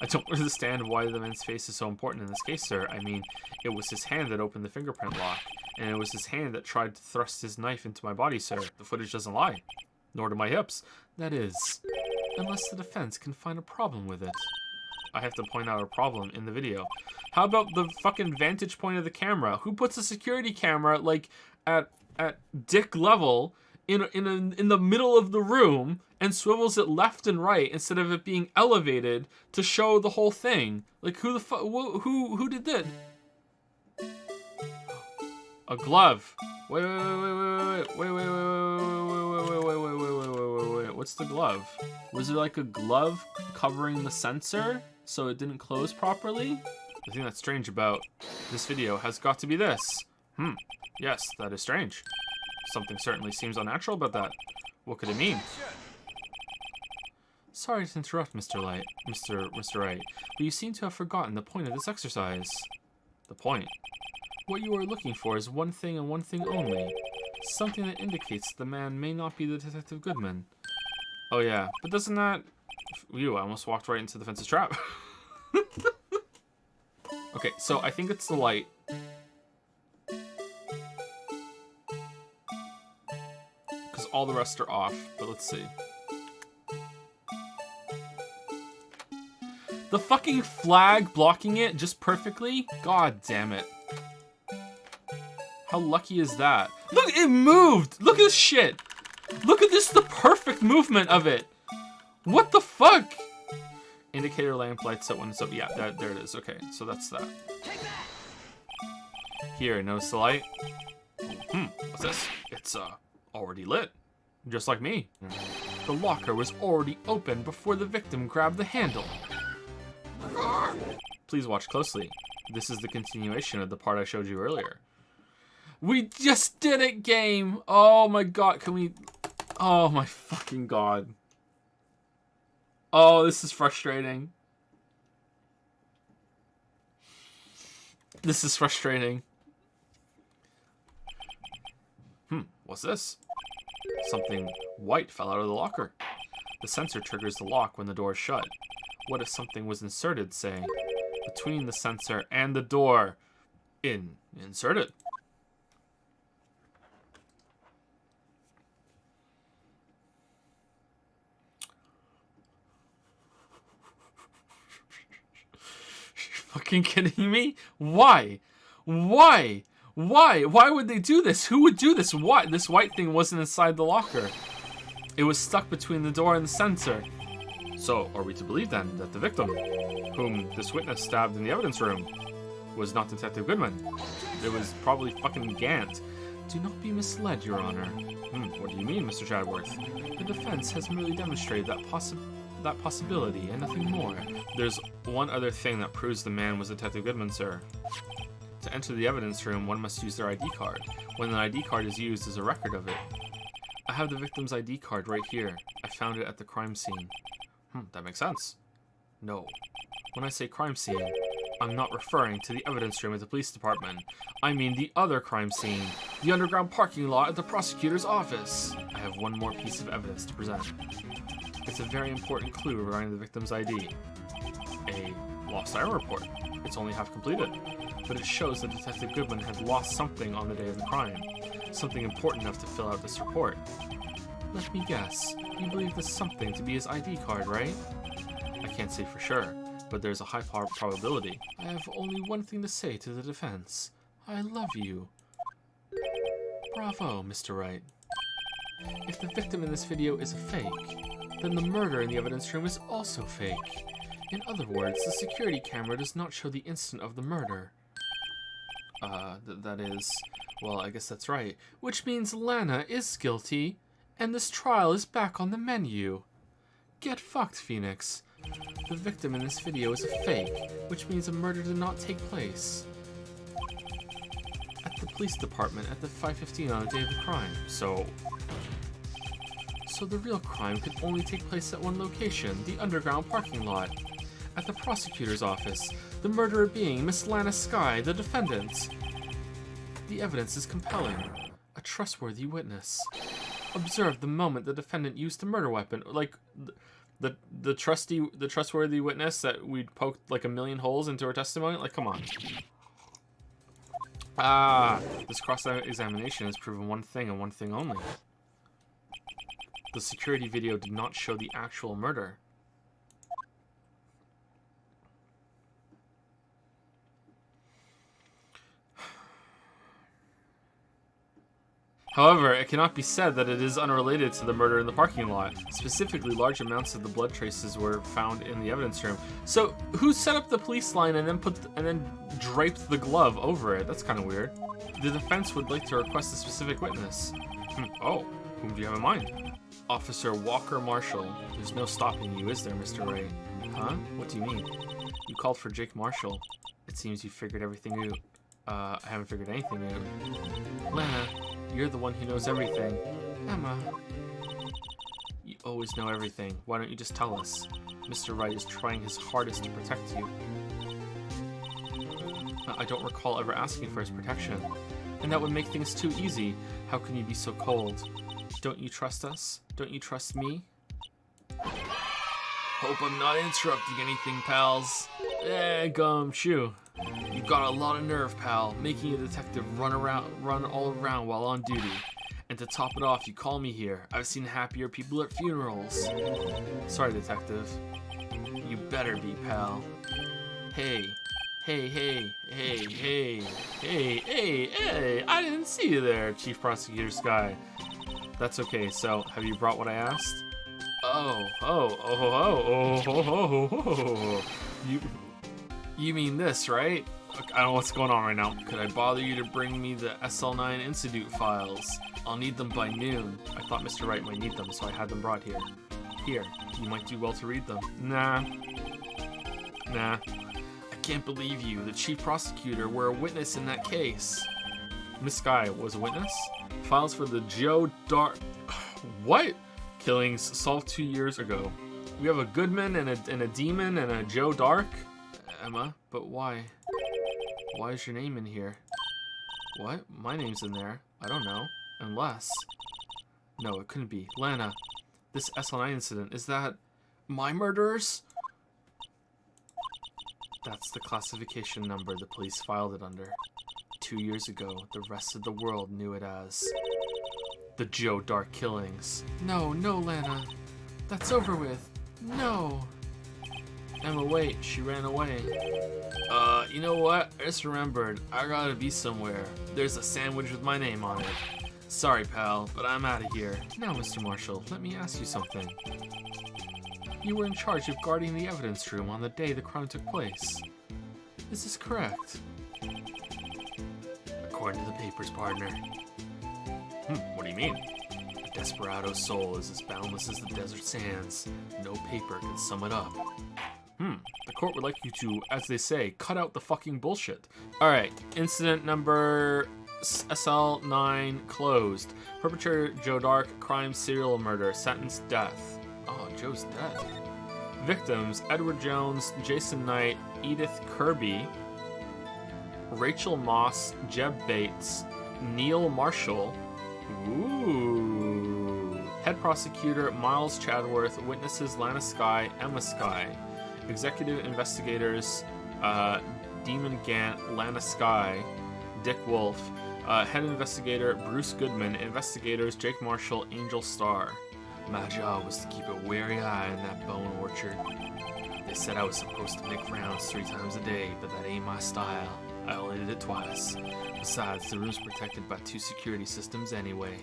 I don't understand why the man's face is so important in this case, sir. I mean, it was his hand that opened the fingerprint lock, and it was his hand that tried to thrust his knife into my body, sir. The footage doesn't lie. Nor do my hips. That is, unless the defense can find a problem with it. I have to point out a problem in the video. How about the fucking vantage point of the camera? Who puts a security camera, like, at dick level in the middle of the room and swivels it left and right instead of it being elevated to show the whole thing? Like, who the fuck? Who did that? A glove. Wait. What's the glove? Was there like a glove covering the sensor so it didn't close properly? The thing that's strange about this video has got to be this. Yes, that is strange. Something certainly seems unnatural about that. What could it mean? Sorry to interrupt, Mr. Wright, but you seem to have forgotten the point of this exercise. The point? What you are looking for is one thing and one thing only. Something that indicates the man may not be the Detective Goodman. Oh yeah, but doesn't that... Ew, I almost walked right into the fence's trap. Okay, so I think it's the light. Because all the rest are off, but let's see. The fucking flag blocking it just perfectly? God damn it. How lucky is that? Look, it moved! Look at this shit! Look at this, the perfect movement of it! What the fuck? Indicator lamp lights up when it's up. Yeah, there it is. Okay, so that's that. Here, notice the light? What's this? It's, already lit. Just like me. The locker was already open before the victim grabbed the handle. Please watch closely. This is the continuation of the part I showed you earlier. We just did it, game! Oh my god, can we... Oh my fucking god. Oh, this is frustrating. This is frustrating. What's this? Something white fell out of the locker. The sensor triggers the lock when the door is shut. What if something was inserted, say, between the sensor and the door? Inserted. Fucking kidding me? Why? Why? Why? Why would they do this? Who would do this? What? This white thing wasn't inside the locker. It was stuck between the door and the sensor. So, are we to believe then that the victim, whom this witness stabbed in the evidence room, was not Detective Goodman? It was probably fucking Gant. Do not be misled, Your Honor. What do you mean, Mr. Chadworth? The defense has merely demonstrated that possibility and nothing more. There's one other thing that proves the man was Detective Goodman, sir. To enter the evidence room, one must use their ID card. When an ID card is used, there's a record of it. I have the victim's ID card right here. I found it at the crime scene. That makes sense. No. When I say crime scene, I'm not referring to the evidence room at the police department. I mean the other crime scene, the underground parking lot at the prosecutor's office. I have one more piece of evidence to present. It's a very important clue regarding the victim's ID. A lost item report. It's only half completed, but it shows that Detective Goodman had lost something on the day of the crime. Something important enough to fill out this report. Let me guess. You believe this something to be his ID card, right? I can't say for sure, but there's a high probability. I have only one thing to say to the defense. I love you. Bravo, Mr. Wright. If the victim in this video is a fake, then the murder in the evidence room is also fake. In other words, the security camera does not show the instant of the murder. That is... Well, I guess that's right. Which means Lana is guilty, and this trial is back on the menu. Get fucked, Phoenix. The victim in this video is a fake, which means a murder did not take place at the police department at the 5:15 on the day of the crime. So the real crime could only take place at one location, the underground parking lot. At the prosecutor's office, the murderer being Miss Lana Skye, the defendant. The evidence is compelling. A trustworthy witness. Observe the moment the defendant used the murder weapon. Like, the trustworthy witness that we poked like a million holes into her testimony. Like, come on. This cross-examination has proven one thing and one thing only. The security video did not show the actual murder. However, it cannot be said that it is unrelated to the murder in the parking lot. Specifically, large amounts of the blood traces were found in the evidence room. So, who set up the police line and then draped the glove over it? That's kind of weird. The defense would like to request a specific witness. Oh, whom do you have in mind? Officer Walker Marshall. There's no stopping you, is there, Mr. Wright? Huh? What do you mean? You called for Jake Marshall. It seems you figured everything out. I haven't figured anything out. Lana, you're the one who knows everything. Emma. You always know everything. Why don't you just tell us? Mr. Wright is trying his hardest to protect you. I don't recall ever asking for his protection. And that would make things too easy. How can you be so cold? Don't you trust us? Don't you trust me? Hope I'm not interrupting anything, pals. Gumshoe. You've got a lot of nerve, pal, making a detective run all around while on duty. And to top it off, you call me here. I've seen happier people at funerals. Sorry, detective. You better be, pal. Hey, I didn't see you there, Chief Prosecutor Sky. That's okay, so have you brought what I asked? You mean this, right? I don't know what's going on right now. Could I bother you to bring me the SL9 Institute files? I'll need them by noon. I thought Mr. Wright might need them, so I had them brought here. Here, you might do well to read them. Nah. I can't believe you. The Chief Prosecutor were a witness in that case. Miss Sky was a witness? Files for the Joe Dark... What? Killings solved 2 years ago. We have a Goodman and a Demon and a Joe Dark? Emma, but why? Why is your name in here? What? My name's in there. I don't know. Unless... No, it couldn't be. Lana, this SL9 incident, is that my murderers? That's the classification number the police filed it under. 2 years ago, the rest of the world knew it as the Joe Dark killings. No, Lana. That's over with. No. Emma, wait. She ran away. You know what? I just remembered. I gotta be somewhere. There's a sandwich with my name on it. Sorry, pal, but I'm out of here. Now, Mr. Marshall, let me ask you something. You were in charge of guarding the evidence room on the day the crime took place. Is this correct? According to the papers, partner. What do you mean? A desperado's soul is as boundless as the desert sands. No paper can sum it up. The court would like you to, as they say, cut out the fucking bullshit. Alright, incident number SL9 closed. Perpetrator Joe Dark, crime serial murder, sentence death. Oh, Joe's dead. Victims, Edward Jones, Jason Knight, Edith Kirby, Rachel Moss, Jeb Bates, Neil Marshall. Ooh. Head prosecutor, Miles Chadworth. Witnesses, Lana Sky, Emma Sky. Executive investigators, Demon Gant, Lana Sky, Dick Wolf. Head investigator, Bruce Goodman. Investigators, Jake Marshall, Angel Starr. My job was to keep a wary eye on that bone orchard. They said I was supposed to make rounds 3 times a day, but that ain't my style. I only did it twice. Besides, the room's protected by 2 security systems anyway.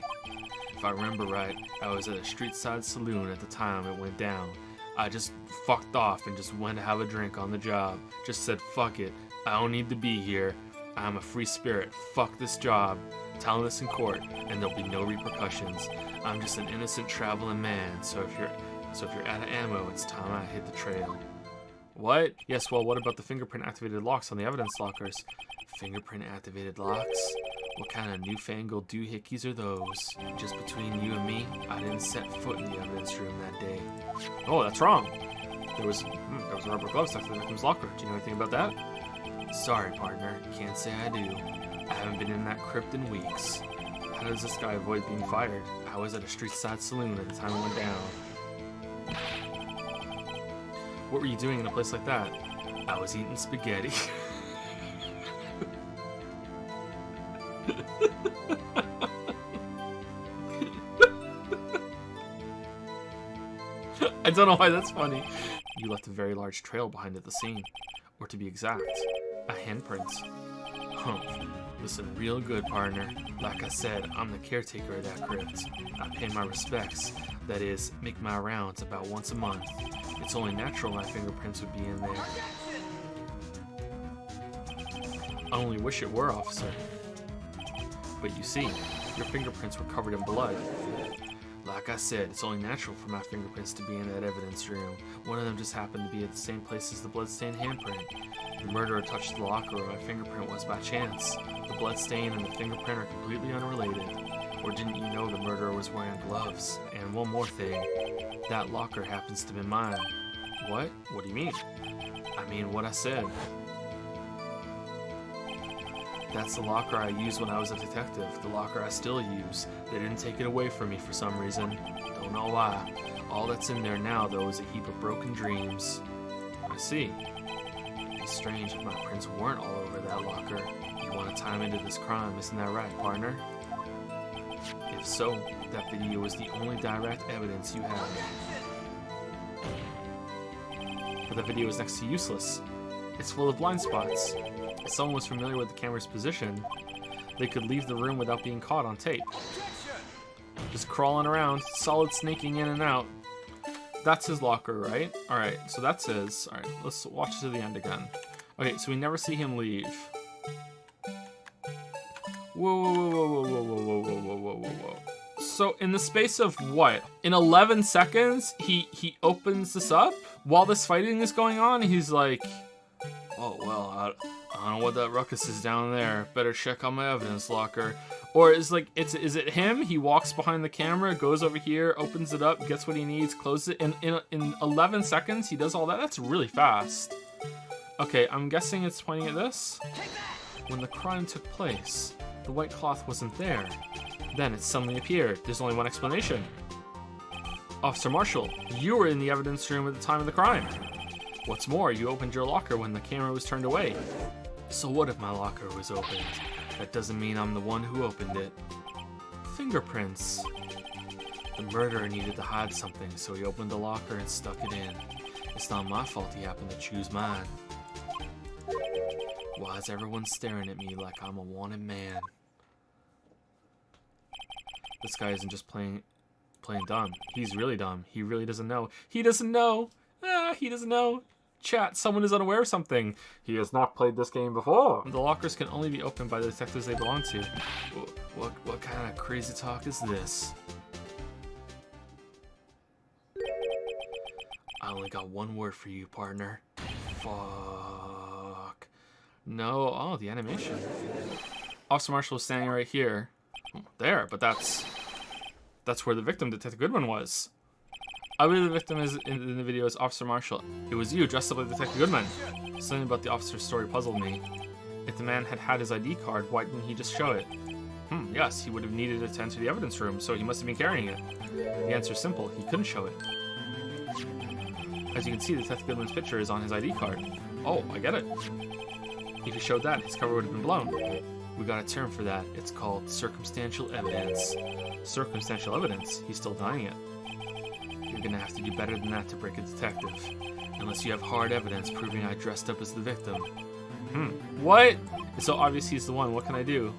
If I remember right, I was at a street-side saloon at the time it went down. I just fucked off and just went to have a drink on the job. Just said, fuck it, I don't need to be here. I'm a free spirit, fuck this job. Telling this in court, and there'll be no repercussions. I'm just an innocent traveling man, so if you're out of ammo, it's time I hit the trail. What? Yes, well, what about the fingerprint-activated locks on the evidence lockers? Fingerprint-activated locks? What kind of newfangled doohickeys are those? Just between you and me, I didn't set foot in the evidence room that day. Oh, that's wrong. There was a rubber glove stuck to the victim's locker. Do you know anything about that? Sorry, partner. Can't say I do. I haven't been in that crypt in weeks. How does this guy avoid being fired? I was at a street-side saloon at the time it went down. What were you doing in a place like that? I was eating spaghetti. I don't know why that's funny. You left a very large trail behind at the scene. Or to be exact, a handprint. Listen real good, partner. Like I said, I'm the caretaker of that crypt. I pay my respects. That is, make my rounds about once a month. It's only natural my fingerprints would be in there. I only wish it were, officer. But you see, your fingerprints were covered in blood. Like I said, it's only natural for my fingerprints to be in that evidence room. One of them just happened to be at the same place as the bloodstained handprint. The murderer touched the locker where my fingerprint was by chance. The bloodstain and the fingerprint are completely unrelated. Or didn't you know the murderer was wearing gloves? And one more thing, that locker happens to be mine. What? What do you mean? I mean what I said. That's the locker I used when I was a detective. The locker I still use. They didn't take it away from me for some reason. Don't know why. All that's in there now, though, is a heap of broken dreams. I see. It'd be strange if my prints weren't all over that locker. You want to tie me into this crime, isn't that right, partner? If so, that video is the only direct evidence you have. But the video is next to useless. It's full of blind spots. If someone was familiar with the camera's position, they could leave the room without being caught on tape. Just crawling around, solid snaking in and out. That's his locker, right? Alright, so that's his. Alright, let's watch to the end again. Okay, so we never see him leave. Whoa, whoa, whoa, whoa, whoa, whoa, whoa, whoa, whoa, whoa, whoa, whoa. So in the space of what? In 11 seconds, he opens this up? While this fighting is going on, he's like, oh, well, I don't know what that ruckus is down there. Better check out my evidence locker. Or is it him? He walks behind the camera, goes over here, opens it up, gets what he needs, closes it. In 11 seconds, he does all that. That's really fast. Okay, I'm guessing it's pointing at this. When the crime took place, the white cloth wasn't there. Then it suddenly appeared. There's only one explanation. Officer Marshall, you were in the evidence room at the time of the crime. What's more, you opened your locker when the camera was turned away. So what if my locker was opened? That doesn't mean I'm the one who opened it. Fingerprints. The murderer needed to hide something, so he opened the locker and stuck it in. It's not my fault he happened to choose mine. Why is everyone staring at me like I'm a wanted man? This guy isn't just playing dumb. He's really dumb. He really doesn't know. He doesn't know. He doesn't know. Chat, someone is unaware of something. He has not played this game before. The lockers can only be opened by the detectives they belong to. What kind of crazy talk is this? I only got one word for you, partner. Fuck. No. Oh, the animation. Officer Marshall is standing right here. There, but that's where the victim, Detective Goodman, was. I believe the victim is in the video is Officer Marshall. It was you, dressed up like Detective Goodman. Something about the officer's story puzzled me. If the man had had his ID card, why didn't he just show it? Yes, he would have needed to enter the evidence room, so he must have been carrying it. The answer is simple. He couldn't show it. As you can see, Detective Goodman's picture is on his ID card. Oh, I get it. If he showed that, his cover would have been blown. We got a term for that. It's called circumstantial evidence. Circumstantial evidence? He's still denying it. You're gonna have to do better than that to break a detective. Unless you have hard evidence proving I dressed up as the victim. What? It's so obvious he's the one. What can I do?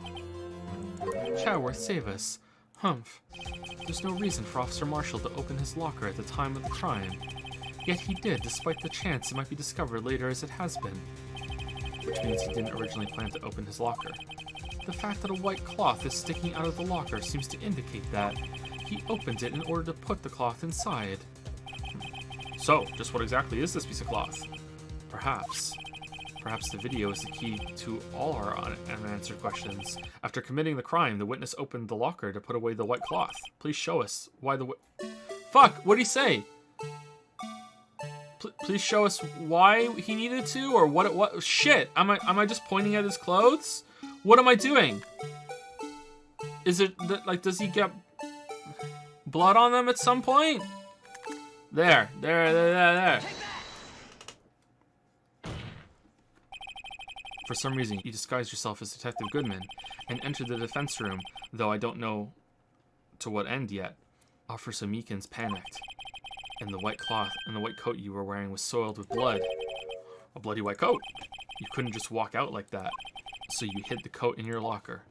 Chadworth, save us. Humph. There's no reason for Officer Marshall to open his locker at the time of the crime. Yet he did, despite the chance it might be discovered later as it has been. Which means he didn't originally plan to open his locker. The fact that a white cloth is sticking out of the locker seems to indicate that he opened it in order to put the cloth inside. So, just what exactly is this piece of cloth? Perhaps the video is the key to all our unanswered questions. After committing the crime, the witness opened the locker to put away the white cloth. Please show us why the Fuck! What'd he say? Please show us why he needed to, or what? Shit! Am I just pointing at his clothes? What am I doing? Is it like, does he get blood on them at some point? There. For some reason, you disguised yourself as Detective Goodman and entered the defense room, though I don't know to what end yet. Officer Meekins panicked, and the white cloth and the white coat you were wearing was soiled with blood. A bloody white coat. You couldn't just walk out like that, so you hid the coat in your locker.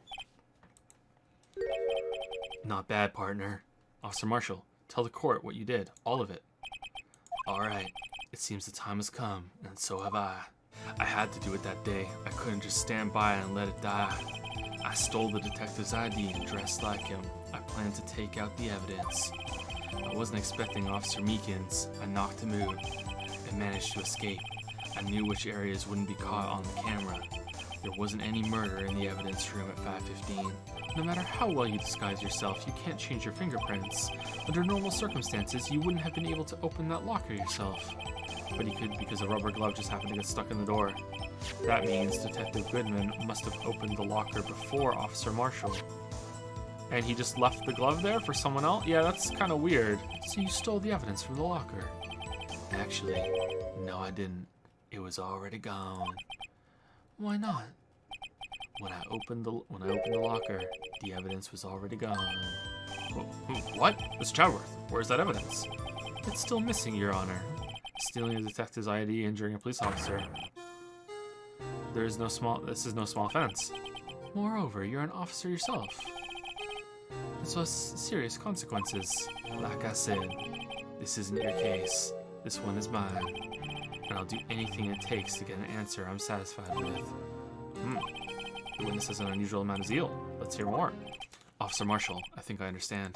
Not bad, partner. Officer Marshall, tell the court what you did, all of it. All right, it seems the time has come, and so have I. I had to do it that day. I couldn't just stand by and let it die. I stole the detective's ID and dressed like him. I planned to take out the evidence. I wasn't expecting Officer Meekins. I knocked him out and managed to escape. I knew which areas wouldn't be caught on the camera. There wasn't any murder in the evidence room at 5:15. No matter how well you disguise yourself, you can't change your fingerprints. Under normal circumstances, you wouldn't have been able to open that locker yourself. But you could because a rubber glove just happened to get stuck in the door. That means Detective Goodman must have opened the locker before Officer Marshall. And he just left the glove there for someone else? Yeah, that's kind of weird. So you stole the evidence from the locker. Actually, no I didn't. It was already gone. Why not? When I opened the locker, the evidence was already gone. What? Mr. Chadworth, where's that evidence? It's still missing, Your Honor. Stealing a detective's ID, injuring a police officer. This is no small offense. Moreover, you're an officer yourself. This has serious consequences. Like I said, this isn't your case. This one is mine. And I'll do anything it takes to get an answer I'm satisfied with. The witness has an unusual amount of zeal. Let's hear more. Officer Marshall, I think I understand.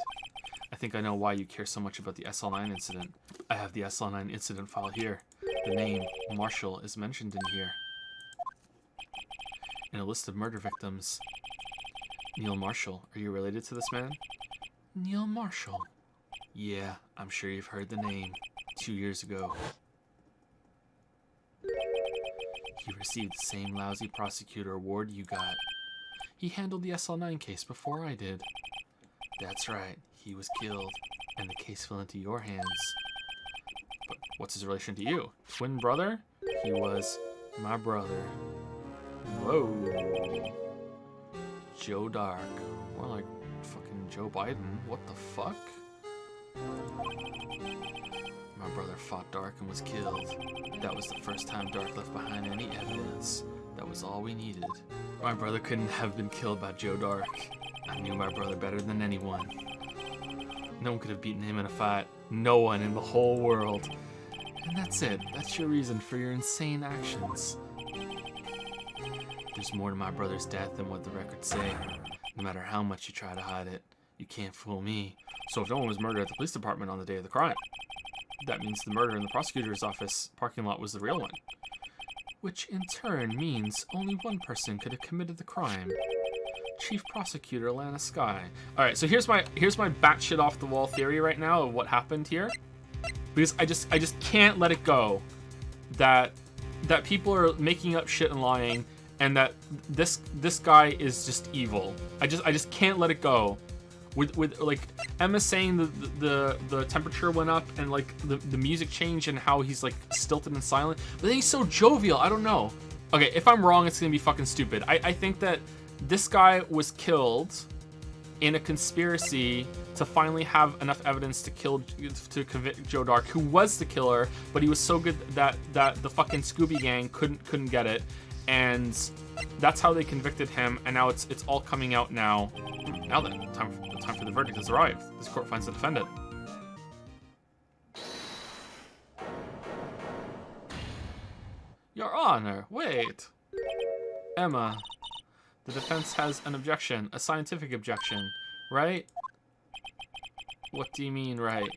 I think I know why you care so much about the SL9 incident. I have the SL9 incident file here. The name, Marshall, is mentioned in here. In a list of murder victims. Neil Marshall, are you related to this man? Neil Marshall? Yeah, I'm sure you've heard the name. 2 years ago. He received the same lousy prosecutor award you got. He handled the SL9 case before I did. That's right, he was killed, and the case fell into your hands. But what's his relation to you? Twin brother? He was my brother. Whoa. Joe Dark. More like fucking Joe Biden. What the fuck? My brother fought Dark and was killed. That was the first time Dark left behind any evidence. That was all we needed. My brother couldn't have been killed by Joe Dark. I knew my brother better than anyone. No one could have beaten him in a fight. No one in the whole world. And that's it. That's your reason for your insane actions. There's more to my brother's death than what the records say. No matter how much you try to hide it, you can't fool me. So if no one was murdered at the police department on the day of the crime, that means the murder in the prosecutor's office parking lot was the real one. Which in turn means only one person could have committed the crime. Chief Prosecutor Lana Sky. Alright, so here's my batshit off the wall theory right now of what happened here. Because I just can't let it go that people are making up shit and lying, and that this guy is just evil. I just can't let it go. With like Emma saying the temperature went up and like the music changed and how he's like stilted and silent, but then he's so jovial. I don't know. Okay, if I'm wrong, it's gonna be fucking stupid. I think that this guy was killed in a conspiracy to finally have enough evidence to convict Joe Dark, who was the killer, but he was so good that the fucking Scooby Gang couldn't get it, and that's how they convicted him. And now it's all coming out now. Now that the time for the verdict has arrived, this court finds the defendant. Your Honor, wait. Emma, the defense has an objection, a scientific objection, right? What do you mean, right?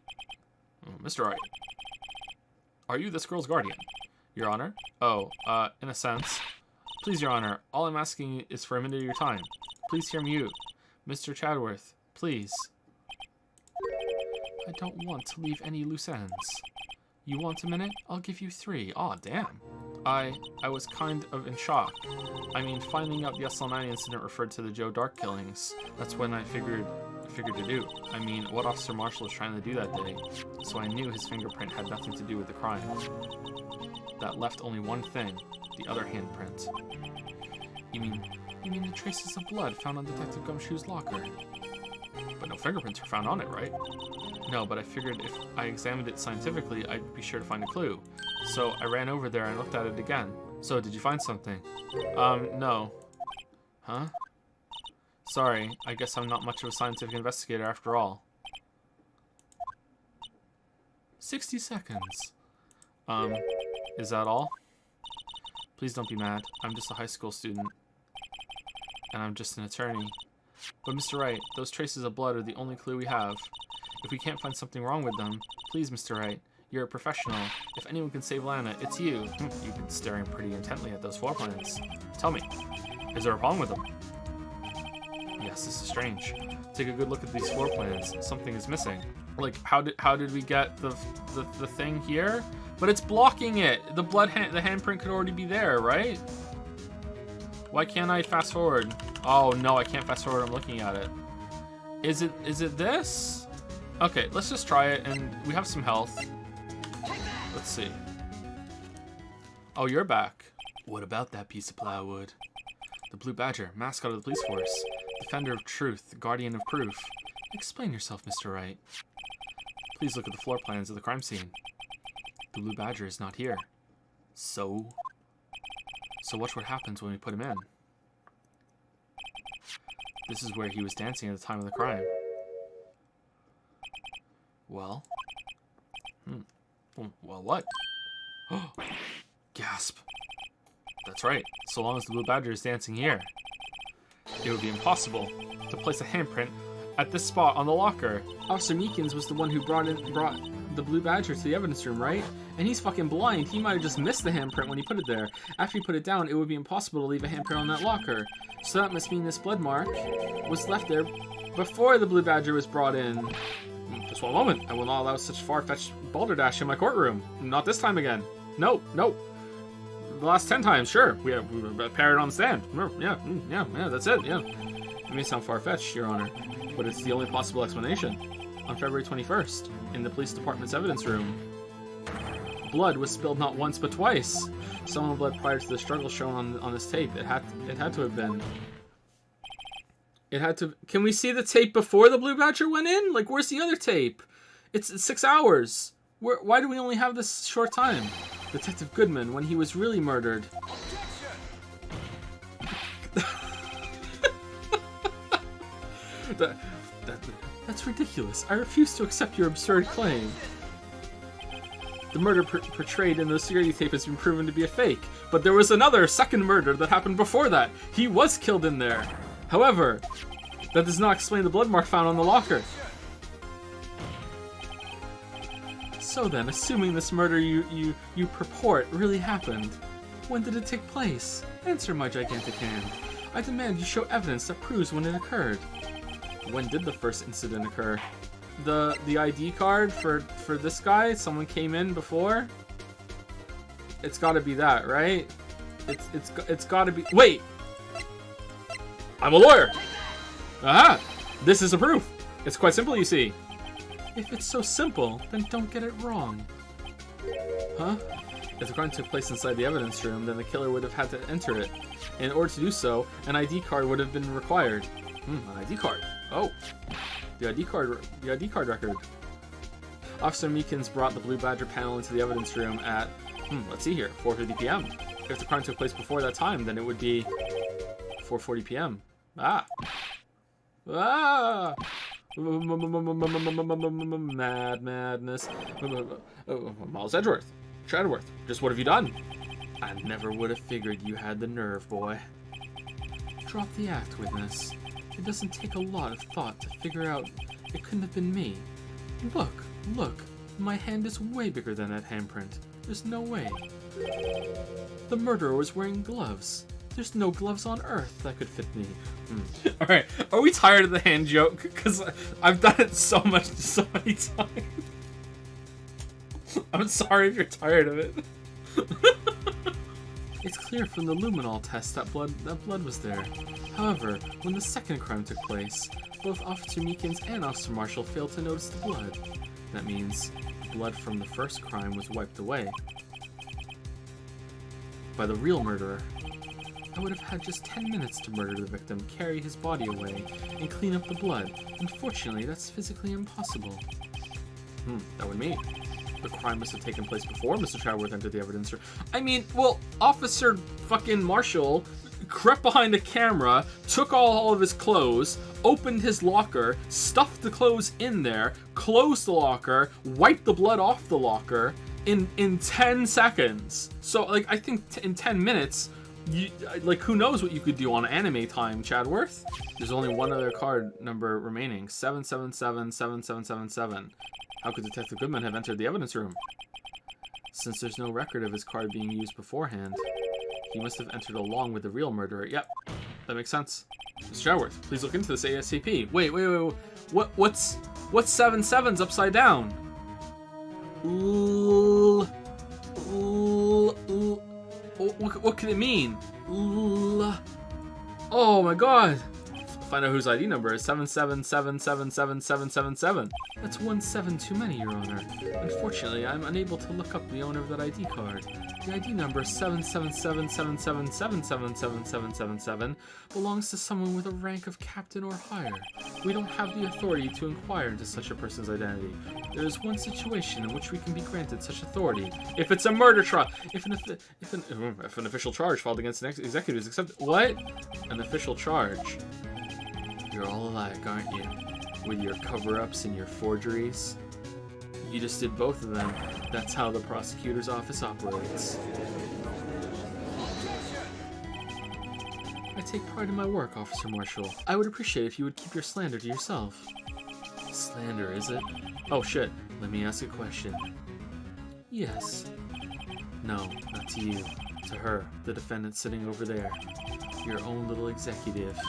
Mr. Wright, are you this girl's guardian? Your Honor? Oh, in a sense. Please, Your Honor, all I'm asking is for a minute of your time. Please hear me out. Mr. Chadworth, please. I don't want to leave any loose ends. You want a minute? I'll give you 3. Aw, damn. I was kind of in shock. I mean, finding out the SL9 incident referred to the Joe Dark killings. That's when I figured to do. I mean, what Officer Marshall was trying to do that day. So I knew his fingerprint had nothing to do with the crime. That left only one thing, the other handprint. You mean the traces of blood found on Detective Gumshoe's locker? but no fingerprints were found on it, right? No, but I figured if I examined it scientifically, I'd be sure to find a clue. So I ran over there and looked at it again. So, did you find something? No. Huh? Sorry, I guess I'm not much of a scientific investigator after all. 60 seconds. Is that all? Please don't be mad. I'm just a high school student. And I'm just an attorney. But Mr. Wright, those traces of blood are the only clue we have. If we can't find something wrong with them, please, Mr. Wright, you're a professional. If anyone can save Lana, it's you. You've been staring pretty intently at those floor plans. Tell me, is there a problem with them? Yes, this is strange. Take a good look at these floor plans. Something is missing. Like, how did we get the thing here? But it's blocking it. The the handprint could already be there, right? Why can't I fast forward? Oh no, I can't fast forward. I'm looking at it. Is it this? Okay, let's just try it, and we have some health. Let's see. Oh, you're back. What about that piece of plywood? The Blue Badger, mascot of the police force, defender of truth, guardian of proof. Explain yourself, Mr. Wright. Please look at the floor plans of the crime scene. The Blue Badger is not here. So watch what happens when we put him in. This is where he was dancing at the time of the crime. Well? Well, what? Gasp. That's right. So long as the Blue Badger is dancing here, it would be impossible to place a handprint at this spot on the locker. Officer Meekins was the one who brought the Blue Badger to the evidence room, right? And he's fucking blind. He might have just missed the handprint when he put it there. After he put it down, it would be impossible to leave a handprint on that locker. So that must mean this blood mark was left there before the Blue Badger was brought in. Just one moment. I will not allow such far-fetched balderdash in my courtroom. Not this time again. No. The last 10 times, sure. We parrot on the stand. Yeah, that's it, yeah. It may sound far-fetched, Your Honor, but it's the only possible explanation. On February 21st, in the police department's evidence room, blood was spilled not once but twice. Someone bled prior to the struggle shown on this tape. It had to have been. It had to. Can we see the tape before the Blue Badger went in? Like, where's the other tape? It's 6 hours. Why do we only have this short time? Detective Goodman, when he was really murdered. That's ridiculous. I refuse to accept your absurd claim. The murder portrayed in the security tape has been proven to be a fake, but there was another second murder that happened before that. He was killed in there. However, that does not explain the blood mark found on the locker. So then, assuming this murder you purport really happened, when did it take place? Answer, my gigantic hand. I demand you show evidence that proves when it occurred. When did the first incident occur? The ID card for this guy? Someone came in before? It's gotta be that, right? It's gotta be. Wait! I'm a lawyer! Aha! This is a proof! It's quite simple, you see. If it's so simple, then don't get it wrong. Huh? If the crime took place inside the evidence room, then the killer would have had to enter it. In order to do so, an ID card would have been required. An ID card. Oh. The ID card record. Officer Meekins brought the Blue Badger panel into the evidence room at, let's see here, 4:50 p.m. If the crime took place before that time, then it would be 4:40 p.m. Madness. Miles Edgeworth. Shadowworth. Just what have you done? I never would have figured you had the nerve, boy. Drop the act, witness. It doesn't take a lot of thought to figure out it couldn't have been me. Look. My hand is way bigger than that handprint. There's no way. The murderer was wearing gloves. There's no gloves on earth that could fit me. Alright, are we tired of the hand joke? Because I've done it so many times. I'm sorry if you're tired of it. It's clear from the luminol test that blood was there. However, when the second crime took place, both Officer Meekins and Officer Marshall failed to notice the blood. That means blood from the first crime was wiped away by the real murderer. I would have had just 10 minutes to murder the victim, carry his body away, and clean up the blood. Unfortunately, that's physically impossible. That would mean the crime must have taken place before Mr. Chadworth entered the evidence room. I mean, well, Officer fucking Marshall crept behind a camera, took all of his clothes, opened his locker, stuffed the clothes in there, closed the locker, wiped the blood off the locker in 10 seconds. So, like, I think in 10 minutes, who knows what you could do on anime time, Chadworth? There's only one other card number remaining, 7777777. How could Detective Goodman have entered the evidence room? Since there's no record of his card being used beforehand, he must have entered along with the real murderer. Yep, that makes sense. Mr. Chadworth, please look into this ASAP. Wait. What's 7/7's upside down? What could it mean? Oh my god. Find out whose ID number is 777777777. That's 17 too many, Your Honor. Unfortunately, I'm unable to look up the owner of that ID card. The ID number 77777777777 belongs to someone with a rank of captain or higher. We don't have the authority to inquire into such a person's identity. There is one situation in which we can be granted such authority. If it's a murder trial. If an official charge filed against an executive is accepted. What? An official charge. You're all alike, aren't you? With your cover-ups and your forgeries. You just did both of them. That's how the prosecutor's office operates. I take pride in my work, Officer Marshall. I would appreciate if you would keep your slander to yourself. Slander, is it? Oh shit, let me ask a question. Yes. No, not to you. To her, the defendant sitting over there. Your own little executive.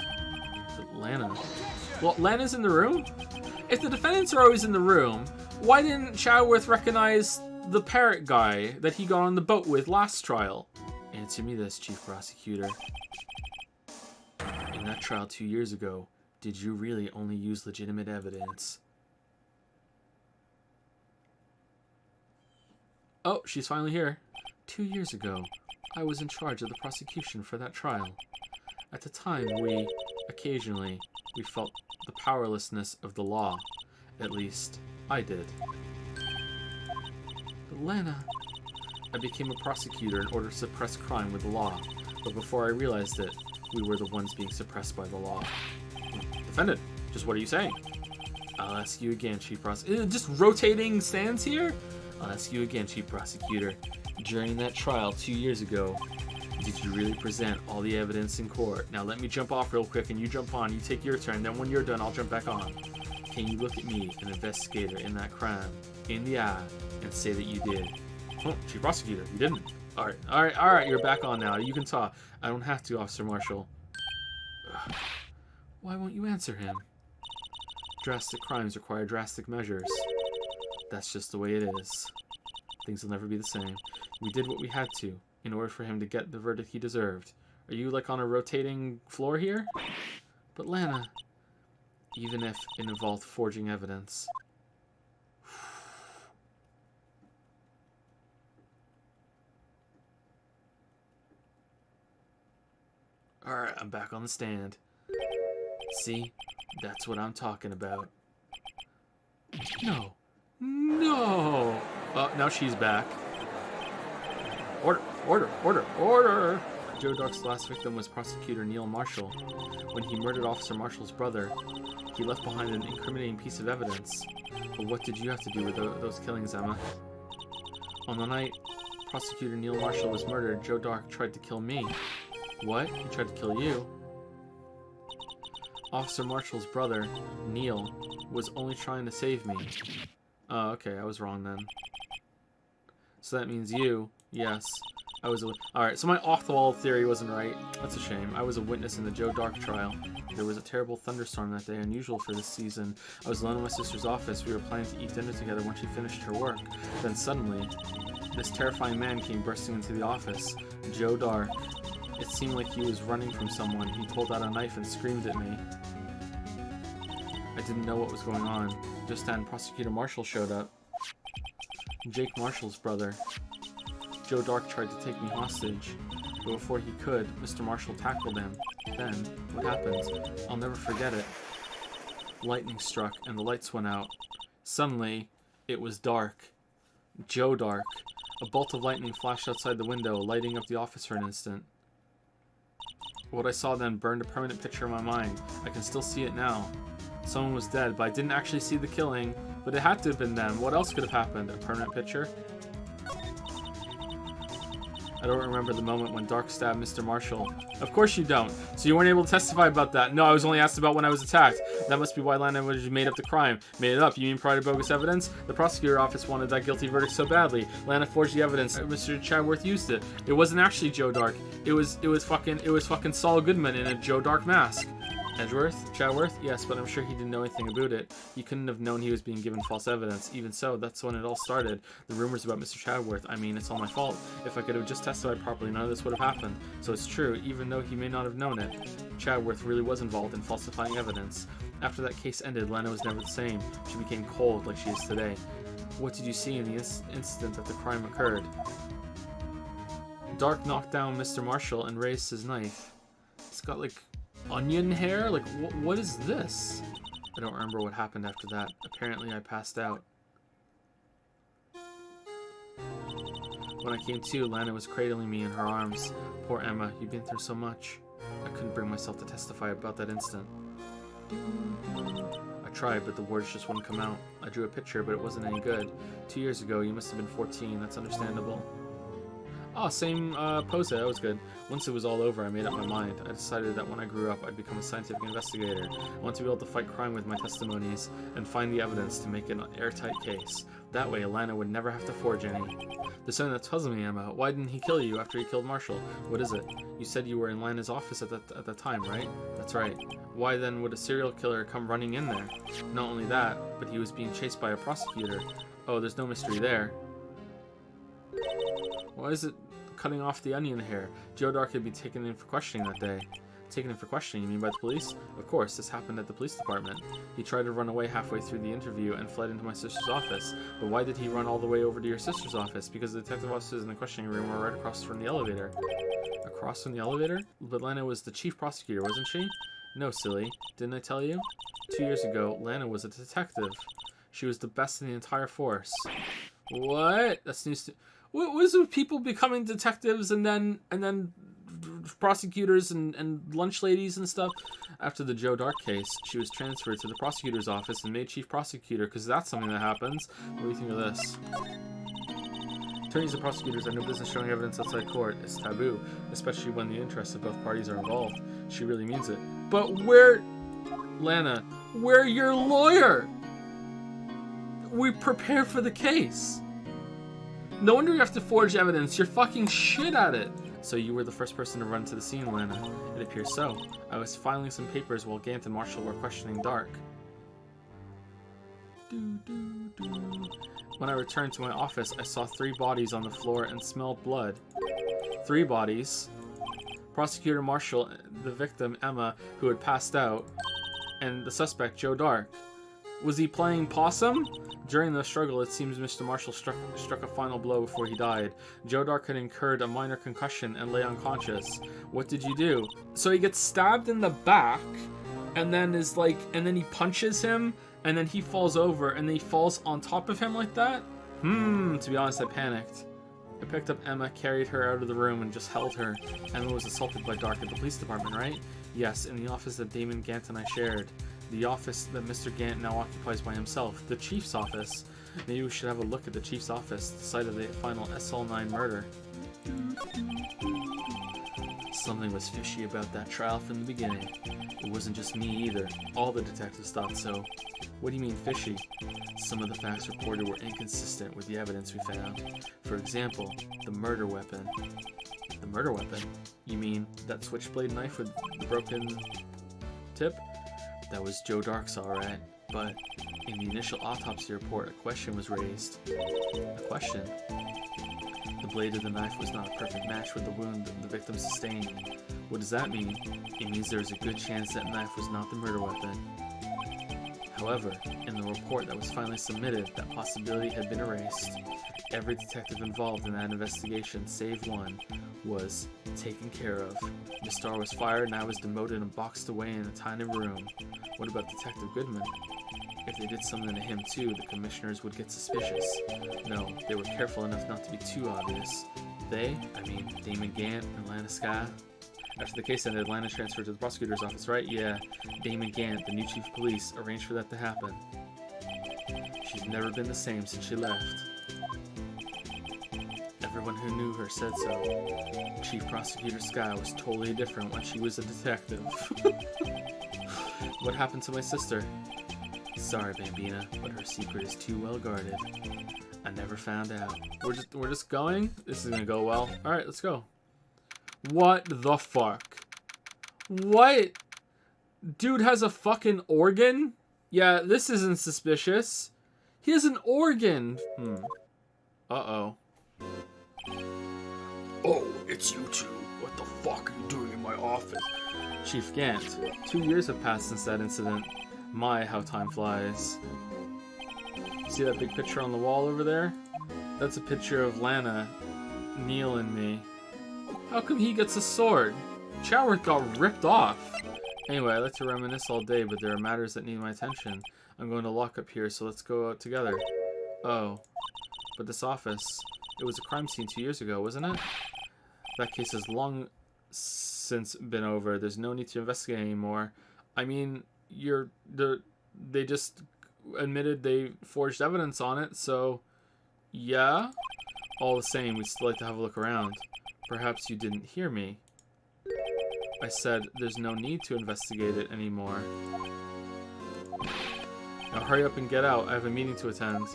But Lana. Well, Lana's in the room? If the defendants are always in the room, why didn't Chadworth recognize the parrot guy that he got on the boat with last trial? Answer me this, Chief Prosecutor. In that trial 2 years ago, did you really only use legitimate evidence? Oh, she's finally here. 2 years ago, I was in charge of the prosecution for that trial. At the time, we felt the powerlessness of the law. At least, I did. But Lana, I became a prosecutor in order to suppress crime with the law. But before I realized it, we were the ones being suppressed by the law. Defendant, just what are you saying? I'll ask you again, Chief Prosecutor. Just rotating stands here? I'll ask you again, Chief Prosecutor. During that trial 2 years ago, did you really present all the evidence in court? Now let me jump off real quick and you jump on. You take your turn, then when you're done, I'll jump back on. Can you look at me, an investigator in that crime, in the eye, and say that you did? Oh, Chief Prosecutor, you didn't. Alright, you're back on now. You can talk. I don't have to, Officer Marshall. Ugh. Why won't you answer him? Drastic crimes require drastic measures. That's just the way it is. Things will never be the same. We did what we had to, in order for him to get the verdict he deserved. Are you like on a rotating floor here? But Lana, even if it involved forging evidence. Alright, I'm back on the stand. See? That's what I'm talking about. No. No! Now she's back. Order! Joe Dark's last victim was Prosecutor Neil Marshall. When he murdered Officer Marshall's brother, he left behind an incriminating piece of evidence. But what did you have to do with those killings, Emma? On the night Prosecutor Neil Marshall was murdered, Joe Dark tried to kill me. What? He tried to kill you? Officer Marshall's brother, Neil, was only trying to save me. Oh, okay, I was wrong then. So that means you, yes. Alright, so my off-the-wall theory wasn't right. That's a shame. I was a witness in the Joe Dark trial. There was a terrible thunderstorm that day, unusual for this season. I was alone in my sister's office. We were planning to eat dinner together when she finished her work. Then suddenly, this terrifying man came bursting into the office. Joe Dark. It seemed like he was running from someone. He pulled out a knife and screamed at me. I didn't know what was going on. Just then, Prosecutor Marshall showed up. Jake Marshall's brother. Joe Dark tried to take me hostage, but before he could, Mr. Marshall tackled him. Then, what happened? I'll never forget it. Lightning struck, and the lights went out. Suddenly, it was dark. Joe Dark. A bolt of lightning flashed outside the window, lighting up the office for an instant. What I saw then burned a permanent picture in my mind. I can still see it now. Someone was dead, but I didn't actually see the killing. But it had to have been them. What else could have happened? A permanent picture? I don't remember the moment when Dark stabbed Mr. Marshall. Of course you don't. So you weren't able to testify about that. No, I was only asked about when I was attacked. That must be why Lana made up the crime. Made it up. You mean provided bogus evidence? The prosecutor office wanted that guilty verdict so badly. Lana forged the evidence. Mr. Chadworth used it. It wasn't actually Joe Dark. It was fucking Saul Goodman in a Joe Dark mask. Edgeworth? Chadworth? Yes, but I'm sure he didn't know anything about it. He couldn't have known he was being given false evidence. Even so, that's when it all started. The rumors about Mr. Chadworth. I mean, it's all my fault. If I could have just testified properly, none of this would have happened. So it's true, even though he may not have known it. Chadworth really was involved in falsifying evidence. After that case ended, Lana was never the same. She became cold like she is today. What did you see in the instant that the crime occurred? Dark knocked down Mr. Marshall and raised his knife. It's got like onion hair? Like, what is this? I don't remember what happened after that. Apparently, I passed out. When I came to, Lana was cradling me in her arms. Poor Emma, you've been through so much. I couldn't bring myself to testify about that instant. I tried, but the words just wouldn't come out. I drew a picture, but it wasn't any good. 2 years ago, you must have been 14. That's understandable. Oh, same pose. That was good. Once it was all over, I made up my mind. I decided that when I grew up, I'd become a scientific investigator. I want to be able to fight crime with my testimonies and find the evidence to make an airtight case. That way, Lana would never have to forge any. There's something that's puzzling me, Emma. Why didn't he kill you after he killed Marshall? What is it? You said you were in Lana's office at that time, right? That's right. Why then would a serial killer come running in there? Not only that, but he was being chased by a prosecutor. Oh, there's no mystery there. Why is it cutting off the onion hair? Joe Dark had been taken in for questioning that day. Taken in for questioning, you mean by the police? Of course, this happened at the police department. He tried to run away halfway through the interview and fled into my sister's office. But why did he run all the way over to your sister's office? Because the detective offices in the questioning room were right across from the elevator. Across from the elevator? But Lana was the chief prosecutor, wasn't she? No, silly. Didn't I tell you? 2 years ago, Lana was a detective. She was the best in the entire force. What? That's news to... What was it with people becoming detectives and then prosecutors and lunch ladies and stuff? After the Joe Dark case, she was transferred to the prosecutor's office and made chief prosecutor, because that's something that happens. What do you think of this? Attorneys and prosecutors have no business showing evidence outside court. It's taboo, especially when the interests of both parties are involved. She really means it. But Lana, we're your lawyer! We prepare for the case. No wonder you have to forge evidence. You're fucking shit at it. So you were the first person to run to the scene, Lana. It appears so. I was filing some papers while Gant and Marshall were questioning Dark. When I returned to my office, I saw 3 bodies on the floor and smelled blood. 3 bodies. Prosecutor Marshall, the victim, Emma, who had passed out, and the suspect, Joe Dark. Was he playing possum? During the struggle, it seems Mr. Marshall struck a final blow before he died. Joe Dark had incurred a minor concussion and lay unconscious. What did you do? So he gets stabbed in the back, and then he punches him, and then he falls over, and then he falls on top of him like that? To be honest, I panicked. I picked up Emma, carried her out of the room, and just held her. Emma was assaulted by Dark at the police department, right? Yes, in the office that Damon Gant and I shared. The office that Mr. Gant now occupies by himself. The chief's office. Maybe we should have a look at the chief's office, the site of the final SL9 murder. Something was fishy about that trial from the beginning. It wasn't just me either. All the detectives thought so. What do you mean fishy? Some of the facts reported were inconsistent with the evidence we found. For example, the murder weapon. The murder weapon? You mean that switchblade knife with the broken tip? That was Joe Dark's alright, but in the initial autopsy report, a question was raised. A question? The blade of the knife was not a perfect match with the wound the victim sustained. What does that mean? It means there is a good chance that knife was not the murder weapon. However, in the report that was finally submitted, that possibility had been erased. Every detective involved in that investigation, save one, was taken care of. The star was fired and I was demoted and boxed away in a tiny room. What about Detective Goodman? If they did something to him too, the commissioners would get suspicious. No, they were careful enough not to be too obvious. They, I mean Damon Gant and Lana Sky. After the case ended, Lana transferred to the prosecutor's office, right? Yeah, Damon Gant, the new chief of police, arranged for that to happen. She's never been the same since she left. Everyone who knew her said so. Chief Prosecutor Sky was totally different when she was a detective. What happened to my sister? Sorry, Bambina, but her secret is too well guarded. I never found out. We're just going? This is gonna go well. Alright, let's go. What the fuck? What? Dude has a fucking organ? Yeah, this isn't suspicious. He has an organ. Uh-oh. Oh, it's you two. What the fuck are you doing in my office? Chief Gant, 2 years have passed since that incident. My, how time flies. See that big picture on the wall over there? That's a picture of Lana, Neil, and me. How come he gets a sword? Choworth got ripped off. Anyway, I like to reminisce all day, but there are matters that need my attention. I'm going to lock up here, so let's go out together. Oh. But this office, it was a crime scene 2 years ago, wasn't it? That case has long since been over. There's no need to investigate anymore. I mean, they just admitted they forged evidence on it, so yeah. All the same, we'd still like to have a look around. Perhaps you didn't hear me. I said there's no need to investigate it anymore. Now hurry up and get out. I have a meeting to attend.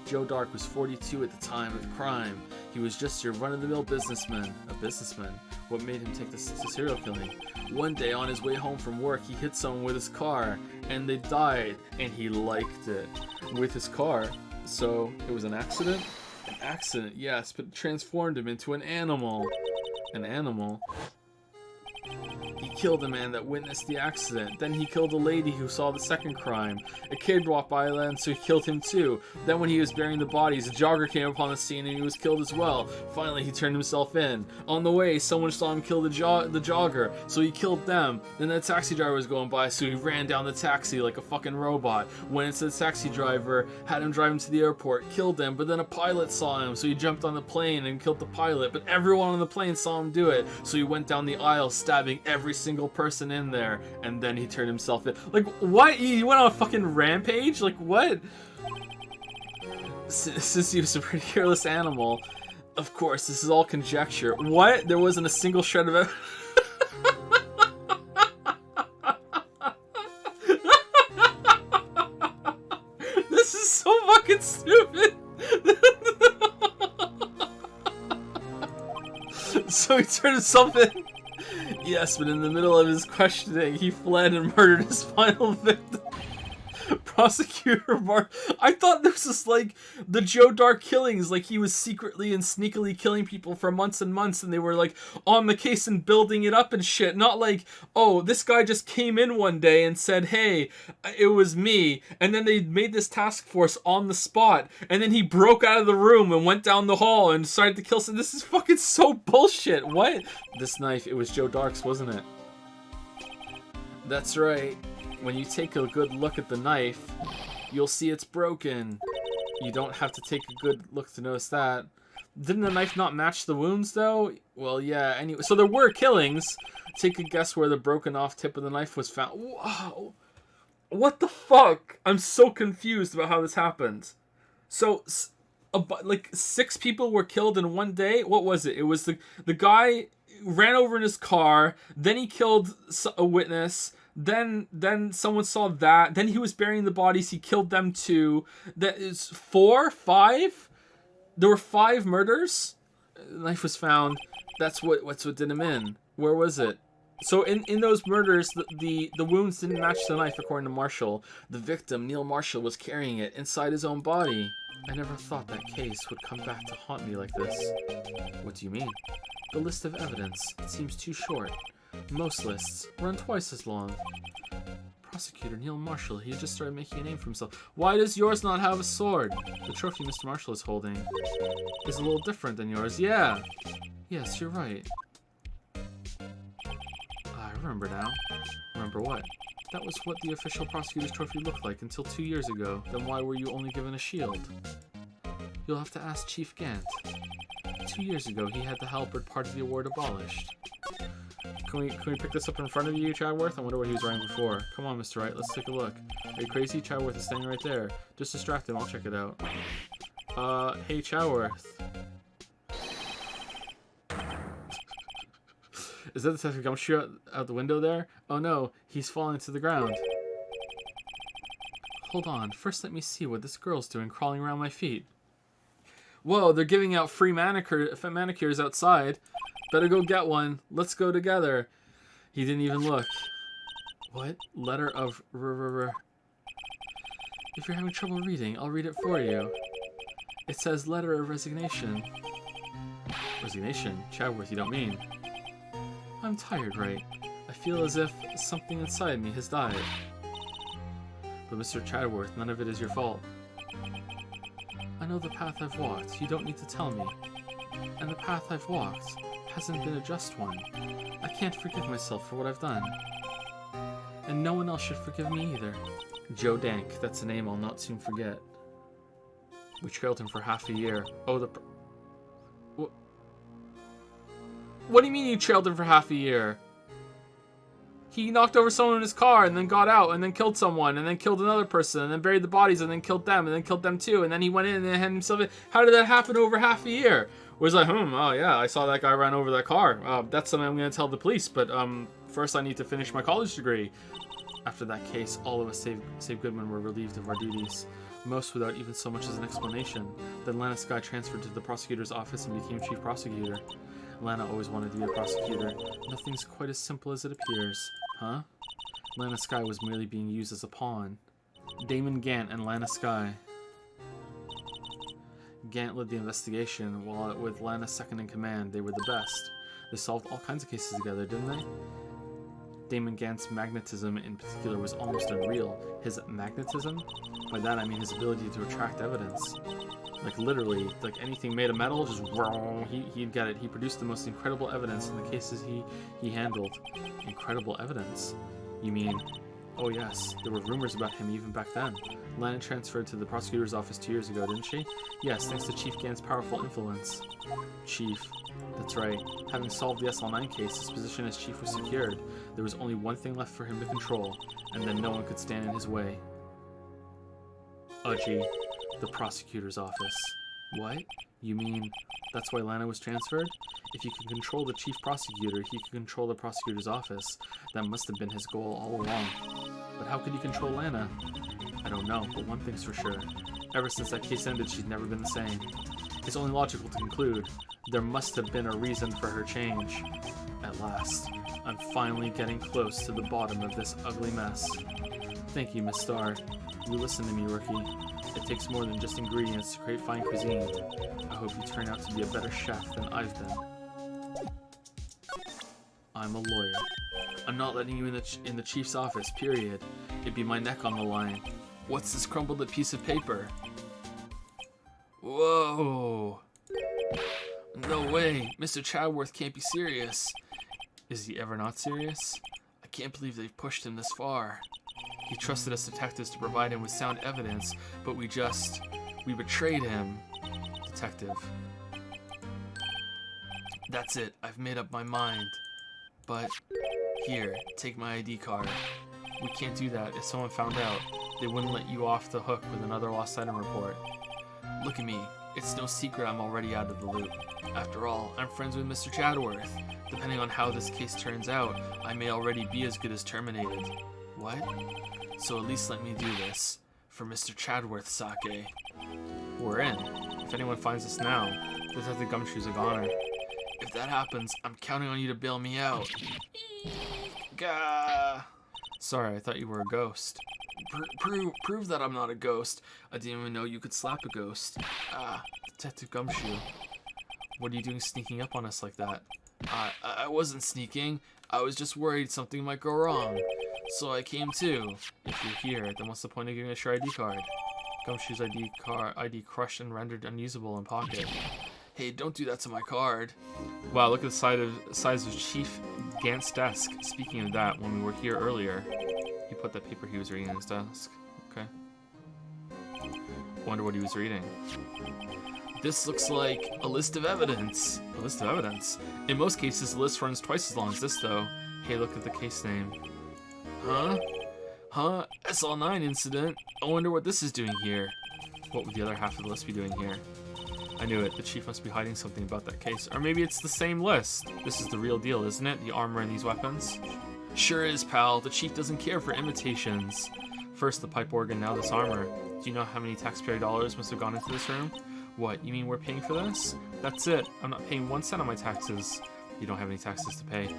Joe Dark was 42 at the time of the crime. He was just your run-of-the-mill businessman. A businessman? What made him take this to serial killing? One day on his way home from work, he hit someone with his car, and they died, and he liked it with his car. So, it was an accident? An accident, yes, but it transformed him into an animal. An animal? He killed a man that witnessed the accident. Then he killed a lady who saw the second crime. A kid walked by and so he killed him too. Then when he was burying the bodies, a jogger came upon the scene and he was killed as well. Finally, he turned himself in. On the way, someone saw him kill the jogger, so he killed them. Then the taxi driver was going by, so he ran down the taxi like a fucking robot. Went into the taxi driver, had him drive him to the airport, killed him, but then a pilot saw him, so he jumped on the plane and killed the pilot. But everyone on the plane saw him do it, so he went down the aisle stabbing every single person in there, and then he turned himself in. Like, what? He went on a fucking rampage? Like, what? Since he was a pretty careless animal, of course, this is all conjecture. What? There wasn't a single shred of evidence. This is so fucking stupid. So he turned himself in. Yes, but in the middle of his questioning, he fled and murdered his final victim. Prosecutor I thought this was like the Joe Dark killings, like he was secretly and sneakily killing people for months and months, and they were like on the case and building it up and shit. Not like, oh, this guy just came in one day and said, hey, it was me, and then they made this task force on the spot, and then he broke out of the room and went down the hall and started to kill some. This is fucking so bullshit. What? This knife, it was Joe Dark's, wasn't it? That's right. When you take a good look at the knife, you'll see it's broken. You don't have to take a good look to notice that. Didn't the knife not match the wounds, though? Well, yeah, anyway. So there were killings. Take a guess where the broken off tip of the knife was found. Wow. What the fuck? I'm so confused about how this happened. So, like, 6 people were killed in one day? What was it? It was the guy ran over in his car, then he killed a witness, then someone saw that, then he was burying the bodies, he killed them too. That is 4, 5? There were 5 murders? The knife was found. That's what did him in. Where was it? So in those murders, the wounds didn't match the knife according to Marshall. The victim, Neil Marshall, was carrying it inside his own body. I never thought that case would come back to haunt me like this. What do you mean? The list of evidence. It seems too short. Most lists run twice as long. Prosecutor Neil Marshall, he just started making a name for himself. Why does yours not have a sword? The trophy Mr. Marshall is holding is a little different than yours. Yeah. Yes, you're right. I remember now. Remember what? That was what the official prosecutor's trophy looked like until 2 years ago. Then why were you only given a shield? You'll have to ask Chief Gant. 2 years ago, he had the halberd part of the award abolished. Can we pick this up in front of you, Chadworth? I wonder what he was wearing before. Come on, Mr. Wright, let's take a look. Are you crazy? Chadworth is standing right there. Just distract him, I'll check it out. Hey, Chadworth. Is that Detective Gumshoe out the window there? Oh no, he's falling to the ground. Hold on, first let me see what this girl's doing crawling around my feet. Whoa, they're giving out free manicures outside. Better go get one. Let's go together. He didn't even look. What? Letter of... If you're having trouble reading, I'll read it for you. It says letter of resignation. Resignation? Chadworth, you don't mean. I'm tired, Wright. I feel as if something inside me has died. But Mr. Chadworth, none of it is your fault. I know the path I've walked. You don't need to tell me. And the path I've walked hasn't been a just one. I can't forgive myself for what I've done. And no one else should forgive me either. Joe Dank, that's a name I'll not soon forget. We trailed him for half a year. Oh, What do you mean you trailed him for half a year? He knocked over someone in his car and then got out and then killed someone and then killed another person and then buried the bodies and then killed them too and then he went in and then had himself in. How did that happen over half a year? Was like, oh yeah, I saw that guy run over that car. That's something I'm going to tell the police, but first I need to finish my college degree. After that case, all of us, save Goodman, were relieved of our duties, most without even so much as an explanation. Then Lana Skye transferred to the prosecutor's office and became chief prosecutor. Lana always wanted to be a prosecutor. Nothing's quite as simple as it appears. Huh? Lana Skye was merely being used as a pawn. Damon Gant and Lana Skye. Gant led the investigation, while with Lana second in command, they were the best. They solved all kinds of cases together, didn't they? Damon Gant's magnetism in particular was almost unreal. His magnetism? By that I mean his ability to attract evidence. Like literally, like anything made of metal, just he'd get it. He produced the most incredible evidence in the cases he handled. Incredible evidence? You mean... Oh yes, there were rumors about him even back then. Lana transferred to the prosecutor's office 2 years ago, didn't she? Yes, thanks to Chief Gant's powerful influence. Chief. That's right. Having solved the SL9 case, his position as chief was secured. There was only one thing left for him to control, and then no one could stand in his way. Gee. The prosecutor's office. What? You mean that's why Lana was transferred? If he can control the chief prosecutor, he can control the prosecutor's office. That must have been his goal all along. But how could he control Lana? I don't know, but one thing's for sure. Ever since that case ended, she's never been the same. It's only logical to conclude there must have been a reason for her change. At last, I'm finally getting close to the bottom of this ugly mess. Thank you, Miss Starr. You listen to me, rookie. It takes more than just ingredients to create fine cuisine. I hope you turn out to be a better chef than I've been. I'm a lawyer. I'm not letting you in the chief's office, period. It'd be my neck on the line. What's this crumpled piece of paper? Whoa! No way! Mr. Chadworth can't be serious. Is he ever not serious? I can't believe they've pushed him this far. He trusted us detectives to provide him with sound evidence, but we betrayed him. Detective. That's it, I've made up my mind. But, here, take my ID card. We can't do that. If someone found out, they wouldn't let you off the hook with another lost item report. Look at me. It's no secret I'm already out of the loop. After all, I'm friends with Mr. Chadworth. Depending on how this case turns out, I may already be as good as terminated. What? So at least let me do this. For Mr. Chadworth's sake. We're in. If anyone finds us now, Detective Gumshoe's a goner. If that happens, I'm counting on you to bail me out. Gah! Sorry, I thought you were a ghost. Prove that I'm not a ghost. I didn't even know you could slap a ghost. Detective Gumshoe. What are you doing sneaking up on us like that? I wasn't sneaking. I was just worried something might go wrong. So I came too. If you're here, then what's the point of giving us your ID card? Gumshoe's ID crushed and rendered unusable in pocket. Hey, don't do that to my card. Wow, look at the size of Chief Gant's desk. Speaking of that, when we were here earlier, he put that paper he was reading on his desk. Okay. Wonder what he was reading. This looks like a list of evidence. A list of evidence? In most cases, the list runs twice as long as this, though. Hey, look at the case name. Huh? Huh? SL9 incident? I wonder what this is doing here. What would the other half of the list be doing here? I knew it. The chief must be hiding something about that case. Or maybe it's the same list. This is the real deal, isn't it? The armor and these weapons? Sure is, pal. The chief doesn't care for imitations. First the pipe organ, now this armor. Do you know how many taxpayer dollars must have gone into this room? What, you mean we're paying for this? That's it. I'm not paying 1 cent on my taxes. You don't have any taxes to pay.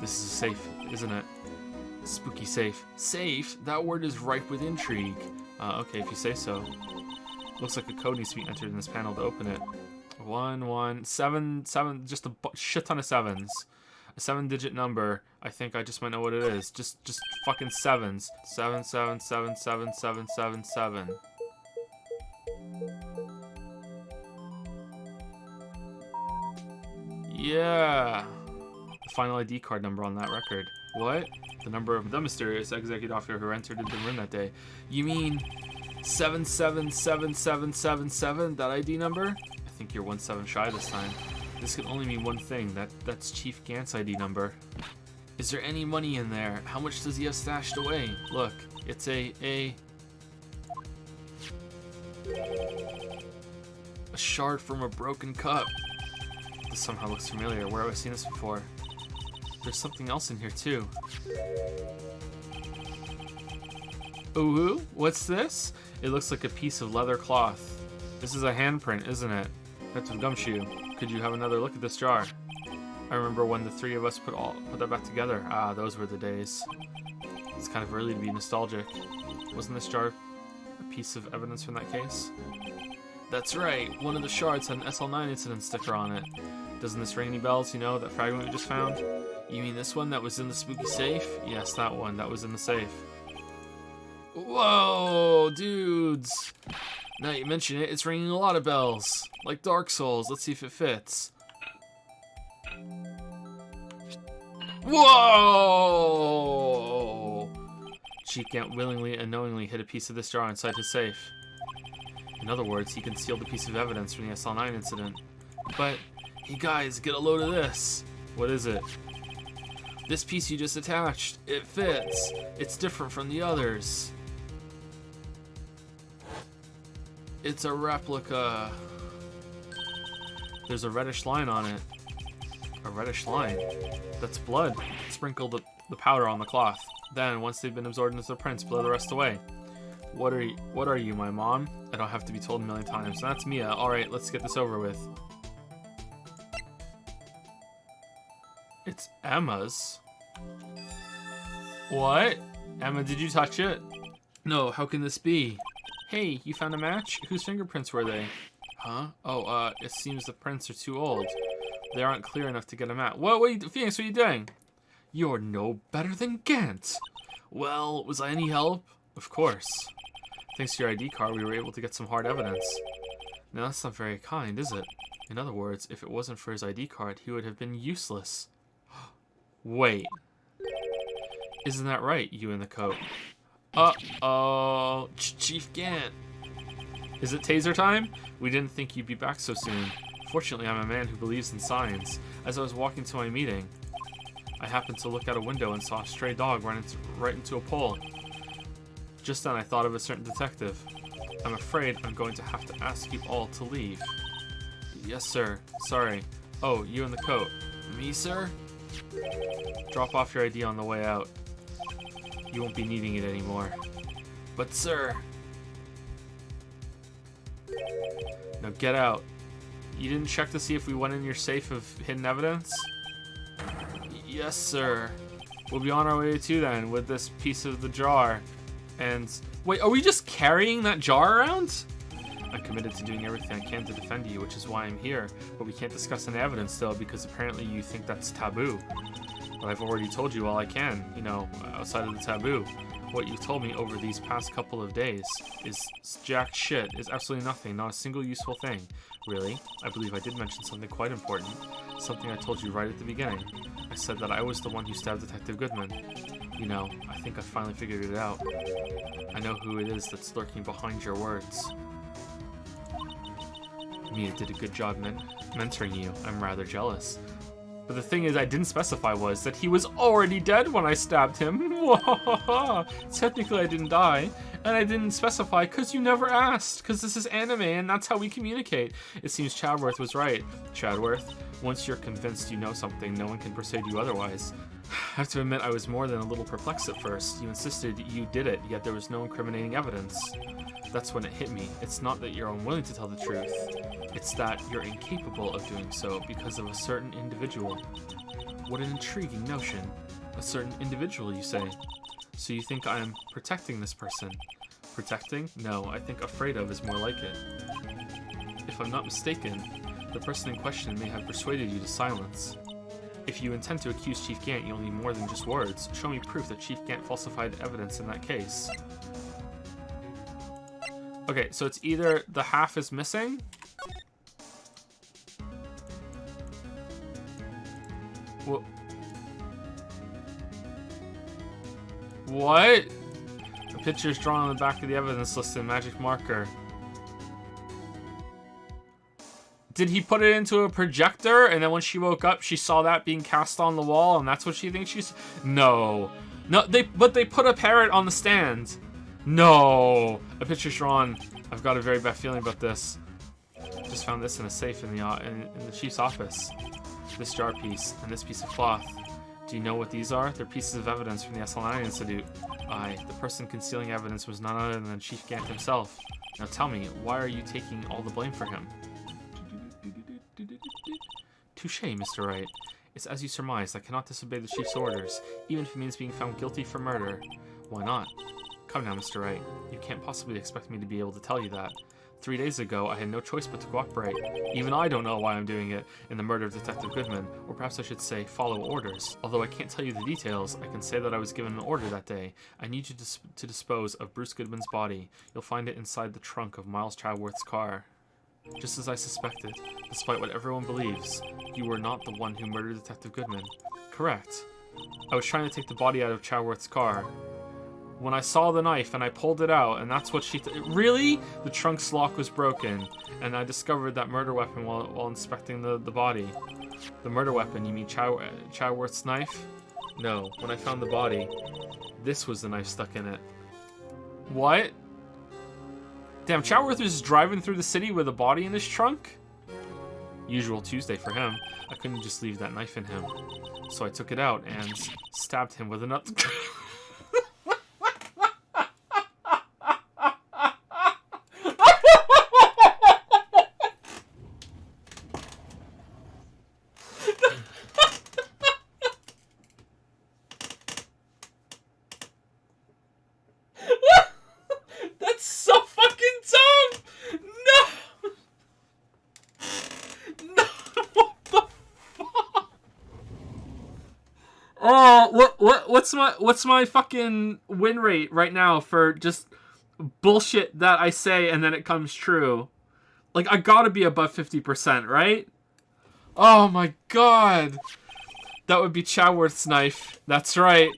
This is a safe, isn't it? Spooky safe. Safe? That word is ripe with intrigue. Okay, if you say so. Looks like a code needs to be entered in this panel to open it. 1, 1, 7, 7, just a shit ton of sevens. A 7-digit number. I think I just might know what it is. Just fucking sevens. 7, 7, 7, 7, 7, 7, 7. Yeah. The final ID card number on that record. What? The number of the mysterious executive officer who entered into the room that day. You mean 777777? That ID number? I think you're 1 7 shy this time. This can only mean one thing. That's Chief Gant's ID number. Is there any money in there? How much does he have stashed away? Look, it's a shard from a broken cup. This somehow looks familiar. Where have I seen this before? There's something else in here too. Ooh, what's this? It looks like a piece of leather cloth. This is a handprint, isn't it? That's a gumshoe. Could you have another look at this jar? I remember when the three of us put that back together. Ah, those were the days. It's kind of early to be nostalgic. Wasn't this jar a piece of evidence from that case? That's right. One of the shards had an SL9 incident sticker on it. Doesn't this ring any bells, you know, that fragment we just found? You mean this one that was in the spooky safe? Yes, that one. That was in the safe. Whoa, dudes. Now you mention it, it's ringing a lot of bells. Like Dark Souls. Let's see if it fits. Whoa! Chief Gant willingly and knowingly hid a piece of this jar inside his safe. In other words, he concealed a piece of evidence from the SL9 incident. But, hey guys, get a load of this. What is it? This piece you just attached. It fits. It's different from the others. It's a replica. There's a reddish line on it. A reddish line? That's blood. Sprinkle the powder on the cloth. Then, once they've been absorbed into the prints, blow the rest away. What are you, my mom? I don't have to be told a million times. That's Mia. Alright, let's get this over with. It's Emma's. What? Emma, did you touch it? No, how can this be? Hey, you found a match? Whose fingerprints were they? Huh? Oh, it seems the prints are too old. They aren't clear enough to get a match. What are you, Phoenix, what are you doing? You're no better than Gant. Well, was I any help? Of course. Thanks to your ID card, we were able to get some hard evidence. Now, that's not very kind, is it? In other words, if it wasn't for his ID card, he would have been useless. Wait. Isn't that right, you in the coat? Uh-oh. Chief Gant. Is it taser time? We didn't think you'd be back so soon. Fortunately, I'm a man who believes in signs. As I was walking to my meeting, I happened to look out a window and saw a stray dog run right into a pole. Just then, I thought of a certain detective. I'm afraid I'm going to have to ask you all to leave. Yes, sir. Sorry. Oh, you in the coat. Me, sir? Drop off your ID on the way out. You won't be needing it anymore. But, sir... Now get out. You didn't check to see if we went in your safe of hidden evidence? Yes, sir. We'll be on our way too then, with this piece of the jar. And... Wait, are we just carrying that jar around? I'm committed to doing everything I can to defend you, which is why I'm here. But we can't discuss any evidence still, because apparently you think that's taboo. But I've already told you all I can, you know, outside of the taboo. What you've told me over these past couple of days is jack shit, is absolutely nothing, not a single useful thing. Really, I believe I did mention something quite important. Something I told you right at the beginning. I said that I was the one who stabbed Detective Goodman. You know, I think I finally figured it out. I know who it is that's lurking behind your words. Mia did a good job mentoring you. I'm rather jealous. But the thing is I didn't specify was that he was already dead when I stabbed him. Technically I didn't die, And I didn't specify because you never asked, because this is anime and that's how we communicate. It seems Chadworth was right. Chadworth, once you're convinced you know something, no one can persuade you otherwise. I have to admit I was more than a little perplexed at first. You insisted you did it, yet there was no incriminating evidence. That's when it hit me. It's not that you're unwilling to tell the truth. It's that you're incapable of doing so because of a certain individual. What an intriguing notion. A certain individual, you say? So you think I'm protecting this person? Protecting? No, I think afraid of is more like it. If I'm not mistaken, the person in question may have persuaded you to silence. If you intend to accuse Chief Gant, you'll need more than just words. Show me proof that Chief Gant falsified evidence in that case. Okay, so it's either the half is missing. What? A picture is drawn on the back of the evidence list in magic marker. Did he put it into a projector, and then when she woke up, she saw that being cast on the wall, and that's what she thinks she's... No. No, but they put a parrot on the stand. No. A picture's drawn. I've got a very bad feeling about this. Just found this in a safe in the chief's office. This jar piece and this piece of cloth. Do you know what these are? They're pieces of evidence from the Esselani Institute. Aye, the person concealing evidence was none other than Chief Gant himself. Now tell me, why are you taking all the blame for him? Touché, Mr. Wright. It's as you surmised. I cannot disobey the chief's orders, even if it means being found guilty for murder. Why not? Come now, Mr. Wright. You can't possibly expect me to be able to tell you that. 3 days ago, I had no choice but to cooperate. Even I don't know why I'm doing it in the murder of Detective Goodman, or perhaps I should say, follow orders. Although I can't tell you the details, I can say that I was given an order that day. I need you to dispose of Bruce Goodman's body. You'll find it inside the trunk of Miles Chadworth's car. Just as I suspected, despite what everyone believes, you were not the one who murdered Detective Goodman. Correct. I was trying to take the body out of Chadworth's car. When I saw the knife and I pulled it out, and that's what she... Really? The trunk's lock was broken, and I discovered that murder weapon while inspecting the body. The murder weapon, you mean Chadworth's knife? No, when I found the body, this was the knife stuck in it. What? Damn, Chadworth was just driving through the city with a body in his trunk? Usual Tuesday for him. I couldn't just leave that knife in him. So I took it out and stabbed him with another... That's so fucking dumb! No! No! What the fuck? Oh, what's my fucking win rate right now for just bullshit that I say and then it comes true? Like, I gotta be above 50%, right? Oh my god! That would be Chadworth's knife. That's right.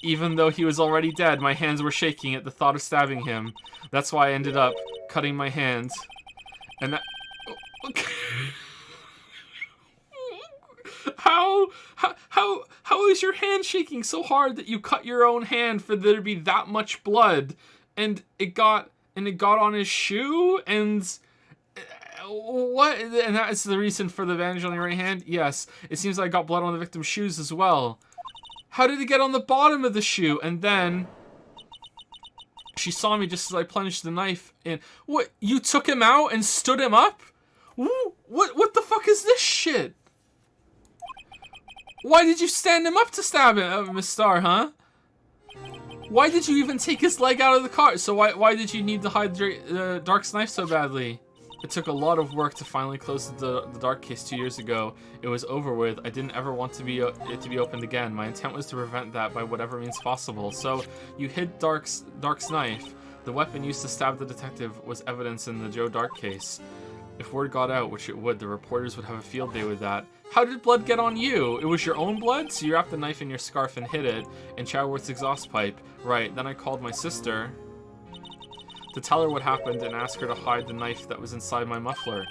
Even though he was already dead, my hands were shaking at the thought of stabbing him. That's why I ended up cutting my hand. And that... How is your hand shaking so hard that you cut your own hand for there to be that much blood? And it got on his shoe? And... What? And that is the reason for the bandage on your right hand? Yes. It seems like I got blood on the victim's shoes as well. How did it get on the bottom of the shoe? And then she saw me just as I plunged the knife in. What? You took him out and stood him up? What the fuck is this shit? Why did you stand him up to stab him, Miss Star, huh? Why did you even take his leg out of the car? So why did you need to hide Dark's knife so badly? It took a lot of work to finally close the Dark case 2 years ago. It was over with. I didn't ever want it to be opened again. My intent was to prevent that by whatever means possible. So you hid Dark's knife. The weapon used to stab the detective was evidence in the Joe Dark case. If word got out, which it would, the reporters would have a field day with that. How did blood get on you? It was your own blood? So you wrapped the knife in your scarf and hid it in Chadworth's exhaust pipe. Right, then I called my sister to tell her what happened and ask her to hide the knife that was inside my muffler.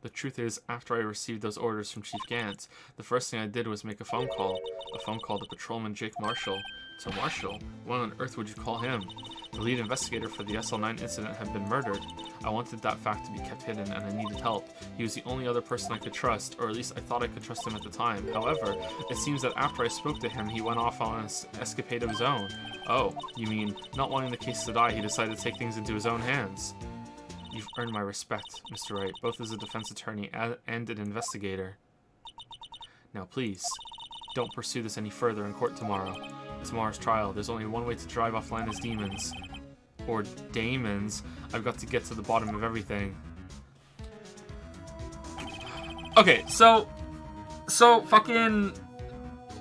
The truth is, after I received those orders from Chief Gant, the first thing I did was make a phone call. A phone call to Patrolman Jake Marshall. To Marshall? What on earth would you call him? The lead investigator for the SL9 incident had been murdered. I wanted that fact to be kept hidden, and I needed help. He was the only other person I could trust, or at least I thought I could trust him at the time. However, it seems that after I spoke to him, he went off on an escapade of his own. Oh, you mean, not wanting the case to die, he decided to take things into his own hands. You've earned my respect, Mr. Wright, both as a defense attorney and an investigator. Now please, don't pursue this any further in court tomorrow. Tomorrow's trial, there's only one way to drive off Lana's demons. Or daemons. I've got to get to the bottom of everything. Okay, so fucking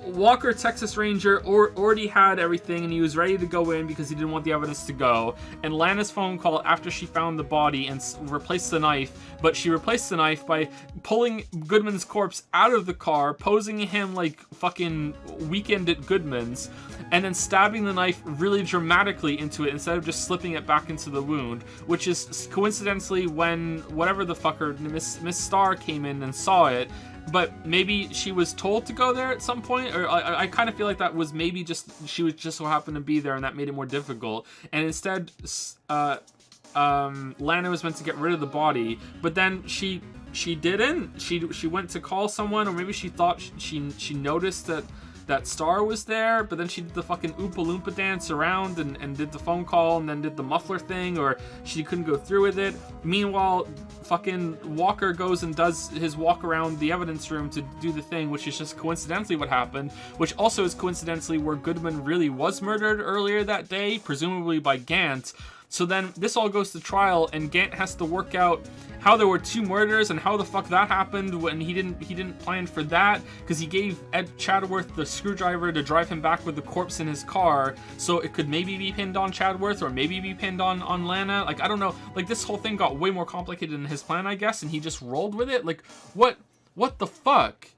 Walker, Texas Ranger, already had everything, and he was ready to go in because he didn't want the evidence to go. And Lana's phone call after she found the body and replaced the knife, but she replaced the knife by pulling Goodman's corpse out of the car, posing him like fucking Weekend at Goodman's, and then stabbing the knife really dramatically into it instead of just slipping it back into the wound, which is coincidentally when whatever the fucker, Miss Starr came in and saw it. But maybe she was told to go there at some point, or I kind of feel like that was maybe just she was just so happened to be there, and that made it more difficult. And instead, Lana was meant to get rid of the body, but then she didn't. She went to call someone, or maybe she thought she noticed that Star was there, but then she did the fucking Oompa Loompa dance around and did the phone call and then did the muffler thing, or she couldn't go through with it. Meanwhile, fucking Walker goes and does his walk around the evidence room to do the thing, which is just coincidentally what happened, which also is coincidentally where Goodman really was murdered earlier that day, presumably by Gant. So then this all goes to trial, and Gant has to work out how there were two murders and how the fuck that happened when he didn't plan for that, because he gave Ed Chadworth the screwdriver to drive him back with the corpse in his car, so it could maybe be pinned on Chadworth or maybe be pinned on Lana. Like, I don't know. Like, this whole thing got way more complicated in his plan, I guess, and he just rolled with it. Like, what the fuck?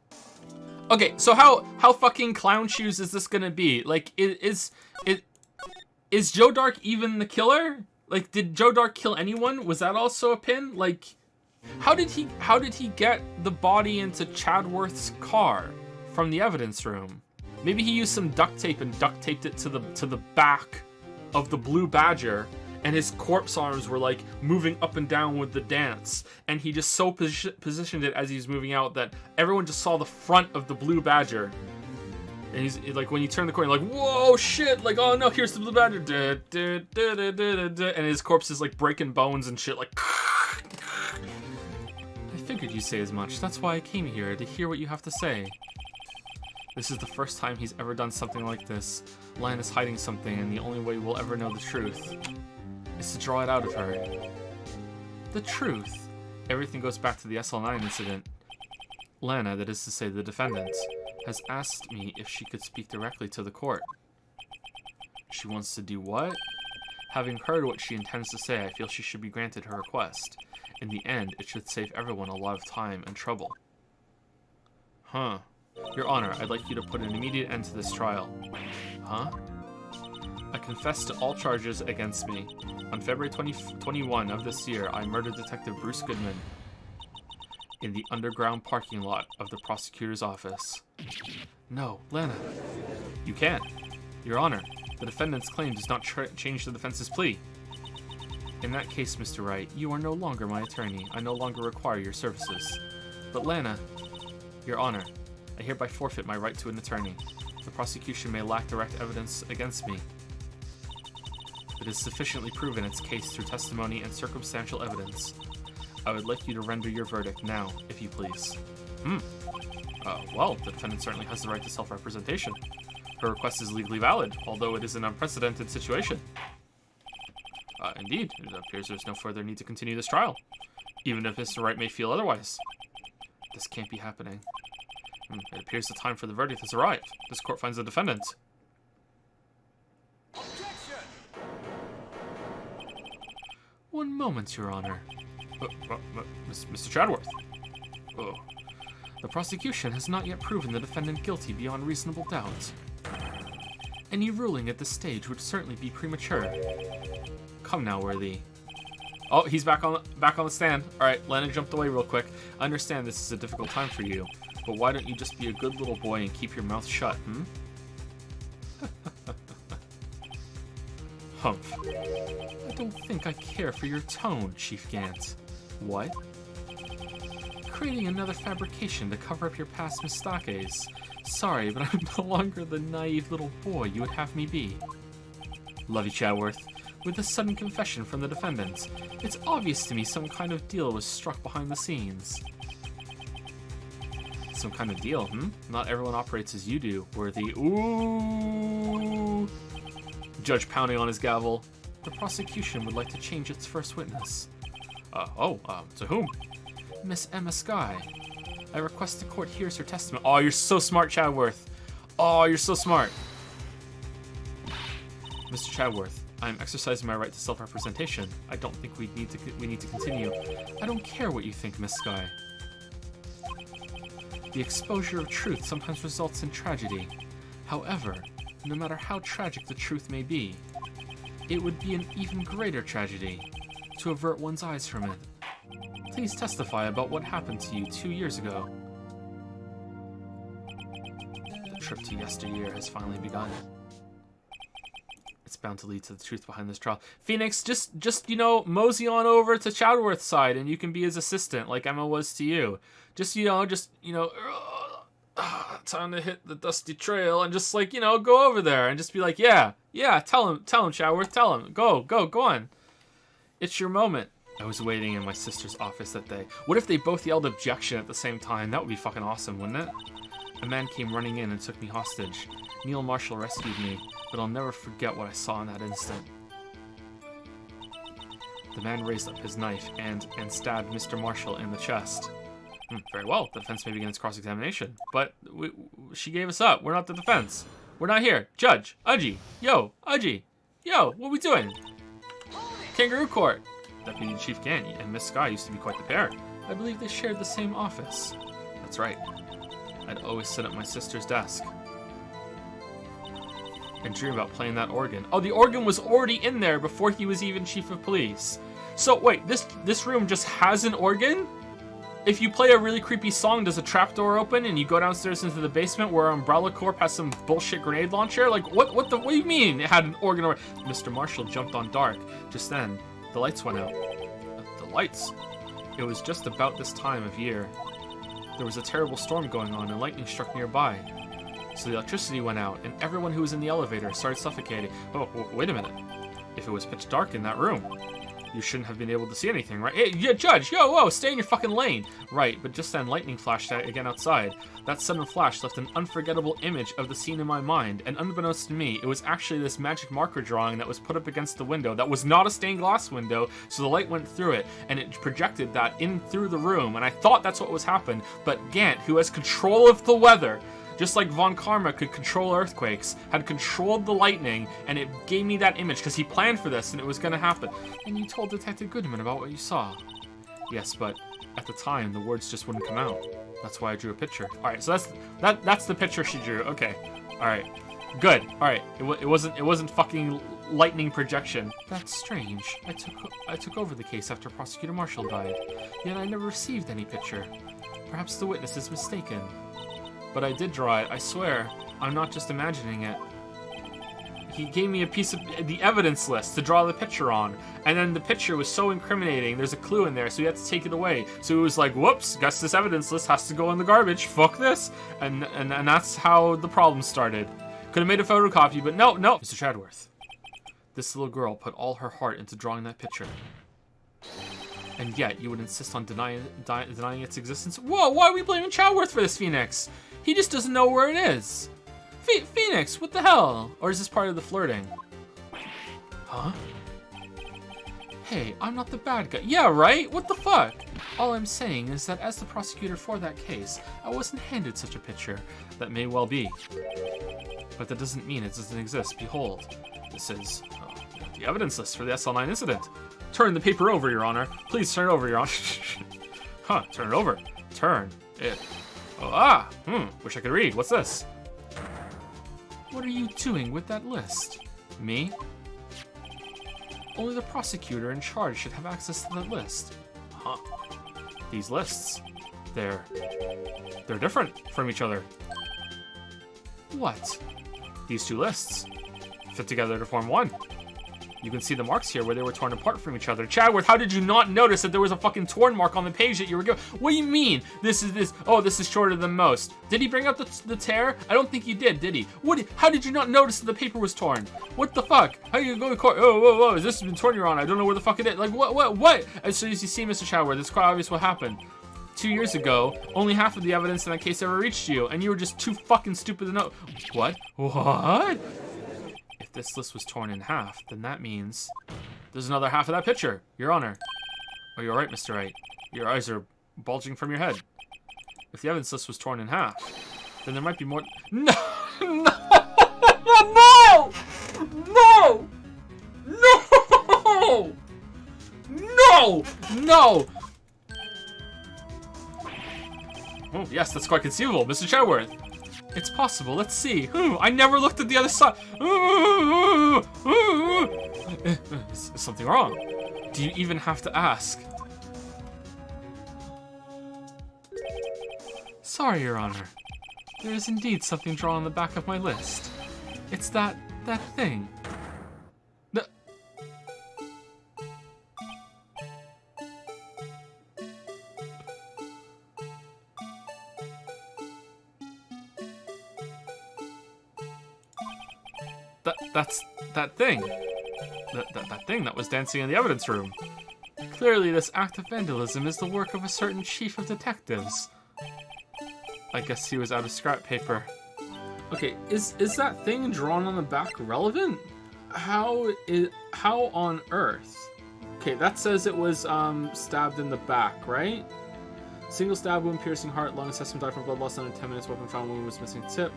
Okay, so how fucking clown shoes is this gonna be? Like, is Joe Dark even the killer? Like, did Joe Dark kill anyone? Was that also a pin? Like, how did he get the body into Chadworth's car from the evidence room? Maybe he used some duct tape and duct taped it to the back of the Blue Badger, and his corpse arms were like moving up and down with the dance, and he just so positioned it as he's moving out that everyone just saw the front of the Blue Badger. And he's like, when you turn the corner, like, whoa, shit, like, oh no, here's the Blue Badger, and his corpse is like breaking bones and shit, like. I figured you'd say as much. That's why I came here, to hear what you have to say. This is the first time he's ever done something like this. Lana's hiding something, and the only way we'll ever know the truth is to draw it out of her. The truth. Everything goes back to the SL9 incident. Lana, that is to say the defendant, has asked me if she could speak directly to the court. She wants to do what? Having heard what she intends to say, I feel she should be granted her request. In the end, it should save everyone a lot of time and trouble. Huh. Your Honor, I'd like you to put an immediate end to this trial. Huh? I confess to all charges against me. On February 2021 of this year, I murdered Detective Bruce Goodman in the underground parking lot of the prosecutor's office. No, Lana. You can't. Your Honor, the defendant's claim does not change the defense's plea. In that case, Mr. Wright, you are no longer my attorney. I no longer require your services. But Lana, Your Honor, I hereby forfeit my right to an attorney. The prosecution may lack direct evidence against me. It has sufficiently proven its case through testimony and circumstantial evidence. I would like you to render your verdict now, if you please. Well, the defendant certainly has the right to self-representation. Her request is legally valid, although it is an unprecedented situation. Indeed, it appears there's no further need to continue this trial, even if Mr. Wright may feel otherwise. This can't be happening. It appears the time for the verdict has arrived. This court finds the defendant. Objection! One moment, Your Honor. Mr. Chadworth. Oh. The prosecution has not yet proven the defendant guilty beyond reasonable doubt. Any ruling at this stage would certainly be premature. Come now, Worthy. Oh, he's back on the stand. All right, Lennon jumped away real quick. I understand this is a difficult time for you, but why don't you just be a good little boy and keep your mouth shut, hmm? Humph. I don't think I care for your tone, Chief Gant. What? Creating another fabrication to cover up your past mistakes. Sorry, but I'm no longer the naive little boy you would have me be. Love you, Chadworth. With this sudden confession from the defendant, it's obvious to me some kind of deal was struck behind the scenes. Some kind of deal, hmm? Not everyone operates as you do, Worthy. Ooh! Judge pounding on his gavel. The prosecution would like to change its first witness. To whom? Miss Emma Skye. I request the court hears her testimony. Oh, you're so smart, Chadworth. Oh, you're so smart. Mr. Chadworth, I am exercising my right to self-representation. I don't think we need to continue. I don't care what you think, Miss Skye. The exposure of truth sometimes results in tragedy. However, no matter how tragic the truth may be, it would be an even greater tragedy to avert one's eyes from it. Please testify about what happened to you 2 years ago. The trip to yesteryear has finally begun. It's bound to lead to the truth behind this trial. Phoenix, just mosey on over to Chadworth's side, and you can be his assistant, like Emma was to you. Time to hit the dusty trail, and just go over there and just be like, yeah, tell him, Chadworth, tell him, go on. It's your moment. I was waiting in my sister's office that day. What if they both yelled objection at the same time? That would be fucking awesome, wouldn't it? A man came running in and took me hostage. Neil Marshall rescued me, but I'll never forget what I saw in that instant. The man raised up his knife and stabbed Mr. Marshall in the chest. Very well, the defense may begin its cross-examination. But she gave us up. We're not the defense. We're not here. Judge, Udgy, yo, what we doing? Kangaroo Court. Deputy Chief Gant and Miss Skye used to be quite the pair. I believe they shared the same office. That's right. I'd always sit at my sister's desk and dream about playing that organ. Oh, the organ was already in there before he was even chief of police. So wait, this room just has an organ? If you play a really creepy song, does a trapdoor open and you go downstairs into the basement where Umbrella Corp has some bullshit grenade launcher? Like, what do you mean it had an organ? Mr. Marshall jumped on dark. Just then, the lights went out. The lights? It was just about this time of year. There was a terrible storm going on and lightning struck nearby. So the electricity went out and everyone who was in the elevator started suffocating. Oh, wait a minute. If it was pitch dark in that room, you shouldn't have been able to see anything, right? Hey, yeah, Judge, whoa, stay in your fucking lane. Right, but just then lightning flashed again outside. That sudden flash left an unforgettable image of the scene in my mind, and unbeknownst to me, it was actually this magic marker drawing that was put up against the window. That was not a stained glass window, so the light went through it, and it projected that in through the room, and I thought that's what was happening, but Gant, who has control of the weather, just like Von Karma could control earthquakes, had controlled the lightning, and it gave me that image because he planned for this and it was going to happen. And you told Detective Goodman about what you saw. Yes, but at the time, the words just wouldn't come out. That's why I drew a picture. All right, so that's the picture she drew. Okay, all right, good. All right, it wasn't fucking lightning projection. That's strange. I took over the case after Prosecutor Marshall died, yet I never received any picture. Perhaps the witness is mistaken. But I did draw it, I swear. I'm not just imagining it. He gave me a piece of the evidence list to draw the picture on, and then the picture was so incriminating, there's a clue in there, so he had to take it away. So it was like, whoops, guess this evidence list has to go in the garbage, fuck this. And that's how the problem started. Could have made a photocopy, but no. Mr. Chadworth, this little girl put all her heart into drawing that picture. And yet, you would insist on denying its existence? Whoa, why are we blaming Chadworth for this, Phoenix? He just doesn't know where it is. Phoenix, what the hell? Or is this part of the flirting? Huh? Hey, I'm not the bad guy. Yeah, right? What the fuck? All I'm saying is that as the prosecutor for that case, I wasn't handed such a picture. That may well be. But that doesn't mean it doesn't exist. Behold, this is the evidence list for the SL9 incident. Turn the paper over, Your Honor. Please turn it over, Your Honor. Huh, turn it over. Turn it. Oh, wish I could read. What's this? What are you doing with that list? Me? Only the prosecutor in charge should have access to that list. Huh. These lists, they're different from each other. What? These two lists fit together to form one. You can see the marks here where they were torn apart from each other. Chadworth, how did you not notice that there was a fucking torn mark on the page that you were given? What do you mean? This is shorter than most. Did he bring up the tear? I don't think he did he? How did you not notice that the paper was torn? What the fuck? How are you going to court? Oh, whoa, this has been torn, Your Honor. I don't know where the fuck it is. Like, what? As soon as you see, Mr. Chadworth, it's quite obvious what happened. 2 years ago, only half of the evidence in that case ever reached you, and you were just too fucking stupid to know. What? If this list was torn in half, then that means there's another half of that picture, Your Honor. Are you alright, Mr. Wright? Your eyes are bulging from your head. If the evidence list was torn in half, then there might be more. No! Oh, yes, that's quite conceivable, Mr. Chadworth. It's possible. Let's see. I never looked at the other side. Is something wrong? Do you even have to ask? Sorry, Your Honor. There is indeed something drawn on the back of my list. It's that thing. That's that thing. That thing that was dancing in the evidence room. Clearly, this act of vandalism is the work of a certain chief of detectives. I guess he was out of scrap paper. Okay, is that thing drawn on the back relevant? How on earth? Okay, that says it was stabbed in the back, right? Single stab wound, piercing heart, lung assessment, died from blood loss under 10 minutes. Weapon found, wound was missing tip,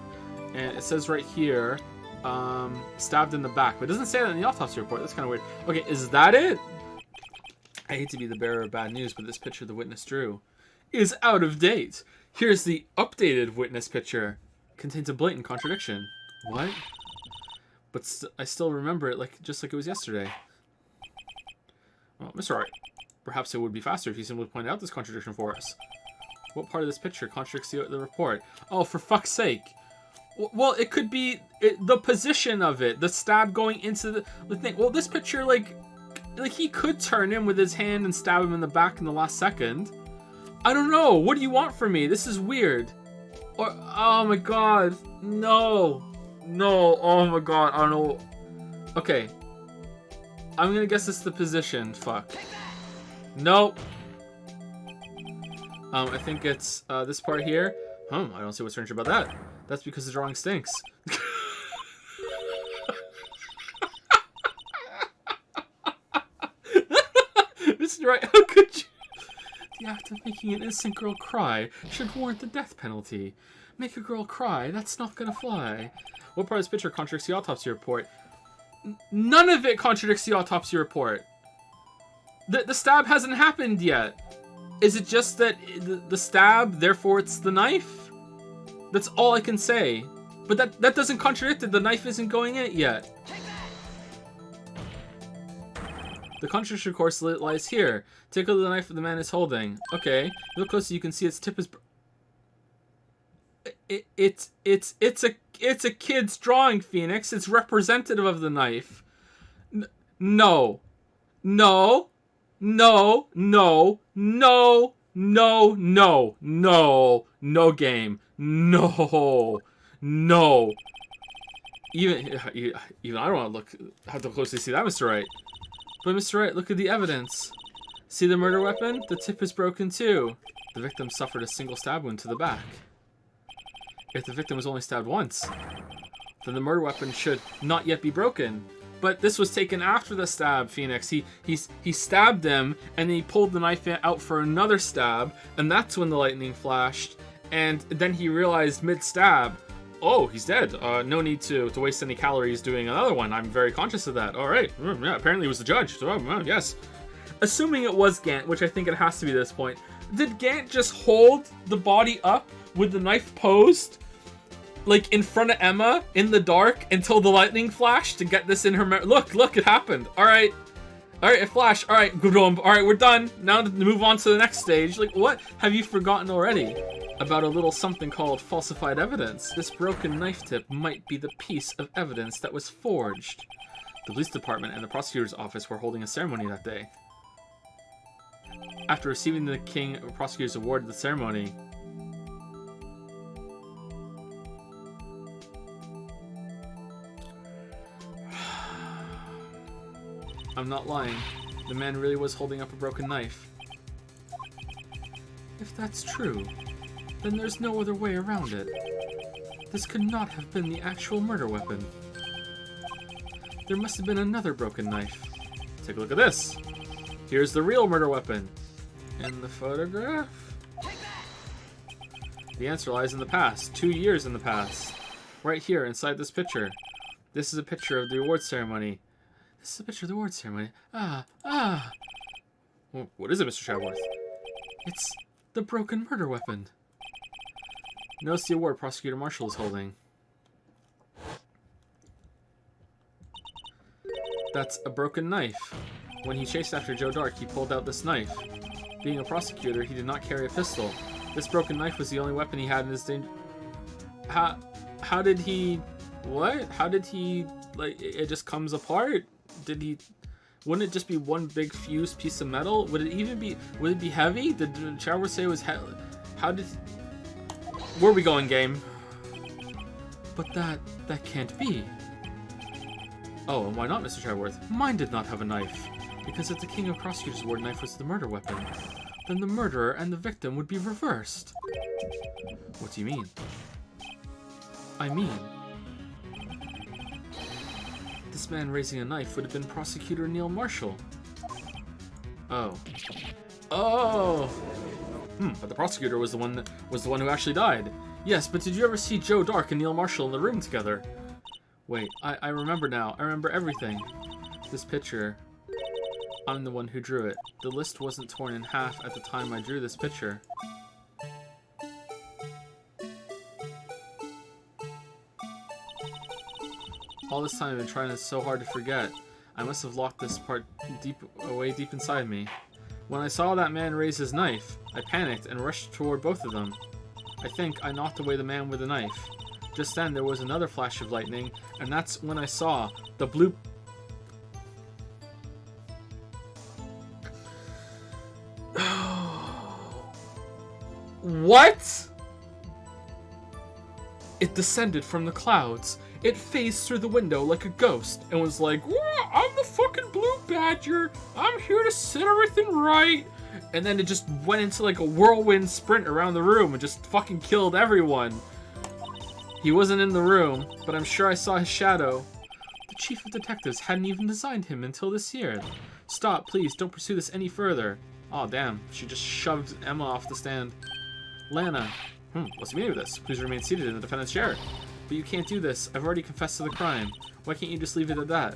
and it says right here. Stabbed in the back, but it doesn't say that in the autopsy report. That's kind of weird. Okay, is that it? I hate to be the bearer of bad news, but this picture the witness drew is out of date. Here's the updated witness picture. Contains a blatant contradiction. What? But I still remember it just like it was yesterday. Well, Mr. Wright, perhaps it would be faster if you simply pointed out this contradiction for us. What part of this picture contradicts the report? Oh, for fuck's sake. Well, it could be the position of it, the stab going into the thing. Well, this picture, like he could turn him with his hand and stab him in the back in the last second. I don't know. What do you want from me? This is weird. Or, oh my god, no, oh my god, I don't know. Okay, I'm gonna guess it's the position. Fuck. Nope. I think it's this part here. I don't see what's strange about that. That's because the drawing stinks. Mr. Wright, how could you? The act of making an innocent girl cry should warrant the death penalty. Make a girl cry, that's not gonna fly. What part of this picture contradicts the autopsy report? None of it contradicts the autopsy report. The stab hasn't happened yet. Is it just that the stab, therefore it's the knife? That's all I can say. But that doesn't contradict it. The knife isn't going in it yet. The contradiction, of course, lies here. Take a look at the knife the man is holding. Okay. Look closely, you can see its tip is... It's a kid's drawing, Phoenix. It's representative of the knife. No game. No. Even I don't want to have to closely see that, Mr. Wright. But Mr. Wright, look at the evidence. See the murder weapon? The tip is broken too. The victim suffered a single stab wound to the back. If the victim was only stabbed once, then the murder weapon should not yet be broken. But this was taken after the stab, Phoenix. He stabbed him, and then he pulled the knife out for another stab, and that's when the lightning flashed. And then he realized mid-stab, oh, he's dead. No need to waste any calories doing another one. I'm very conscious of that. All right. Yeah, apparently it was the judge. So, yes. Assuming it was Gant, which I think it has to be at this point, did Gant just hold the body up with the knife posed, like in front of Emma in the dark until the lightning flashed to get this in her Look, it happened. All right. Alright, it flashed. Alright, alright, we're done. Now to move on to the next stage. Like, what have you forgotten already? About a little something called falsified evidence. This broken knife tip might be the piece of evidence that was forged. The police department and the prosecutor's office were holding a ceremony that day. After receiving the King Prosecutor's Award at the ceremony, I'm not lying. The man really was holding up a broken knife. If that's true, then there's no other way around it. This could not have been the actual murder weapon. There must have been another broken knife. Take a look at this. Here's the real murder weapon. In the photograph? The answer lies in the past. 2 years in the past. Right here, inside this picture. This is a picture of the award ceremony. This is a picture of the award ceremony. Well, what is it, Mr. Chadworth? It's the broken murder weapon. Notice the award Prosecutor Marshall is holding. That's a broken knife. When he chased after Joe Dark, he pulled out this knife. Being a prosecutor, he did not carry a pistol. This broken knife was the only weapon he had in his danger. How did he... What? How did he... Like, it just comes apart? Did he... Wouldn't it just be one big fused piece of metal? Would it even be... Would it be heavy? Did Chadworth say it was heavy? How did... Where are we going, game? But that can't be. Oh, and why not, Mr. Chadworth? Mine did not have a knife. Because if the King of Prosecutors Award knife was the murder weapon, then the murderer and the victim would be reversed. What do you mean? I mean... This man raising a knife would have been Prosecutor Neil Marshall. Oh. Oh! But the prosecutor was the one who actually died. Yes, but did you ever see Joe Dark and Neil Marshall in the room together? Wait, I remember now. I remember everything. This picture. I'm the one who drew it. The list wasn't torn in half at the time I drew this picture. All this time I've been trying so hard to forget. I must have locked this part deep inside me. When I saw that man raise his knife, I panicked and rushed toward both of them. I think I knocked away the man with the knife. Just then there was another flash of lightning, and that's when I saw the blue... What? It descended from the clouds. It phased through the window like a ghost and was like, I'm the fucking Blue Badger. I'm here to set everything right. And then it just went into like a whirlwind sprint around the room and just fucking killed everyone. He wasn't in the room, but I'm sure I saw his shadow. The chief of detectives hadn't even designed him until this year. Stop, please, don't pursue this any further. Aw, damn. She just shoved Emma off the stand. Lana. What's the meaning of this? Please remain seated in the defendant's chair. But you can't do this. I've already confessed to the crime. Why can't you just leave it at that?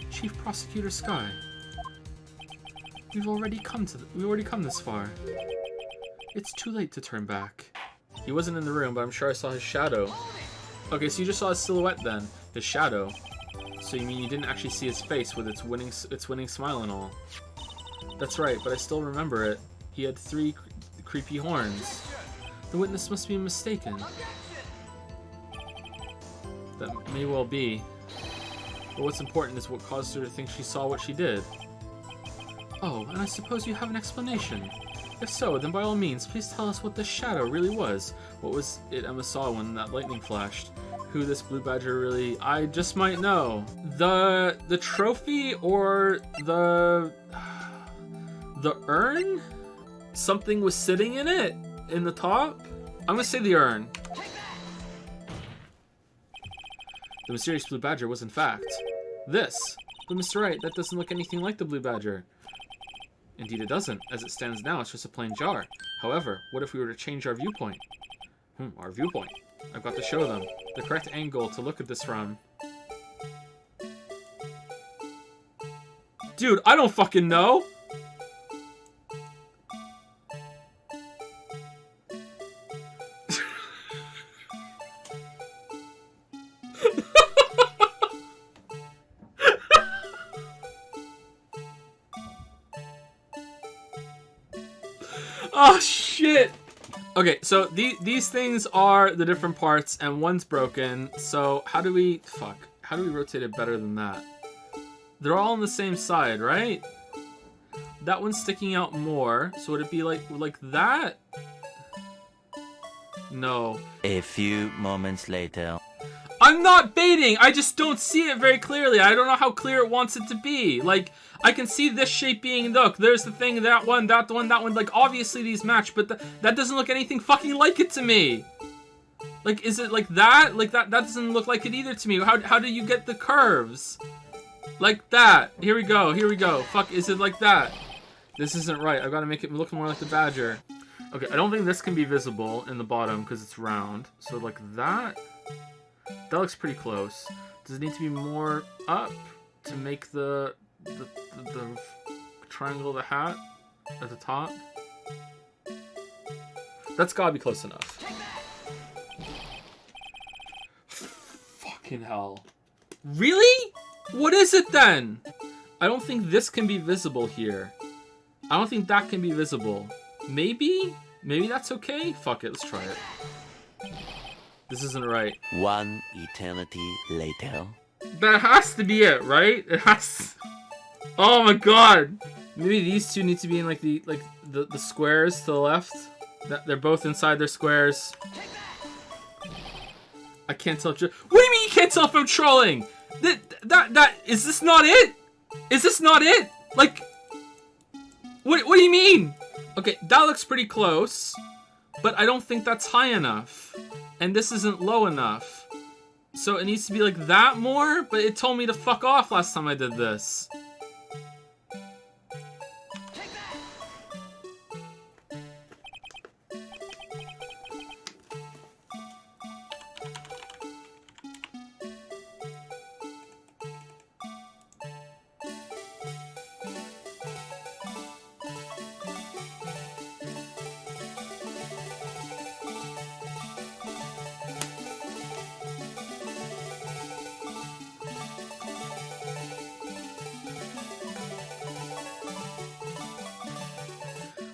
Chief Prosecutor Sky. We've already come this far. It's too late to turn back. He wasn't in the room, but I'm sure I saw his shadow. Okay, so you just saw his silhouette then. His shadow. So you mean you didn't actually see his face with its winning smile and all. That's right, but I still remember it. He had 3 creepy horns. The witness must be mistaken. That may well be. But what's important is what caused her to think she saw what she did. Oh, and I suppose you have an explanation. If so, then by all means, please tell us what this shadow really was. What was it Emma saw when that lightning flashed? Who this Blue Badger really... I just might know. The trophy or the urn? Something was sitting in it? In the top? I'm gonna say the urn. The mysterious Blue Badger was in fact this. But Mr. Wright, that doesn't look anything like the Blue Badger. Indeed it doesn't. As it stands now, it's just a plain jar. However, what if we were to change our viewpoint? Our viewpoint. I've got to show them the correct angle to look at this from. Dude, I don't fucking know! Oh, shit! Okay, so these things are the different parts, and one's broken, so how do we... Fuck. How do we rotate it better than that? They're all on the same side, right? That one's sticking out more, so would it be like that? No. A few moments later. I'm not baiting! I just don't see it very clearly. I don't know how clear it wants it to be. Like, I can see this shape being, look, there's the thing, that one, that one, that one. Like, obviously these match, but that doesn't look anything fucking like it to me. Like, is it like that? Like, that doesn't look like it either to me. How do you get the curves? Like that. Here we go, here we go. Fuck, is it like that? This isn't right. I've got to make it look more like the badger. Okay, I don't think this can be visible in the bottom because it's round. So like that... That looks pretty close. Does it need to be more up to make the triangle of the hat at the top? That's gotta be close enough. Fucking hell. Really? What is it then? I don't think this can be visible here. I don't think that can be visible. Maybe? Maybe that's okay? Fuck it, let's try it. This isn't right. One eternity later. That has to be it, right? It has. Oh my god! Maybe these two need to be in like the squares to the left. They're both inside their squares. I can't tell. What do you mean you can't tell if I'm trolling? That is this not it? Is this not it? Like, what do you mean? Okay, that looks pretty close, but I don't think that's high enough. And this isn't low enough. So it needs to be like that more, but it told me to fuck off last time I did this.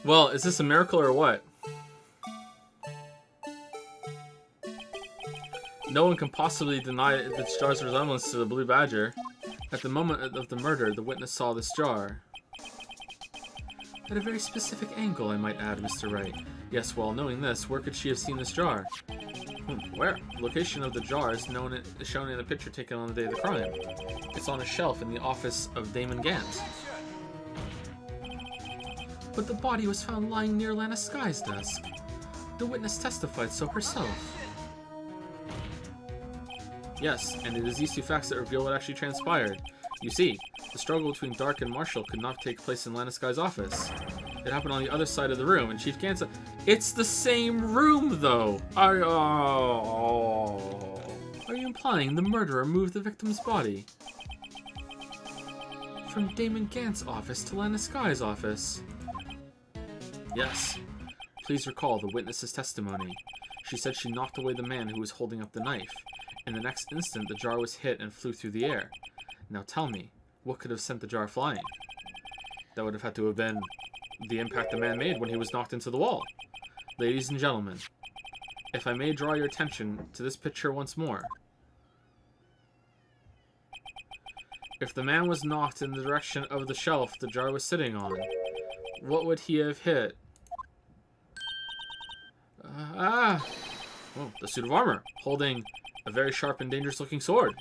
Well, is this a miracle or what? No one can possibly deny the jar's resemblance to the blue badger. At the moment of the murder, the witness saw this jar. At a very specific angle, I might add, Mr. Wright. Yes, well, knowing this, where could she have seen this jar? Where? The location of the jar is shown in a picture taken on the day of the crime. It's on a shelf in the office of Damon Gant. But the body was found lying near Lana Sky's desk. The witness testified so herself. Yes, and it is these two facts that reveal what actually transpired. You see, the struggle between Dark and Marshall could not take place in Lana Sky's office. It happened on the other side of the room, and Chief Gant... It's the same room, though! Are you implying the murderer moved the victim's body from Damon Gant's office to Lana Sky's office? Yes. Please recall the witness's testimony. She said she knocked away the man who was holding up the knife. In the next instant, the jar was hit and flew through the air. Now tell me, what could have sent the jar flying? That would have had to have been the impact the man made when he was knocked into the wall. Ladies and gentlemen, if I may draw your attention to this picture once more. If the man was knocked in the direction of the shelf the jar was sitting on, what would he have hit? Oh, the suit of armor, holding a very sharp and dangerous looking sword.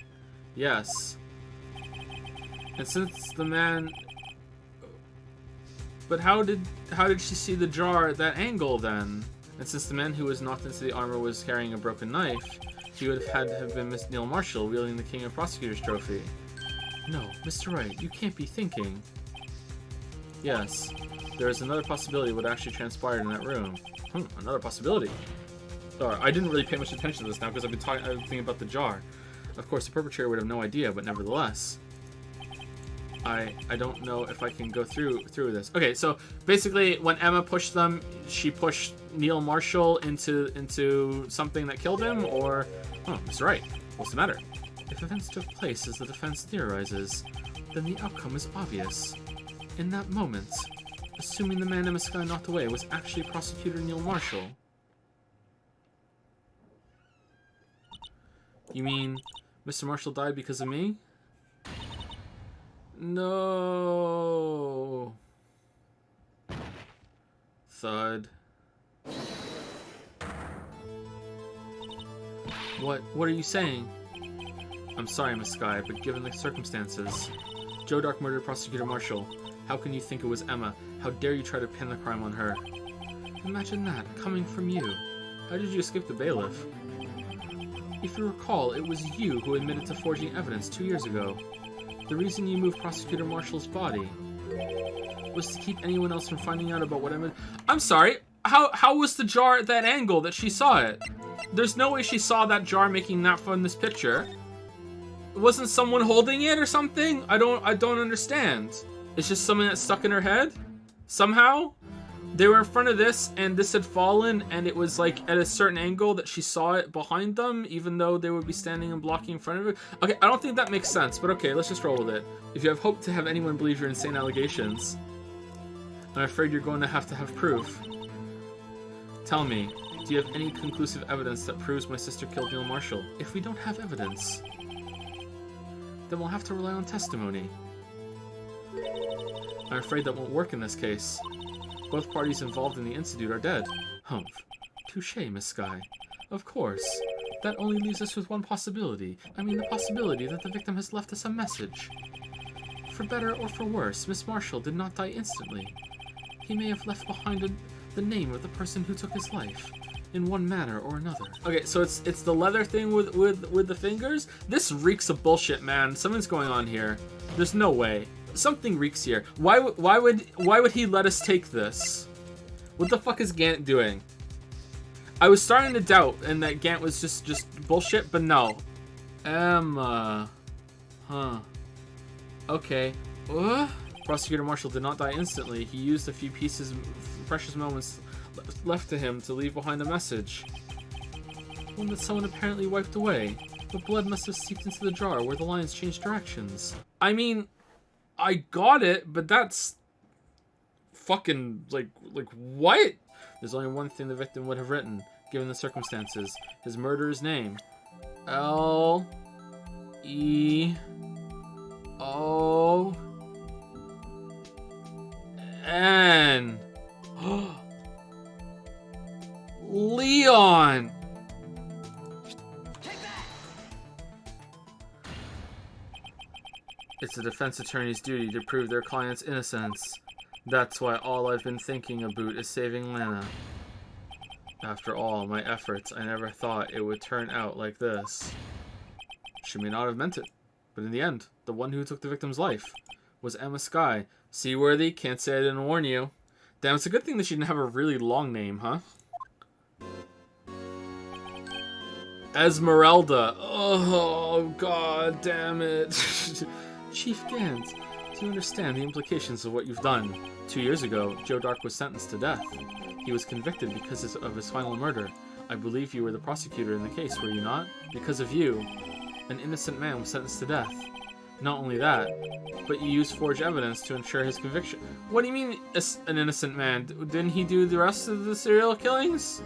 Yes. And since the man... But how did she see the jar at that angle then? And since the man who was knocked into the armor was carrying a broken knife, he would have had to have been Miss Neil Marshall wielding the King of Prosecutor's trophy. No, Mr. Wright, you can't be thinking. Yes, there is another possibility of what actually transpired in that room. Another possibility. Sorry, I didn't really pay much attention to this now because I've been thinking about the jar. Of course, the perpetrator would have no idea, but nevertheless, I don't know if I can go through this. Okay, so basically, when Emma pushed them, she pushed Neil Marshall into something that killed him, or Mr. Wright, what's the matter? If events took place as the defense theorizes, then the outcome is obvious. In that moment, Assuming the man Emma Sky knocked away was actually Prosecutor Neil Marshall. You mean Mr. Marshall died because of me? No. Thud. What are you saying? I'm sorry, Miss Sky, but given the circumstances, Joe Dark murdered Prosecutor Marshall. How can you think it was Emma? How dare you try to pin the crime on her? Imagine that, coming from you. How did you escape the bailiff? If you recall, it was you who admitted to forging evidence 2 years ago. The reason you moved Prosecutor Marshall's body was to keep anyone else from finding out about what Emma... I'm sorry, how was the jar at that angle that she saw it? There's no way she saw that jar making that from this picture. Wasn't someone holding it or something? I don't understand. It's just something that's stuck in her head? Somehow? They were in front of this, and this had fallen, and it was like at a certain angle that she saw it behind them, even though they would be standing and blocking in front of it. Okay, I don't think that makes sense, but okay, let's just roll with it. If you have hope to have anyone believe your insane allegations, I'm afraid you're going to have proof. Tell me, do you have any conclusive evidence that proves my sister killed Neil Marshall? If we don't have evidence, then we'll have to rely on testimony. I'm afraid that won't work in this case. Both parties involved in the incident are dead. Humph. Touché, Miss Sky. Of course. That only leaves us with one possibility. I mean, the possibility that the victim has left us a message. For better or for worse, Miss Marshall did not die instantly. He may have left behind the name of the person who took his life, in one manner or another. Okay, so it's the leather thing with the fingers? This reeks of bullshit, man. Something's going on here. There's no way. Something reeks here. Why would he let us take this? What the fuck is Gant doing? I was starting to doubt, and that Gant was just bullshit, but no. Emma. Huh. Okay. Prosecutor Marshall did not die instantly. He used a few precious moments left to him to leave behind a message. One that someone apparently wiped away. The blood must have seeped into the jar where the lines changed directions. I mean, I got it, but that's fucking like what? There's only one thing the victim would have written, given the circumstances. His murderer's name. L-E-O-N. Leon. It's the defense attorney's duty to prove their client's innocence. That's why all I've been thinking about is saving Lana. After all my efforts, I never thought it would turn out like this. She may not have meant it, but in the end, the one who took the victim's life was Emma Sky. Seaworthy, can't say I didn't warn you. Damn, it's a good thing that she didn't have a really long name, huh? Esmeralda. Oh, god damn it. Chief Gant, do you understand the implications of what you've done? 2 years ago, Joe Dark was sentenced to death. He was convicted because of his final murder. I believe you were the prosecutor in the case, were you not? Because of you, an innocent man was sentenced to death. Not only that, but you used forged evidence to ensure his conviction. What do you mean, an innocent man? Didn't he do the rest of the serial killings?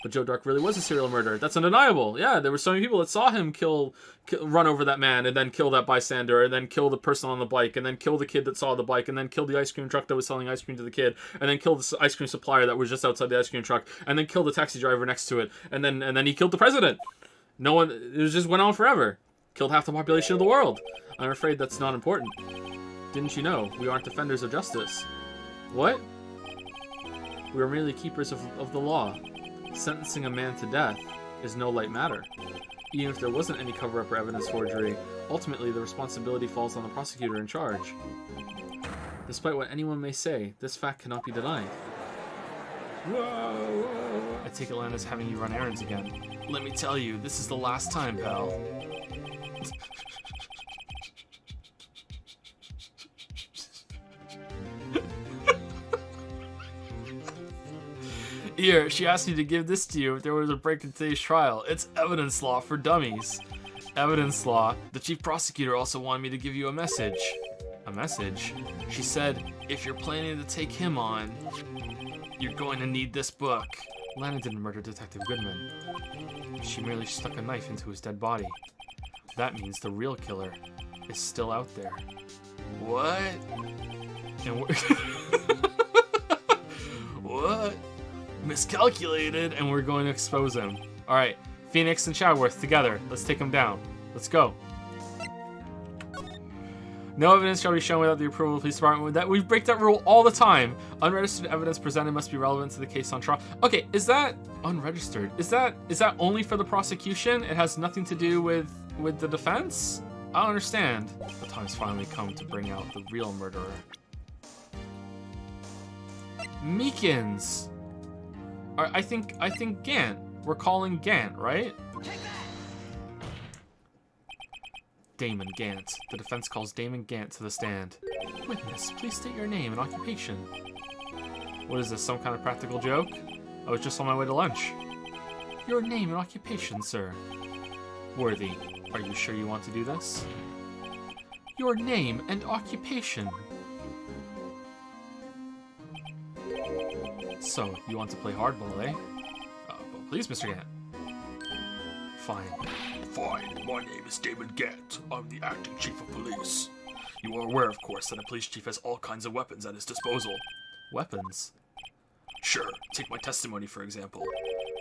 But Joe Dark really was a serial murderer. That's undeniable. Yeah, there were so many people that saw him run over that man, and then kill that bystander, and then kill the person on the bike, and then kill the kid that saw the bike, and then kill the ice cream truck that was selling ice cream to the kid, and then kill the ice cream supplier that was just outside the ice cream truck, and then kill the taxi driver next to it, and then he killed the president. No one, it just went on forever. Killed half the population of the world. I'm afraid that's not important. Didn't you know we aren't defenders of justice? What? We are merely keepers of the law. Sentencing a man to death is no light matter. Even if there wasn't any cover-up or evidence forgery, ultimately the responsibility falls on the prosecutor in charge. Despite what anyone may say, this fact cannot be denied. Whoa. I take Atlanta's having you run errands again. Let me tell you, this is the last time, pal. Here, she asked me to give this to you if there was a break in today's trial. It's evidence law for dummies. Evidence law. The chief prosecutor also wanted me to give you a message. A message? She said, if you're planning to take him on, you're going to need this book. Lana didn't murder Detective Goodman. She merely stuck a knife into his dead body. That means the real killer is still out there. What? And we're What? miscalculated, and we're going to expose him. All right, Phoenix and Chadworth together. Let's take him down. Let's go. No evidence shall be shown without the approval of the police department. That we break that rule all the time. Unregistered evidence presented must be relevant to the case on trial. Okay, is that unregistered? Is that only for the prosecution? It has nothing to do with the defense? I don't understand. The time's finally come to bring out the real murderer. Meekins. I think Gant. We're calling Gant, right? Damon Gant. The defense calls Damon Gant to the stand. Witness, please state your name and occupation. What is this, some kind of practical joke? I was just on my way to lunch. Your name and occupation, sir. Worthy, are you sure you want to do this? Your name and occupation. So, you want to play hardball, eh? Well, please, Mr. Gant. Fine. Fine. My name is Damon Gant. I'm the acting chief of police. You are aware, of course, that a police chief has all kinds of weapons at his disposal. Weapons? Sure. Take my testimony, for example.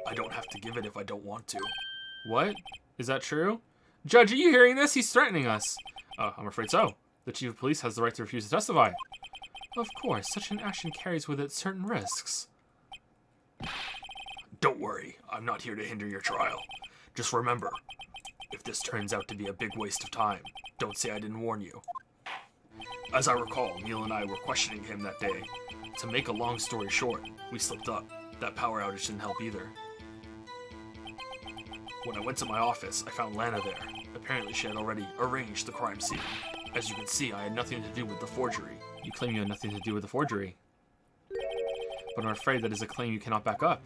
I don't have to give it if I don't want to. What? Is that true? Judge, are you hearing this? He's threatening us. I'm afraid so. The chief of police has the right to refuse to testify. Of course, such an action carries with it certain risks. Don't worry. I'm not here to hinder your trial. Just remember, if this turns out to be a big waste of time, don't say I didn't warn you. As I recall, Neil and I were questioning him that day. To make a long story short, we slipped up. That power outage didn't help either. When I went to my office, I found Lana there. Apparently she had already arranged the crime scene. As you can see, I had nothing to do with the forgery. You claim you had nothing to do with the forgery. But I'm afraid that is a claim you cannot back up.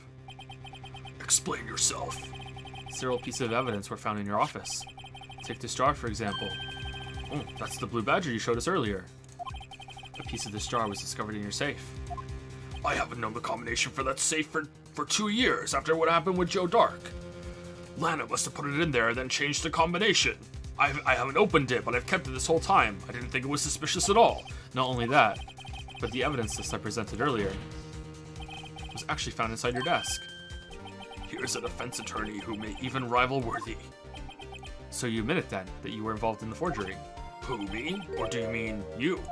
Explain yourself. Several pieces of evidence were found in your office. Take this jar, for example. Oh, that's the blue badger you showed us earlier. A piece of this jar was discovered in your safe. I haven't known the combination for that safe for 2 years after what happened with Joe Dark. Lana must have put it in there and then changed the combination. I haven't opened it, but I've kept it this whole time. I didn't think it was suspicious at all. Not only that, but the evidence list I presented earlier was actually found inside your desk. Here's a defense attorney who may even rival Worthy. So you admitted then that you were involved in the forgery? Who, me? Or do you mean you?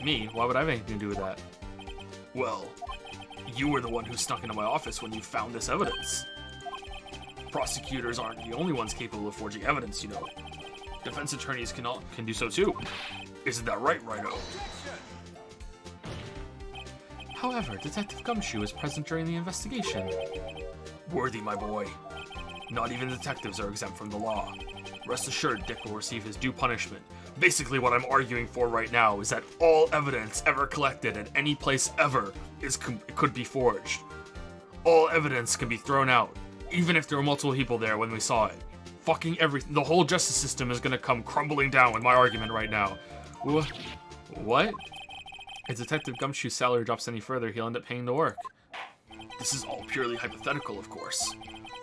Me? Why would I have anything to do with that? Well, you were the one who snuck into my office when you found this evidence. Prosecutors aren't the only ones capable of forging evidence, you know. Defense attorneys can do so too. Isn't that right, Righto? However, Detective Gumshoe was present during the investigation. Worthy, my boy. Not even detectives are exempt from the law. Rest assured, Dick will receive his due punishment. Basically, what I'm arguing for right now is that all evidence ever collected at any place ever could be forged. All evidence can be thrown out, even if there were multiple people there when we saw it. Fucking everything. The whole justice system is gonna come crumbling down with my argument right now. What? If Detective Gumshoe's salary drops any further, he'll end up paying to work. This is all purely hypothetical, of course.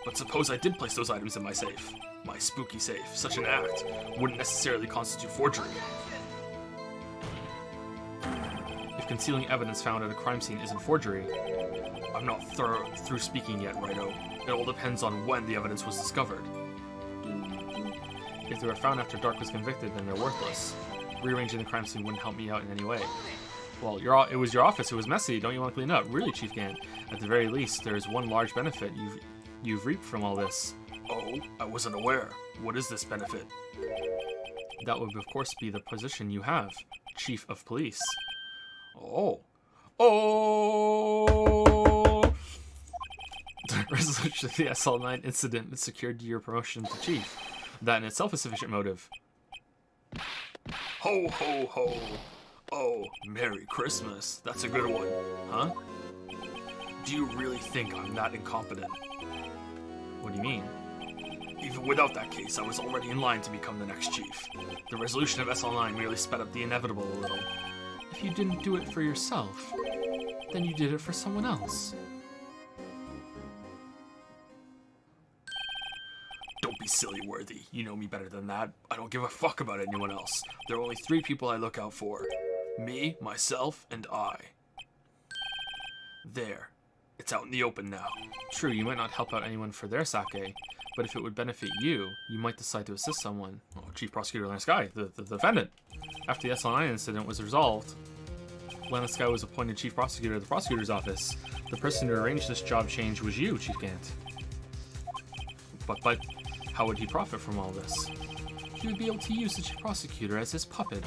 But suppose I did place those items in my safe. My spooky safe. Such an act wouldn't necessarily constitute forgery. If concealing evidence found at a crime scene isn't forgery, I'm not through speaking yet, Righto. It all depends on when the evidence was discovered. if they were found after Dark was convicted, then they're worthless. Rearranging the crime scene wouldn't help me out in any way. Well, it was your office. It was messy. Don't you want to clean up? Really, Chief Gant. At the very least, there is one large benefit you've reaped from all this. Oh, I wasn't aware. What is this benefit? That would, of course, be the position you have. Chief of Police. Oh. The resolution of the SL9 incident secured your promotion to Chief. That in itself is sufficient motive. Ho, ho, ho. Oh, Merry Christmas. That's a good one. Huh? Do you really think I'm that incompetent? What do you mean? Even without that case, I was already in line to become the next chief. The resolution of SL9 merely sped up the inevitable a little. If you didn't do it for yourself, then you did it for someone else. Don't be silly, Worthy. You know me better than that. I don't give a fuck about anyone else. There are only 3 people I look out for. Me, myself, and I. There. It's out in the open now. True, you might not help out anyone for their sake, but if it would benefit you, you might decide to assist someone. Oh, Chief Prosecutor Lana Sky, the Defendant. After the SL9 incident was resolved, Lana Sky was appointed Chief Prosecutor at the Prosecutor's Office. The person who arranged this job change was you, Chief Gant. But how would he profit from all this? He would be able to use the Chief Prosecutor as his puppet.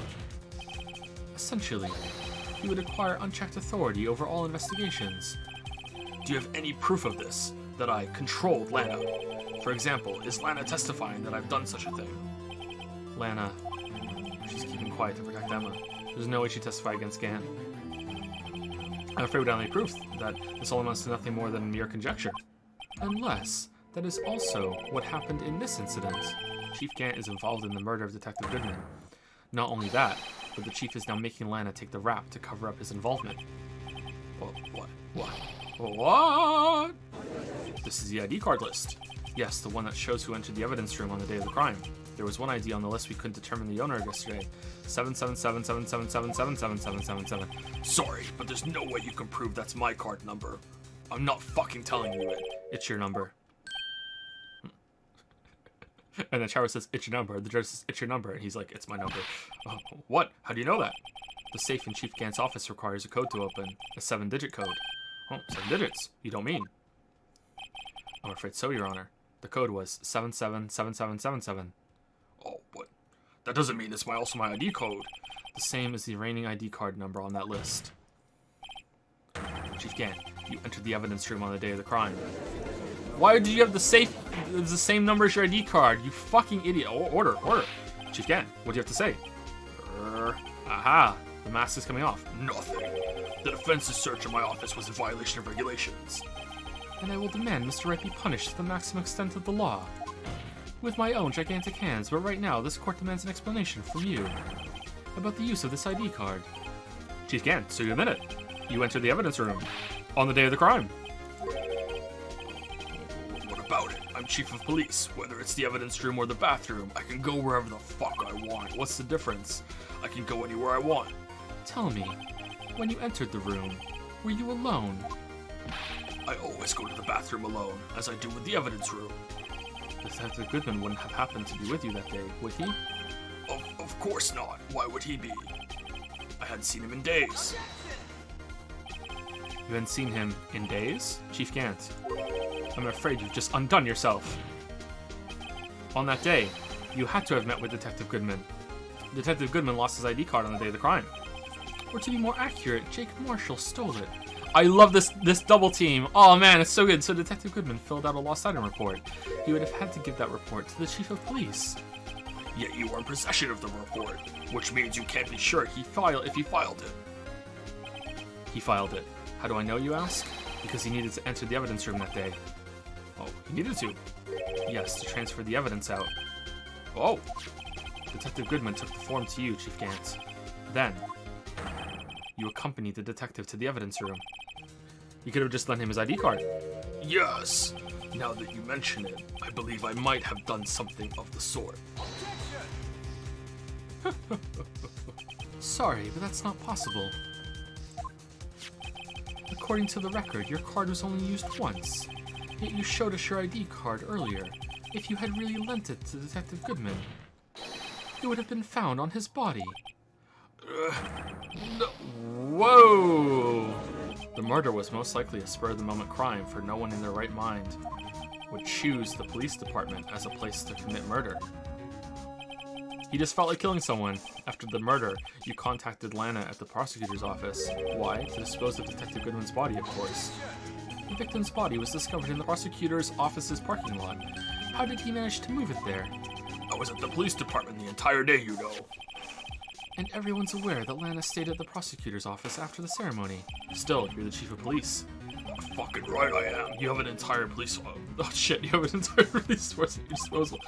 Essentially, he would acquire unchecked authority over all investigations. Do you have any proof of this? That I controlled Lana? For example, is Lana testifying that I've done such a thing? Lana. She's keeping quiet to protect Emma. There's no way she'd testify against Gant. I'm afraid without any proof that this all amounts to nothing more than mere conjecture. Unless that is also what happened in this incident. Chief Gant is involved in the murder of Detective Goodman. Not only that, but the chief is now making Lana take the rap to cover up his involvement. What? This is the ID card list. Yes, the one that shows who entered the evidence room on the day of the crime. There was one ID on the list we couldn't determine the owner of yesterday. 77777777777. Sorry, but there's no way you can prove that's my card number. I'm not fucking telling you it. It's your number. And the Chowder says, it's your number. The judge says, it's your number. And he's like, it's my number. What? How do you know that? The safe in Chief Gant's office requires a code to open. A 7-digit code. Oh, 7 digits? You don't mean? I'm afraid so, Your Honor. The code was 777777. Oh, what? That doesn't mean it's also my ID code. The same as the reigning ID card number on that list. Chief Gant, you entered the evidence room on the day of the crime. Why did you have the same number as your ID card? You fucking idiot. Order. Chief Gant, what do you have to say? Aha, the mask is coming off. Nothing. The defense's search of my office was in violation of regulations. And I will demand Mr. Wright be punished to the maximum extent of the law. With my own gigantic hands, but right now this court demands an explanation from you about the use of this ID card. Chief Gant, so you admit it. You entered the evidence room on the day of the crime. What about it? I'm chief of police. Whether it's the evidence room or the bathroom, I can go wherever the fuck I want. What's the difference? I can go anywhere I want. Tell me, when you entered the room, were you alone? I always go to the bathroom alone, as I do with the evidence room. Detective Goodman wouldn't have happened to be with you that day, would he? Of course not. Why would he be? I hadn't seen him in days. You hadn't seen him in days? Chief Gant, I'm afraid you've just undone yourself. On that day, you had to have met with Detective Goodman. Detective Goodman lost his ID card on the day of the crime. Or to be more accurate, Jake Marshall stole it. I love this double team. Oh man, it's so good. So Detective Goodman filled out a lost item report. He would have had to give that report to the chief of police. Yet you are in possession of the report, which means you can't be sure if he filed it. He filed it. How do I know, you ask? Because he needed to enter the evidence room that day. Oh, he needed to? Yes, to transfer the evidence out. Oh. Detective Goodman took the form to you, Chief Gant. Then, you accompanied the detective to the evidence room. You could have just lent him his ID card. Yes. Now that you mention it, I believe I might have done something of the sort. Sorry, but that's not possible. According to the record, your card was only used once. Yet you showed us your ID card earlier. If you had really lent it to Detective Goodman, it would have been found on his body. No. Whoa! The murder was most likely a spur-of-the-moment crime, for no one in their right mind would choose the police department as a place to commit murder. He just felt like killing someone. After the murder, you contacted Lana at the prosecutor's office. Why? To dispose of Detective Goodman's body, of course. The victim's body was discovered in the prosecutor's office's parking lot. How did he manage to move it there? I was at the police department the entire day, you know. And everyone's aware that Lana stayed at the prosecutor's office after the ceremony. Still, you're the chief of police. Fucking right I am. You have an entire police... Oh shit, you have an entire police force at your disposal.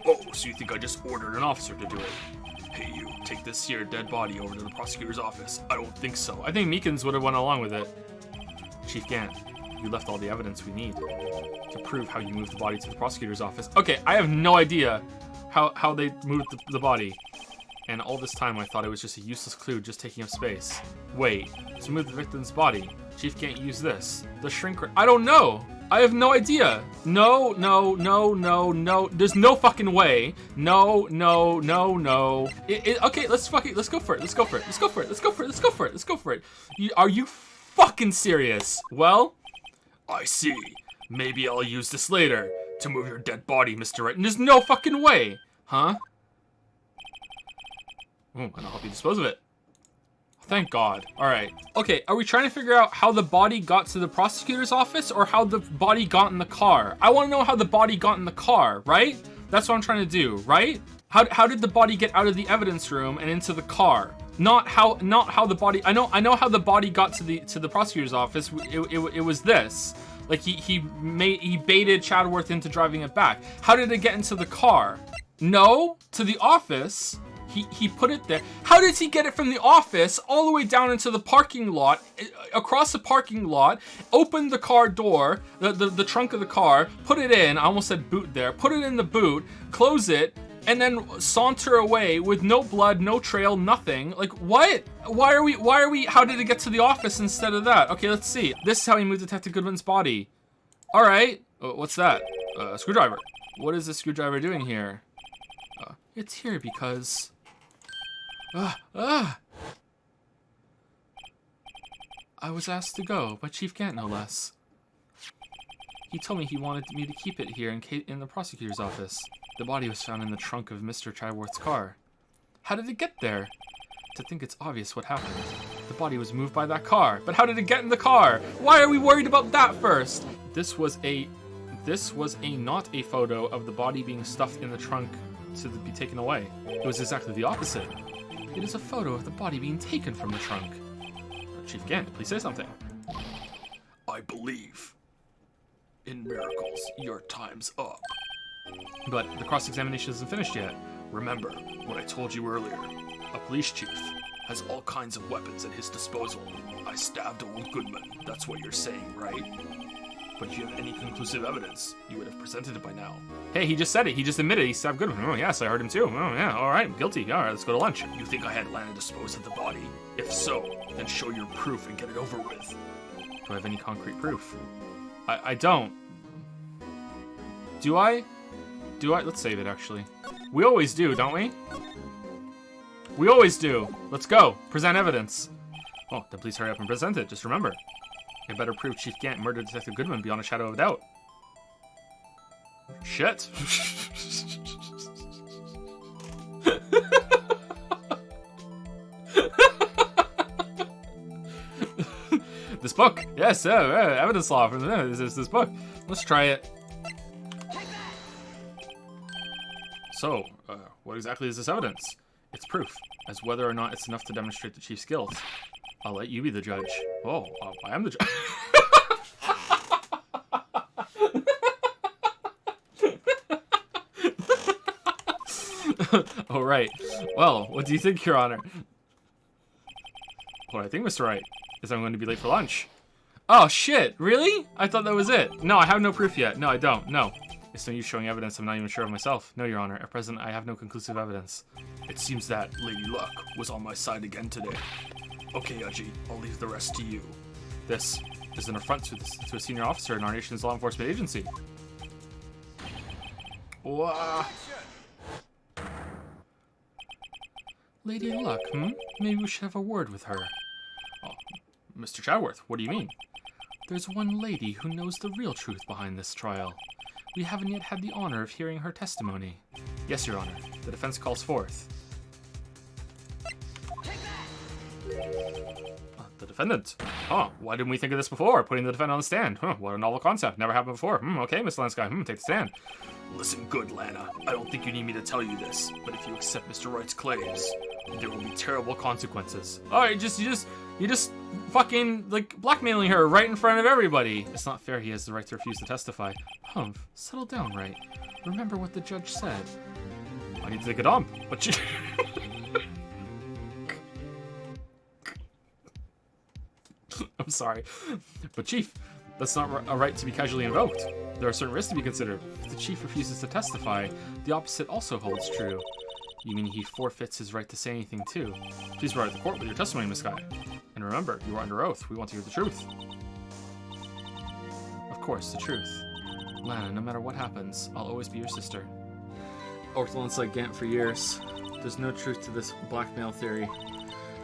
Oh, so you think I just ordered an officer to do it? Hey you, take this here dead body over to the prosecutor's office. I don't think so. I think Meekins would have went along with it. Chief Gant, you left all the evidence we need to prove how you moved the body to the prosecutor's office. Okay, I have no idea how they moved the body. And all this time I thought it was just a useless clue just taking up space. Wait, to move the victim's body, Chief Gant used this. The shrink I don't know! I have no idea! No. There's no fucking way. No. Okay, let's go for it. Let's go for it. Are you fucking serious? Well, I see. Maybe I'll use this later to move your dead body, Mr. Wright. there's no fucking way! Huh? And I'll help you dispose of it. Thank God. Alright. Okay, are we trying to figure out how the body got to the prosecutor's office or how the body got in the car? I want to know how the body got in the car, right? That's what I'm trying to do, right? How did the body get out of the evidence room and into the car? Not how the body... I know how the body got to the prosecutor's office. It was this. Like he baited Chadworth into driving it back. How did it get into the car? No, to the office. He put it there. How did he get it from the office all the way down into the parking lot, across the parking lot, open the car door, the trunk of the car, put it in, I almost said boot there, put it in the boot, close it, and then saunter away with no blood, no trail, nothing? Like, what? Why are we, how did it get to the office instead of that? Okay, let's see. This is how he moved Detective Goodwin's body. All right. What's that? Screwdriver. What is the screwdriver doing here? It's here because... I was asked to go by Chief Gant, no less. He told me he wanted me to keep it here in the prosecutor's office. The body was found in the trunk of Mr. Chadworth's car. How did it get there? To think it's obvious what happened. The body was moved by that car. But how did it get in the car? Why are we worried about that first? This was not a photo of the body being stuffed in the trunk to be taken away. It was exactly the opposite. It is a photo of the body being taken from the trunk. Chief Gant, please say something. I believe in miracles. Your time's up. But the cross-examination isn't finished yet. Remember what I told you earlier. A police chief has all kinds of weapons at his disposal. I stabbed old Goodman. That's what you're saying, right? But if you have any conclusive evidence, you would have presented it by now. Hey, he just said it. He just admitted he stabbed Goodman. Oh, yes, I heard him too. Oh, yeah, all right, guilty. All right, let's go to lunch. You think I had Lana dispose of the body? If so, then show your proof and get it over with. Do I have any concrete proof? I don't. Do I? Let's save it, actually. We always do, don't we? We always do. Let's go. Present evidence. Oh, then please hurry up and present it. Just remember. It better prove Chief Gant murdered Detective Goodman beyond a shadow of doubt. Shit. This book. Yes, evidence law from this book. Let's try it. So, what exactly is this evidence? It's proof, as whether or not it's enough to demonstrate the chief's guilt. I'll let you be the judge. Oh, I am the judge. All right. Well, what do you think, Your Honor? What I think, Mr. Wright, is I'm going to be late for lunch. Oh, shit. Really? I thought that was it. No, I have no proof yet. No, I don't. No. It's no use showing evidence I'm not even sure of myself. No, Your Honor. At present, I have no conclusive evidence. It seems that Lady Luck was on my side again today. Okay, Aji, I'll leave the rest to you. This is an affront to a senior officer in our nation's law enforcement agency. Whoa. Lady Luck, Maybe we should have a word with her. Oh, Mr. Chadworth, what do you mean? There's one lady who knows the real truth behind this trial. We haven't yet had the honor of hearing her testimony. Yes, Your Honor. The defense calls forth. The defendant. Huh, why didn't we think of this before? Putting the defendant on the stand. Huh, what a novel concept. Never happened before. Okay, Miss Lansky. Take the stand. Listen good, Lana. I don't think you need me to tell you this, but if you accept Mr. Wright's claims, There will be terrible consequences. Alright, you just fucking, like, blackmailing her right in front of everybody. It's not fair he has the right to refuse to testify. Humph, settle down, Wright. Remember what the judge said. I need to take a dump, but you... I'm sorry. But Chief, that's not a right to be casually invoked. There are certain risks to be considered. If the Chief refuses to testify, the opposite also holds true. You mean he forfeits his right to say anything too? Please provide the court with your testimony, Miss Guy. And remember, you are under oath. We want to hear the truth. Of course, the truth. Lana, no matter what happens, I'll always be your sister. I worked alongside Gant for years. There's no truth to this blackmail theory.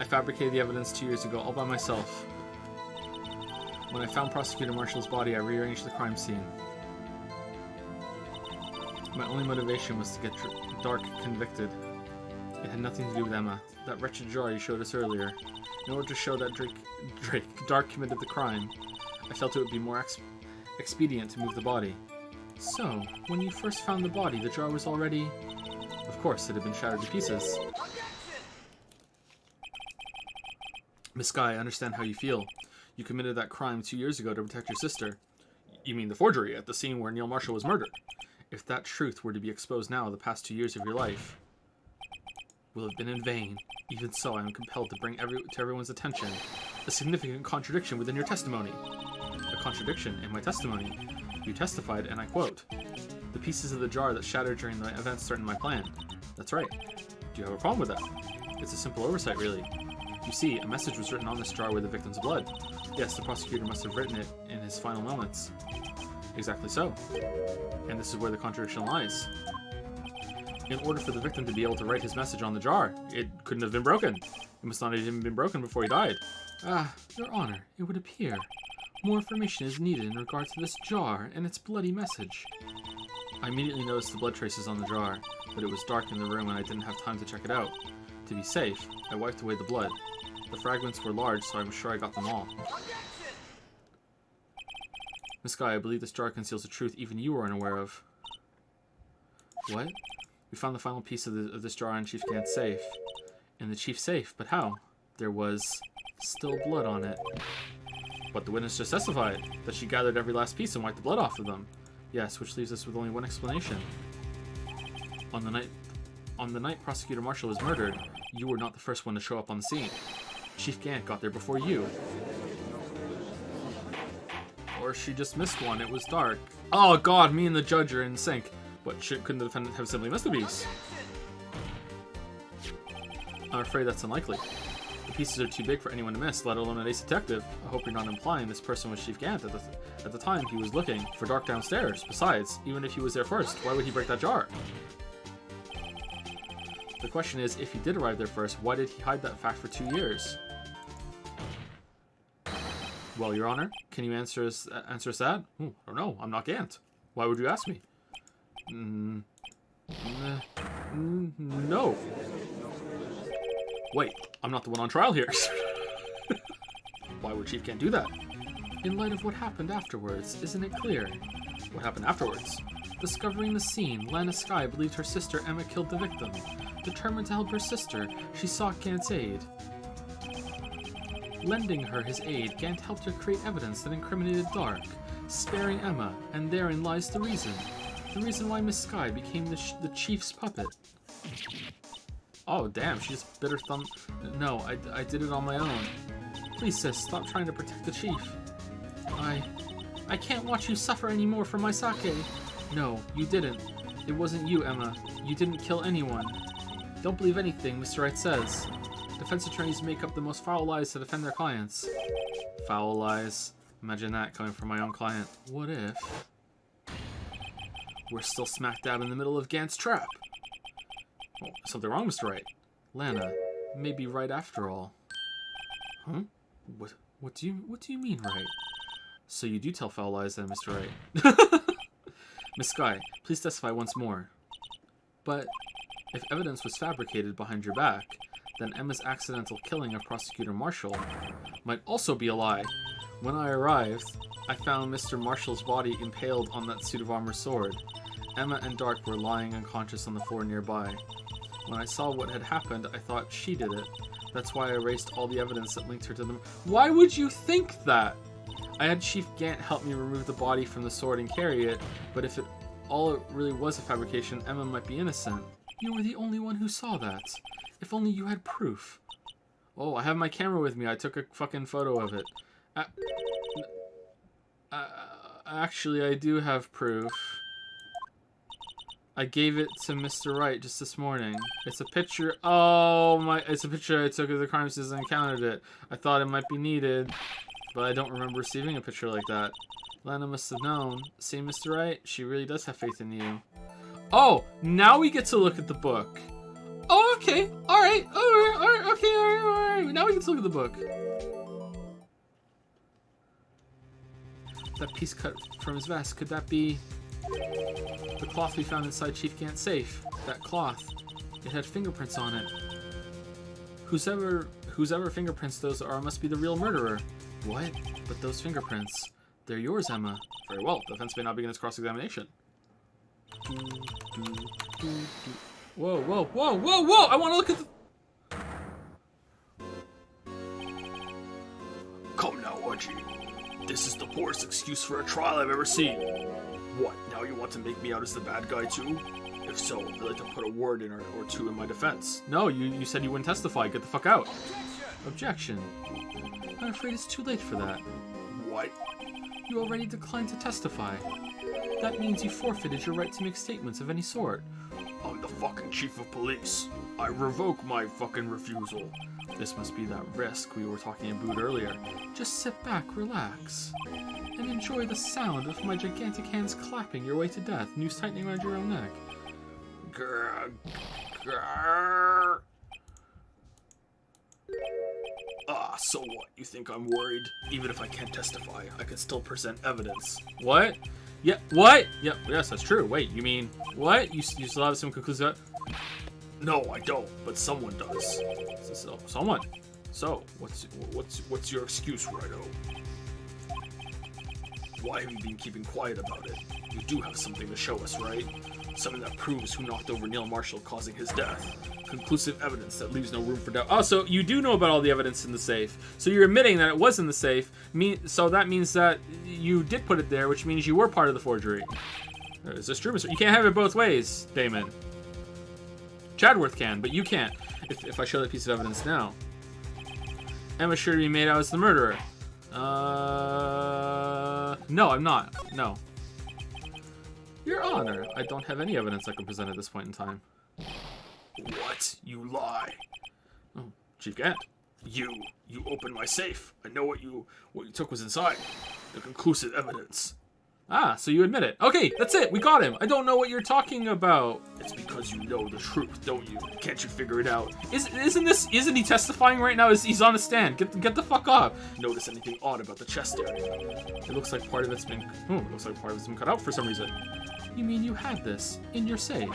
I fabricated the evidence 2 years ago all by myself. When I found Prosecutor Marshall's body, I rearranged the crime scene. My only motivation was to get Dark convicted. It had nothing to do with Emma. That wretched jar you showed us earlier. In order to show that Dark committed the crime, I felt it would be more expedient to move the body. So, when you first found the body, the jar was already... Of course, it had been shattered to pieces. Miss Guy, I understand how you feel. You committed that crime 2 years ago to protect your sister. You mean the forgery at the scene where Neil Marshall was murdered. If that truth were to be exposed now, the past 2 years of your life will have been in vain. Even so, I am compelled to bring to everyone's attention a significant contradiction within your testimony. A contradiction in my testimony. You testified, and I quote, "The pieces of the jar that shattered during the events threatened my plan." That's right. Do you have a problem with that? It's a simple oversight, really. You see, a message was written on this jar with the victim's blood. Yes, the prosecutor must have written it in his final moments. Exactly so. And this is where the contradiction lies. In order for the victim to be able to write his message on the jar, it couldn't have been broken. It must not have even been broken before he died. Ah, Your Honor, it would appear more information is needed in regard to this jar and its bloody message. I immediately noticed the blood traces on the jar, but it was dark in the room and I didn't have time to check it out. To be safe, I wiped away the blood. The fragments were large, so I'm sure I got them all. Miss Guy, I believe this jar conceals a truth even you are unaware of. What? We found the final piece of this jar in Chief Gant's safe. In the Chief's safe, but how? There was still blood on it. But the witness just testified that she gathered every last piece and wiped the blood off of them. Yes, which leaves us with only one explanation. On the night Prosecutor Marshall was murdered, you were not the first one to show up on the scene. Chief Gant got there before you. Or she just missed one, it was dark. Oh god, me and the judge are in sync. But couldn't the defendant have simply missed a piece? I'm afraid that's unlikely. The pieces are too big for anyone to miss, let alone an ace detective. I hope you're not implying this person was Chief Gant. At the time, he was looking for Dark downstairs. Besides, even if he was there first, why would he break that jar? The question is, if he did arrive there first, why did he hide that fact for 2 years? Well, Your Honor, can you answer us that? I don't know. I'm not Gant. Why would you ask me? No. Wait, I'm not the one on trial here. Why would Chief Gant do that? In light of what happened afterwards, isn't it clear? What happened afterwards? Discovering the scene, Lana Skye believed her sister Emma killed the victim. Determined to help her sister, she sought Gant's aid. Lending her his aid, Gant helped her create evidence that incriminated Dark, sparing Emma, and therein lies the reason. The reason why Miss Skye became the Chief's puppet. Oh, damn, she just bit her thumb. No, I did it on my own. Please, sis, stop trying to protect the Chief. I can't watch you suffer anymore for my sake. No, you didn't. It wasn't you, Emma. You didn't kill anyone. Don't believe anything Mr. Wright says. Defense attorneys make up the most foul lies to defend their clients. Foul lies. Imagine that coming from my own client. What if we're still smack dab in the middle of Gant's trap? Oh, something wrong, Mr. Wright. Lana, maybe right after all. Huh? What do you mean, Wright? So you do tell foul lies then, Mr. Wright. Miss Skye, please testify once more. But if evidence was fabricated behind your back, then Emma's accidental killing of Prosecutor Marshall might also be a lie. When I arrived, I found Mr. Marshall's body impaled on that suit of armor sword. Emma and Dark were lying unconscious on the floor nearby. When I saw what had happened, I thought she did it. That's why I erased all the evidence that linked her to them. Why would you think that? I had Chief Gant help me remove the body from the sword and carry it, but if it really was a fabrication, Emma might be innocent. You were the only one who saw that. If only you had proof. Oh, I have my camera with me. I took a fucking photo of it. Actually, I do have proof. I gave it to Mr. Wright just this morning. It's a picture. Oh my! It's a picture I took of the crime scene and encountered it. I thought it might be needed, but I don't remember receiving a picture like that. Lana must have known. See, Mr. Wright, she really does have faith in you. Oh, now we get to look at the book. Oh, okay. All right. Okay. All right. Now we get to look at the book. That piece cut from his vest. Could that be the cloth we found inside Chief Gant's safe? That cloth. It had fingerprints on it. Whosever fingerprints those are must be the real murderer. What? But those fingerprints. They're yours, Emma. Very well. The defense may now begin its cross-examination. Whoa, whoa, whoa, whoa, whoa! I want to look at the... Come now, Archie. This is the poorest excuse for a trial I've ever seen. What, now you want to make me out as the bad guy too? If so, I'd like to put a word in or two in my defense. No, you said you wouldn't testify. Get the fuck out. Objection. I'm afraid it's too late for that. What? You already declined to testify. That means you forfeited your right to make statements of any sort. I'm the fucking chief of police. I revoke my fucking refusal. This must be that risk we were talking about earlier. Just sit back, relax, and enjoy the sound of my gigantic hands clapping your way to death, noose tightening around your own neck. Grr, grr. Ah, so what? You think I'm worried? Even if I can't testify, I can still present evidence. What? Yeah, what? Yeah, yes, that's true. Wait, you mean, what? You still have some conclusive... No, I don't, but someone does. So, someone? So, what's your excuse, Righto? Why have you been keeping quiet about it? You do have something to show us, right? Something that proves who knocked over Neil Marshall, causing his death. Conclusive evidence that leaves no room for doubt. Oh, so you do know about all the evidence in the safe. So you're admitting that it was in the safe. So that means that you did put it there, which means you were part of the forgery. Is this true, Mr.? You can't have it both ways, Damon. Chadworth can, but you can't. If I show that piece of evidence now. Emma's sure to be made out as the murderer. No, I'm not. No. Your Honor, I don't have any evidence I can present at this point in time. What? You lie. Oh, Chief Gant. You opened my safe. I know what you took was inside. The conclusive evidence. Ah, so you admit it. Okay, that's it. We got him. I don't know what you're talking about. It's because you know the truth, don't you? Can't you figure it out? Isn't he testifying right now? He's on a stand. Get the fuck up. Notice anything odd about the chest area? It looks like part of it's been cut out for some reason. You mean you had this in your safe?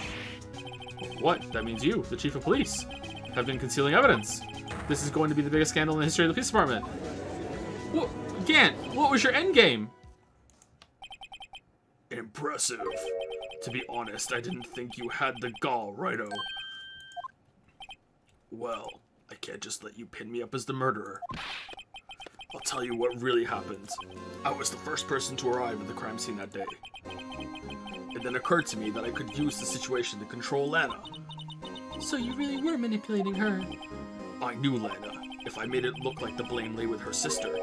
What? That means you, the chief of police, have been concealing evidence. This is going to be the biggest scandal in the history of the police department. What, Gant? What was your end game? Impressive. To be honest, I didn't think you had the gall, Righto. Well, I can't just let you pin me up as the murderer. I'll tell you what really happened. I was the first person to arrive at the crime scene that day. It then occurred to me that I could use the situation to control Lana. So you really were manipulating her? I knew Lana. If I made it look like the blame lay with her sister,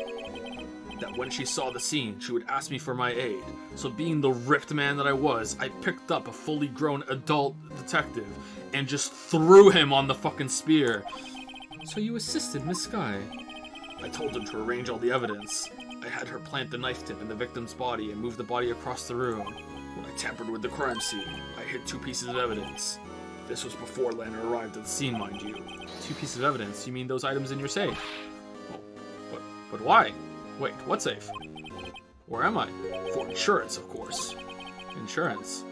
that when she saw the scene, she would ask me for my aid. So being the ripped man that I was, I picked up a fully grown adult detective and just threw him on the fucking spear. So you assisted Miss Sky? I told him to arrange all the evidence. I had her plant the knife tip in the victim's body and move the body across the room. When I tampered with the crime scene, I hid 2 pieces of evidence. This was before Lana arrived at the scene, mind you. 2 pieces of evidence? You mean those items in your safe? Oh, but why? Wait, what safe? Where am I? For insurance, of course. Insurance?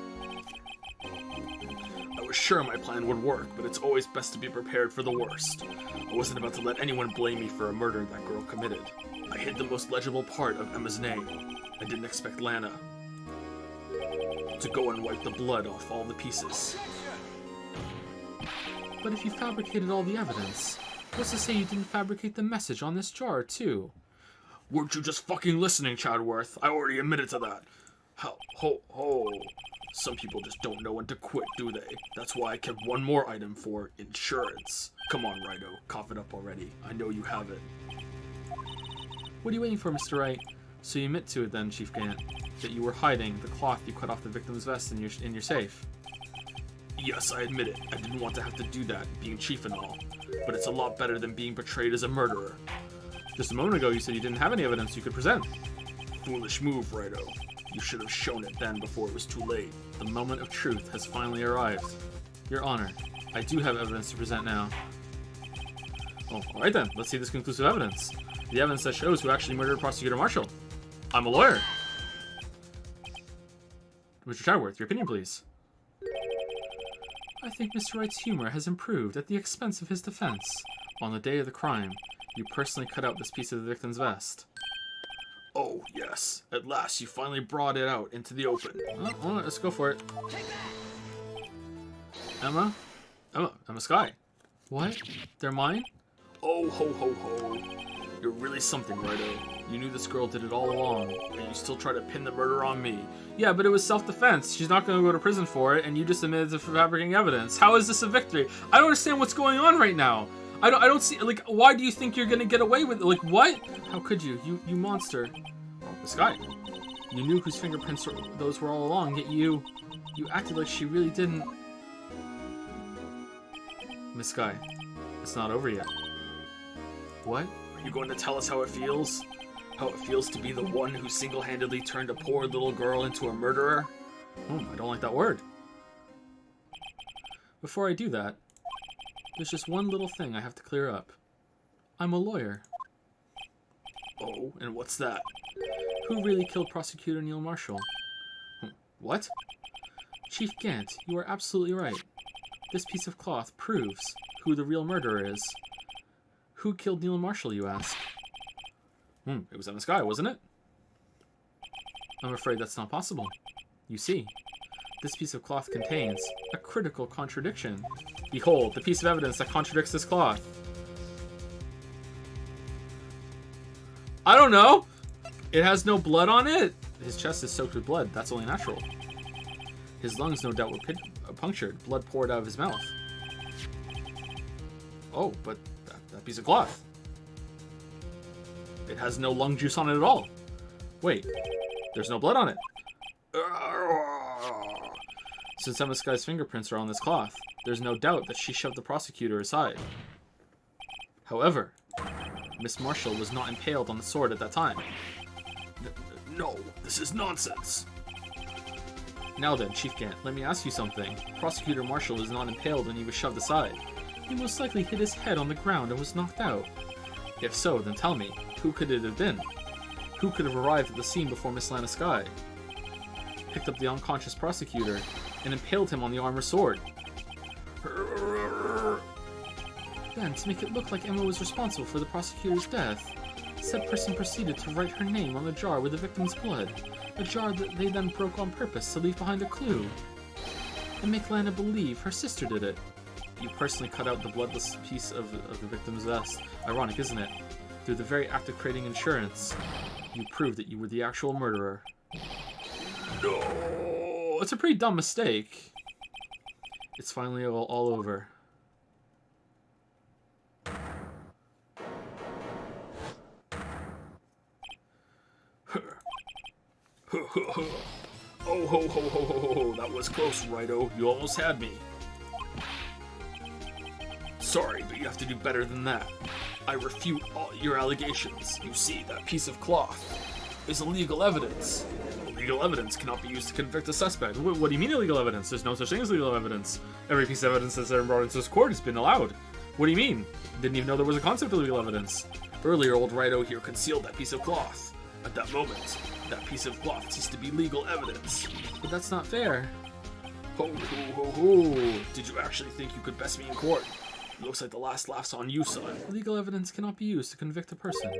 I was sure my plan would work, but it's always best to be prepared for the worst. I wasn't about to let anyone blame me for a murder that girl committed. I hid the most legible part of Emma's name. I didn't expect Lana to go and wipe the blood off all the pieces. But if you fabricated all the evidence, what's to say you didn't fabricate the message on this jar, too? Weren't you just fucking listening, Chadworth? I already admitted to that. Ho. Some people just don't know when to quit, do they? That's why I kept one more item for insurance. Come on, Righto. Cough it up already. I know you have it. What are you waiting for, Mr. Wright? So you admit to it then, Chief Gant, that you were hiding the cloth you cut off the victim's vest in your safe. Yes, I admit it. I didn't want to have to do that, being chief and all. But it's a lot better than being portrayed as a murderer. Just a moment ago, you said you didn't have any evidence you could present. Foolish move, Righto. You should have shown it then before it was too late. The moment of truth has finally arrived. Your Honor, I do have evidence to present now. Oh, alright then, let's see this conclusive evidence. The evidence that shows who actually murdered Prosecutor Marshall. I'm a lawyer. Mr. Chadworth, your opinion, please. I think Mr. Wright's humor has improved at the expense of his defense. On the day of the crime, you personally cut out this piece of the victim's vest. Oh, yes. At last, you finally brought it out into the open. Oh, let's go for it. Emma, Sky. What? They're mine? Oh, ho. You're really something, Righto. You knew this girl did it all along, and you still try to pin the murder on me. Yeah, but it was self-defense. She's not going to go to prison for it, and you just admitted to fabricating evidence. How is this a victory? I don't understand what's going on right now. I don't see, like, why do you think you're gonna get away with it? Like, what? How could you? You monster. Oh, this guy. You knew whose fingerprints those were all along, yet you acted like she really didn't. Miss Guy, it's not over yet. What? Are you going to tell us how it feels? How it feels to be the one who single-handedly turned a poor little girl into a murderer? I don't like that word. Before I do that, there's just one little thing I have to clear up. I'm a lawyer. Oh, and what's that? Who really killed Prosecutor Neil Marshall? What? Chief Gant, you are absolutely right. This piece of cloth proves who the real murderer is. Who killed Neil Marshall, you ask? It was Emma Sky, wasn't it? I'm afraid that's not possible. You see, this piece of cloth contains a critical contradiction. Behold, the piece of evidence that contradicts this cloth. I don't know! It has no blood on it! His chest is soaked with blood. That's only natural. His lungs, no doubt, were punctured. Blood poured out of his mouth. Oh, but that piece of cloth. It has no lung juice on it at all. Wait, there's no blood on it. Since Emma Sky's fingerprints are on this cloth, there's no doubt that she shoved the prosecutor aside. However, Miss Marshall was not impaled on the sword at that time. No, this is nonsense. Now then, Chief Gant, let me ask you something. Prosecutor Marshall was not impaled when he was shoved aside. He most likely hit his head on the ground and was knocked out. If so, then tell me, who could it have been? Who could have arrived at the scene before Miss Lana Sky, picked up the unconscious prosecutor, and impaled him on the armored sword? Then, to make it look like Emma was responsible for the prosecutor's death, said person proceeded to write her name on the jar with the victim's blood, a jar that they then broke on purpose to leave behind a clue, and make Lana believe her sister did it. You personally cut out the bloodless piece of the victim's vest. Ironic, isn't it? Through the very act of creating insurance, you proved that you were the actual murderer. No! It's a pretty dumb mistake. It's finally all over. Oh, ho, that was close, Righto. You almost had me. Sorry, but you have to do better than that. I refute all your allegations. You see, that piece of cloth is illegal evidence. Illegal evidence cannot be used to convict a suspect. What do you mean illegal evidence? There's no such thing as legal evidence. Every piece of evidence that's ever brought into this court has been allowed. What do you mean? Didn't even know there was a concept of legal evidence. Earlier, old Righto here concealed that piece of cloth. At that moment, that piece of cloth ceased to be legal evidence. But that's not fair. Ho. Did you actually think you could best me in court? It looks like the last laugh's on you, son. Legal evidence cannot be used to convict a person.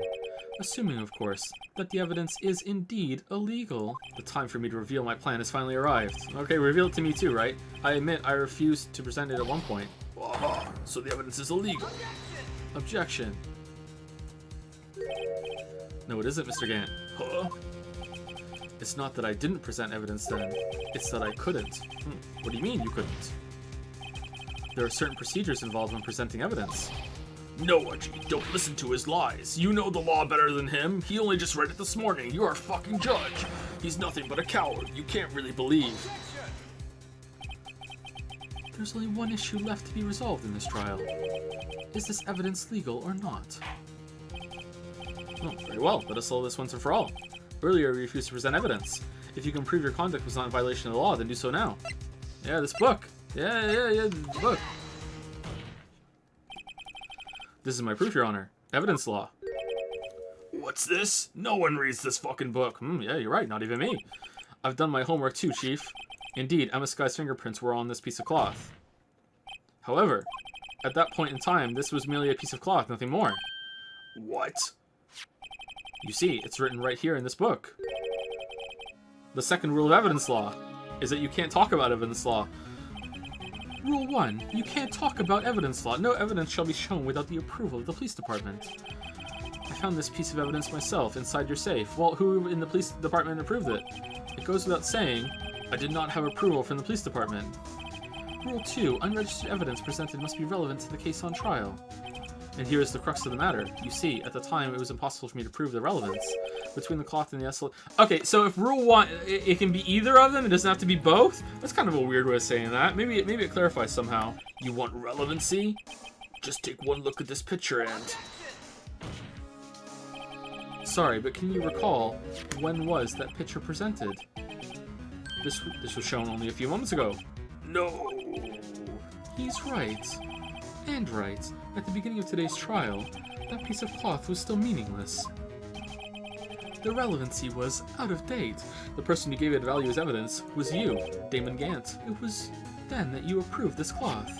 Assuming, of course, that the evidence is indeed illegal. The time for me to reveal my plan has finally arrived. Okay, reveal it to me too, right? I admit I refused to present it at one point. Aha, so the evidence is illegal. Objection. No, it isn't, Mr. Gant. Huh? It's not that I didn't present evidence then. It's that I couldn't. What do you mean you couldn't? There are certain procedures involved when presenting evidence. No, Archie, don't listen to his lies. You know the law better than him. He only just read it this morning. You're a fucking judge. He's nothing but a coward. You can't really believe. There's only one issue left to be resolved in this trial. Is this evidence legal or not? Oh, very well. Let us settle this once and for all. Earlier, you refused to present evidence. If you can prove your conduct was not in violation of the law, then do so now. Yeah, this book. Yeah, this book. This is my proof, Your Honor. Evidence law. What's this? No one reads this fucking book. Yeah, you're right. Not even me. I've done my homework too, Chief. Indeed, Emma Sky's fingerprints were on this piece of cloth. However, at that point in time, this was merely a piece of cloth, nothing more. What? You see, it's written right here in this book. The second rule of evidence law is that you can't talk about evidence law. Rule 1. You can't talk about evidence law. No evidence shall be shown without the approval of the police department. I found this piece of evidence myself inside your safe. Well, who in the police department approved it? It goes without saying, I did not have approval from the police department. Rule 2. Unregistered evidence presented must be relevant to the case on trial. And here is the crux of the matter. You see, at the time, it was impossible for me to prove the relevance between the cloth and the SL. Okay, so if Rule 1, it can be either of them, it doesn't have to be both? That's kind of a weird way of saying that. Maybe it clarifies somehow. You want relevancy? Just take one look at this picture and... Sorry, but can you recall, when was that picture presented? This was shown only a few moments ago. No. He's right. And right. At the beginning of today's trial, that piece of cloth was still meaningless. The relevancy was out of date. The person who gave it value as evidence was you, Damon Gant. It was then that you approved this cloth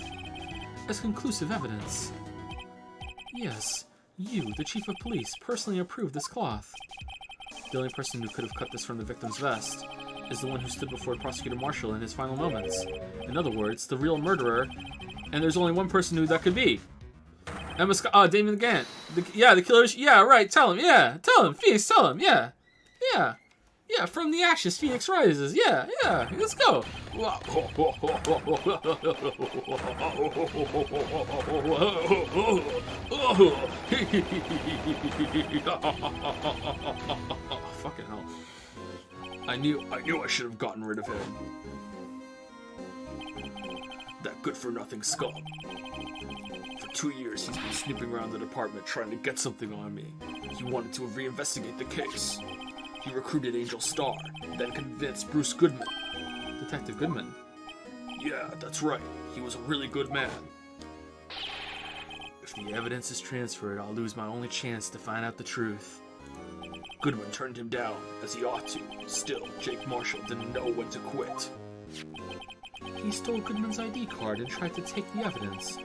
as conclusive evidence. Yes, you, the chief of police, personally approved this cloth. The only person who could have cut this from the victim's vest is the one who stood before Prosecutor Marshall in his final moments. In other words, the real murderer, and there's only one person who that could be. Emma Scott, Damon Gant. The killer is, yeah, right, tell him, Phoenix, tell him, yeah, from the ashes, Phoenix rises, yeah, let's go. Fucking hell. I knew I should have gotten rid of him. That good-for-nothing scum. For 2 years, he's been snooping around the department trying to get something on me. He wanted to reinvestigate the case. He recruited Angel Starr, then convinced Bruce Goodman. Detective Goodman? Yeah, that's right. He was a really good man. If the evidence is transferred, I'll lose my only chance to find out the truth. Goodman turned him down, as he ought to. Still, Jake Marshall didn't know when to quit. He stole Goodman's ID card and tried to take the evidence.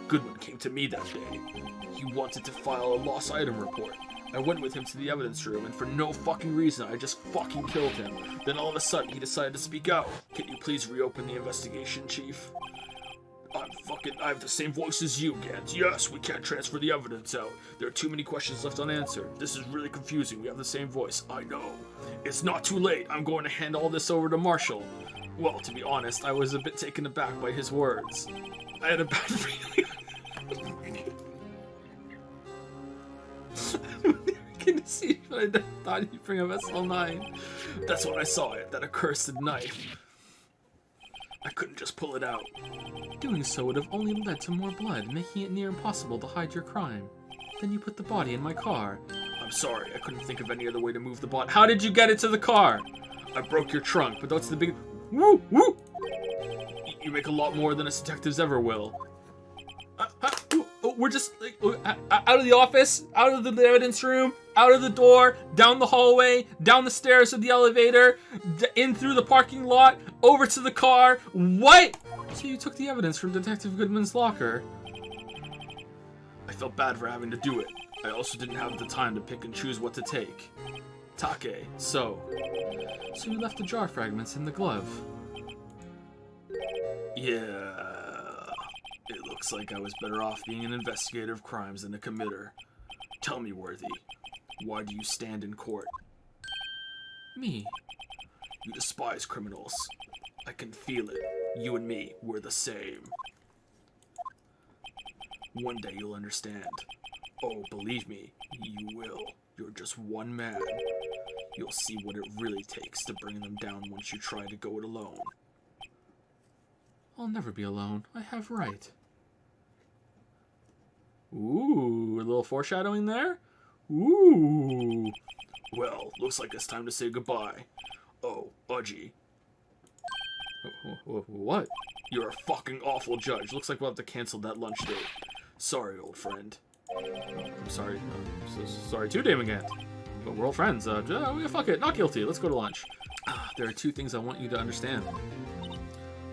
Goodman came to me that day. He wanted to file a lost item report. I went with him to the evidence room, and for no fucking reason, I just fucking killed him. Then all of a sudden, he decided to speak out. Can you please reopen the investigation, Chief? I have the same voice as you, Gant. Yes, we can't transfer the evidence out. There are too many questions left unanswered. This is really confusing. We have the same voice. I know. It's not too late. I'm going to hand all this over to Marshall. Well, to be honest, I was a bit taken aback by his words. I had a bad feeling. Can you see what I thought you'd bring up SL9? That's when I saw it, that accursed knife. I couldn't just pull it out. Doing so would have only led to more blood, making it near impossible to hide your crime. Then you put the body in my car. I'm sorry, I couldn't think of any other way to move the body. How did you get it to the car? I broke your trunk, but that's the big... Woo! Woo! You make a lot more than us detectives ever will. We're just out of the office, out of the evidence room, out of the door, down the hallway, down the stairs of the elevator, in through the parking lot, over to the car. What? So you took the evidence from Detective Goodman's locker. I felt bad for having to do it. I also didn't have the time to pick and choose what to take. Take, so you left the jar fragments in the glove. Yeah, it looked Looks like I was better off being an investigator of crimes than a committer. Tell me, Worthy, why do you stand in court? Me? You despise criminals. I can feel it. You and me, we're the same. One day you'll understand. Oh, believe me, you will. You're just one man. You'll see what it really takes to bring them down once you try to go it alone. I'll never be alone. I have Wright. Ooh, a little foreshadowing there? Ooh. Well, looks like it's time to say goodbye. Oh, Udgy. What? You're a fucking awful judge. Looks like we'll have to cancel that lunch date. Sorry, old friend. I'm sorry. Sorry too, Damon Gant. But we're all friends. Fuck it. Not guilty. Let's go to lunch. There are two things I want you to understand.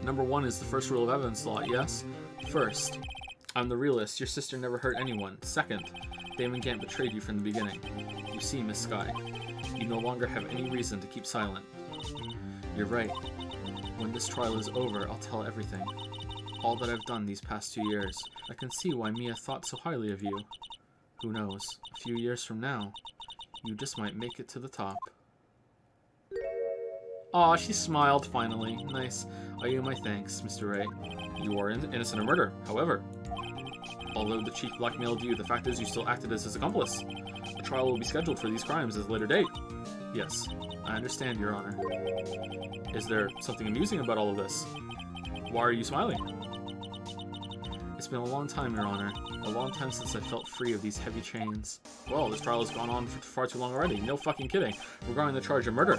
Number one is the first rule of evidence law, yes? First, I'm the realist. Your sister never hurt anyone. Second, Damon Gant betrayed you from the beginning. You see, Miss Sky, you no longer have any reason to keep silent. You're right. When this trial is over, I'll tell everything. All that I've done these past 2 years. I can see why Mia thought so highly of you. Who knows? A few years from now, you just might make it to the top. Aw, she smiled finally. Nice. I owe you my thanks, Mr. Wright. You are innocent of murder, however. Although the chief blackmailed you, the fact is you still acted as his accomplice. A trial will be scheduled for these crimes at a later date. Yes, I understand, Your Honor. Is there something amusing about all of this? Why are you smiling? It's been a long time, Your Honor. A long time since I felt free of these heavy chains. Well, this trial has gone on for far too long already. No fucking kidding. Regarding the charge of murder,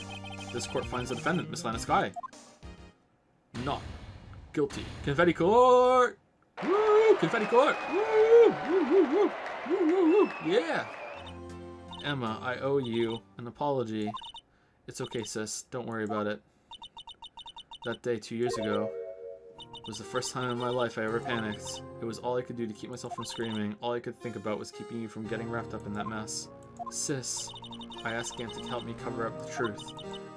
this court finds the defendant, Miss Lana Sky, not guilty. Confetti court! Woo! Confetti court! Woo! Woo! Woo! Woo! Woo! Woo! Woo! Yeah! Emma, I owe you an apology. It's okay, sis. Don't worry about it. That day 2 years ago was the first time in my life I ever panicked. It was all I could do to keep myself from screaming. All I could think about was keeping you from getting wrapped up in that mess. Sis, I asked Gant to help me cover up the truth.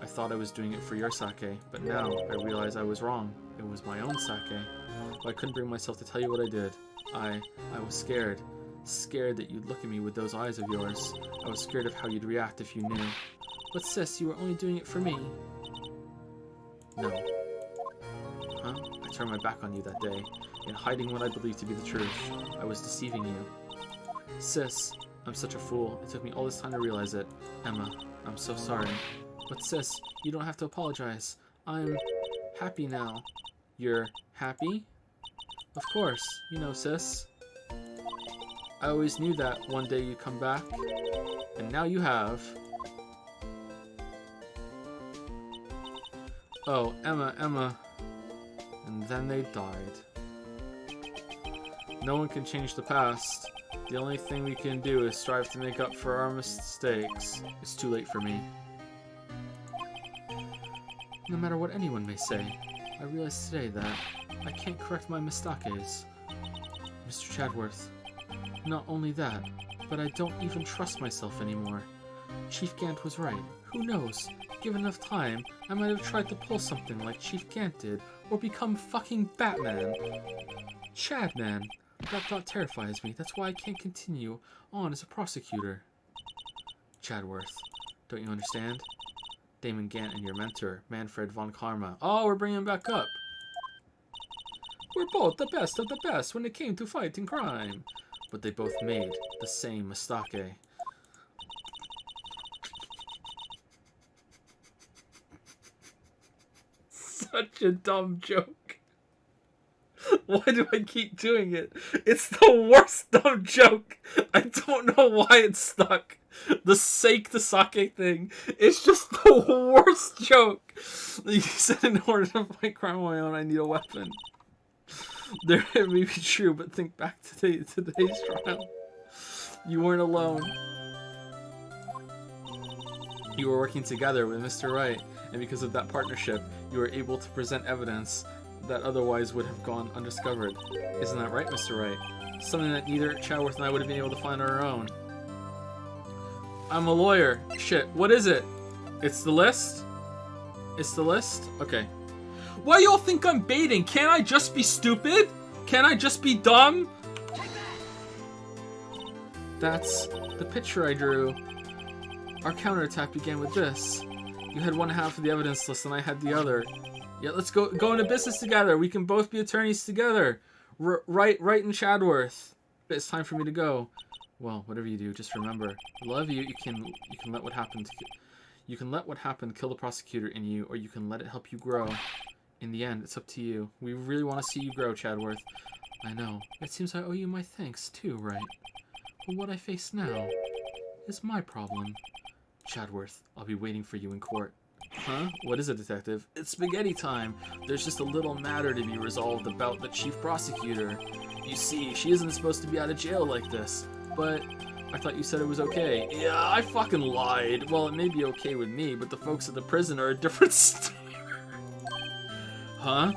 I thought I was doing it for your sake, but now I realize I was wrong. It was my own sake. But I couldn't bring myself to tell you what I did. I was scared. Scared that you'd look at me with those eyes of yours. I was scared of how you'd react if you knew. But sis, you were only doing it for me. No. Huh? I turned my back on you that day, in hiding what I believed to be the truth. I was deceiving you. Sis, I'm such a fool. It took me all this time to realize it. Emma, I'm so sorry. But sis, you don't have to apologize. I'm happy now. You're happy? Of course. You know, sis. I always knew that one day you'd come back. And now you have. Oh, Emma. And then they died. No one can change the past. The only thing we can do is strive to make up for our mistakes. It's too late for me. No matter what anyone may say, I realize today that I can't correct my mistakes. Mr. Chadworth, not only that, but I don't even trust myself anymore. Chief Gant was right. Who knows? Given enough time, I might have tried to pull something like Chief Gant did, or become fucking Batman. Chadman. That thought terrifies me. That's why I can't continue on as a prosecutor. Chadworth, don't you understand? Damon Gant and your mentor, Manfred von Karma. Oh, we're bringing him back up. We're both the best of the best when it came to fighting crime. But they both made the same mistake. Such a dumb joke. Why do I keep doing it? It's the worst dumb joke. I don't know why it's stuck. The sake thing. It's just the worst joke. You said in order to fight crime on my own, I need a weapon. There it may be true, but think back to today's trial. You weren't alone. You were working together with Mr. Wright, and because of that partnership, you were able to present evidence that otherwise would have gone undiscovered. Isn't that right, Mr. Wright? Something that neither Chadworth and I would have been able to find on our own. I'm a lawyer. Shit, what is it? It's the list? It's the list? Okay. Why y'all think I'm baiting? Can't I just be stupid? Can I just be dumb? That's the picture I drew. Our counterattack began with this. You had one half of the evidence list and I had the other. Yeah, let's go into business together. We can both be attorneys together. Wright and Chadworth. It's time for me to go. Well, whatever you do, just remember, I love you. You can let what happened. You can let what happened kill the prosecutor in you, or you can let it help you grow. In the end, it's up to you. We really want to see you grow, Chadworth. I know. It seems I owe you my thanks too, Wright. But what I face now is my problem. Chadworth, I'll be waiting for you in court. Huh? What is it, detective? It's spaghetti time. There's just a little matter to be resolved about the chief prosecutor. You see, she isn't supposed to be out of jail like this. But I thought you said it was okay. Yeah, I fucking lied. Well, it may be okay with me, but the folks at the prison are a different story. Huh?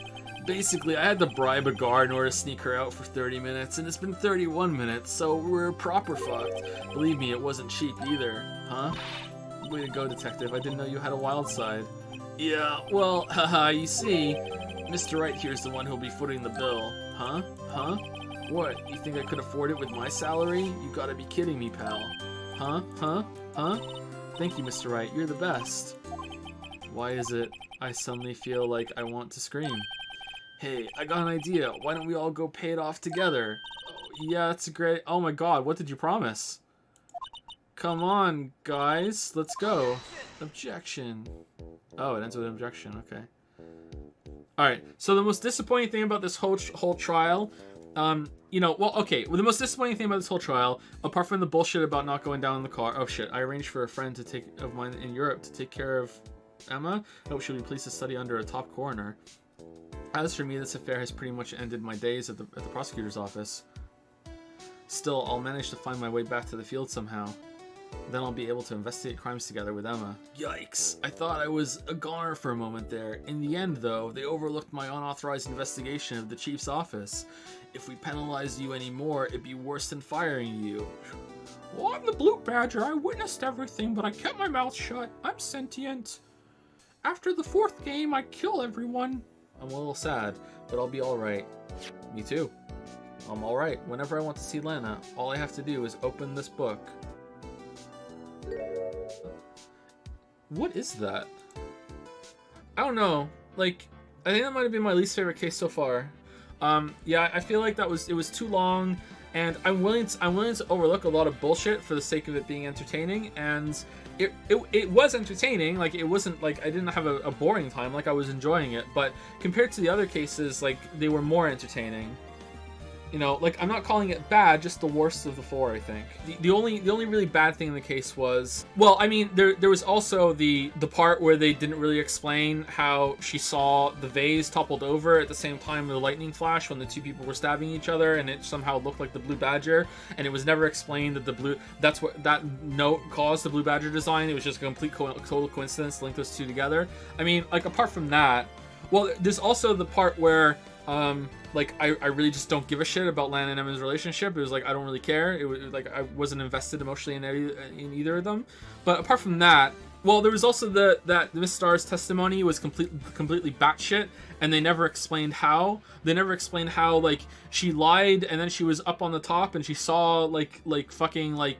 Basically, I had to bribe a guard in order to sneak her out for 30 minutes, and it's been 31 minutes, so we're proper fucked. Believe me, it wasn't cheap either. Huh? Way to go, detective. I didn't know you had a wild side. Yeah, well, haha, you see, Mr. Wright here's the one who'll be footing the bill. Huh? Huh? What, you think I could afford it with my salary? You gotta be kidding me, pal. Huh? Huh? Huh? Thank you, Mr. Wright. You're the best. Why is it I suddenly feel like I want to scream? Hey, I got an idea. Why don't we all go pay it off together? Oh, yeah, that's a great... Oh my god, what did you promise? Come on, guys. Let's go. Objection. Oh, it ends with an objection. Okay. Alright, so the most disappointing thing about this whole trial... you know, well, okay. Well, the most disappointing thing about this whole trial, apart from the bullshit about not going down in the car... Oh, shit. I arranged for a friend of mine in Europe to take care of Emma. I hope she'll be pleased to study under a top coroner. As for me, this affair has pretty much ended my days at the prosecutor's office. Still, I'll manage to find my way back to the field somehow. Then I'll be able to investigate crimes together with Emma. Yikes! I thought I was a goner for a moment there. In the end, though, they overlooked my unauthorized investigation of the chief's office. If we penalized you anymore, it'd be worse than firing you. Well, I'm the Blue Badger. I witnessed everything, but I kept my mouth shut. I'm sentient. After the 4th game, I kill everyone. I'm a little sad, but I'll be alright. Me too. I'm alright. Whenever I want to see Lana, all I have to do is open this book. What is that? I don't know. Like, I think that might have been my least favorite case so far. Yeah, I feel like it was too long, and I'm willing to overlook a lot of bullshit for the sake of it being entertaining, and it was entertaining. Like, it wasn't like I didn't have a boring time. Like, I was enjoying it, but compared to the other cases, like, they were more entertaining. You know, like, I'm not calling it bad, just the worst of the 4, I think. The only really bad thing in the case was, well, I mean, there was also the part where they didn't really explain how she saw the vase toppled over at the same time with the lightning flash when the two people were stabbing each other, and it somehow looked like the Blue Badger, and it was never explained that that's what that note caused the Blue Badger design. It was just a complete total coincidence to link those two together. I mean, like, apart from that, well, there's also the part where like, I really just don't give a shit about Lana and Emma's relationship. It was like, I don't really care. It was like, I wasn't invested emotionally in either of them. But apart from that, well, there was also that Miss Starr's testimony was completely batshit, and they never explained how. They never explained how, like, she lied, and then she was up on the top, and she saw, like fucking, like,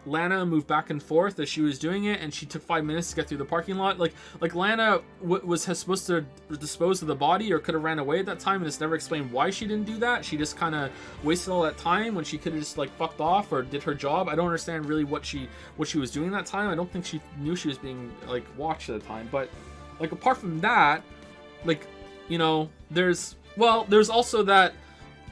Lana moved back and forth as she was doing it, and she took 5 minutes to get through the parking lot. Like Lana was supposed to dispose of the body, or could have ran away at that time, and it's never explained why she didn't do that. She just kind of wasted all that time when she could have just, like, fucked off or did her job. I don't understand really what she was doing that time. I don't think she knew she was being, like, watched at the time. But, like, apart from that, like, you know, there's also that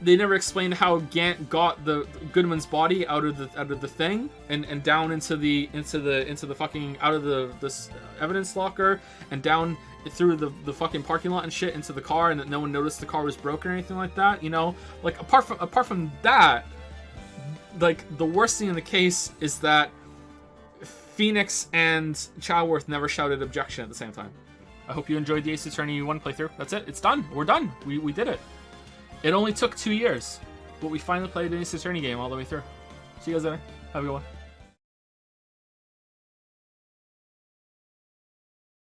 they never explained how Gant got the Goodman's body out of the thing and down into the fucking out of this evidence locker and down through the fucking parking lot and shit into the car, and that no one noticed the car was broken or anything like that. You know, like, apart from that, like, the worst thing in the case is that Phoenix and Chadworth never shouted objection at the same time. I hope you enjoyed the Ace Attorney 1 playthrough. That's it. It's done. We're done. We did it. It only took 2 years, but we finally played an Ace Attorney game all the way through. See you guys later. Have a good one.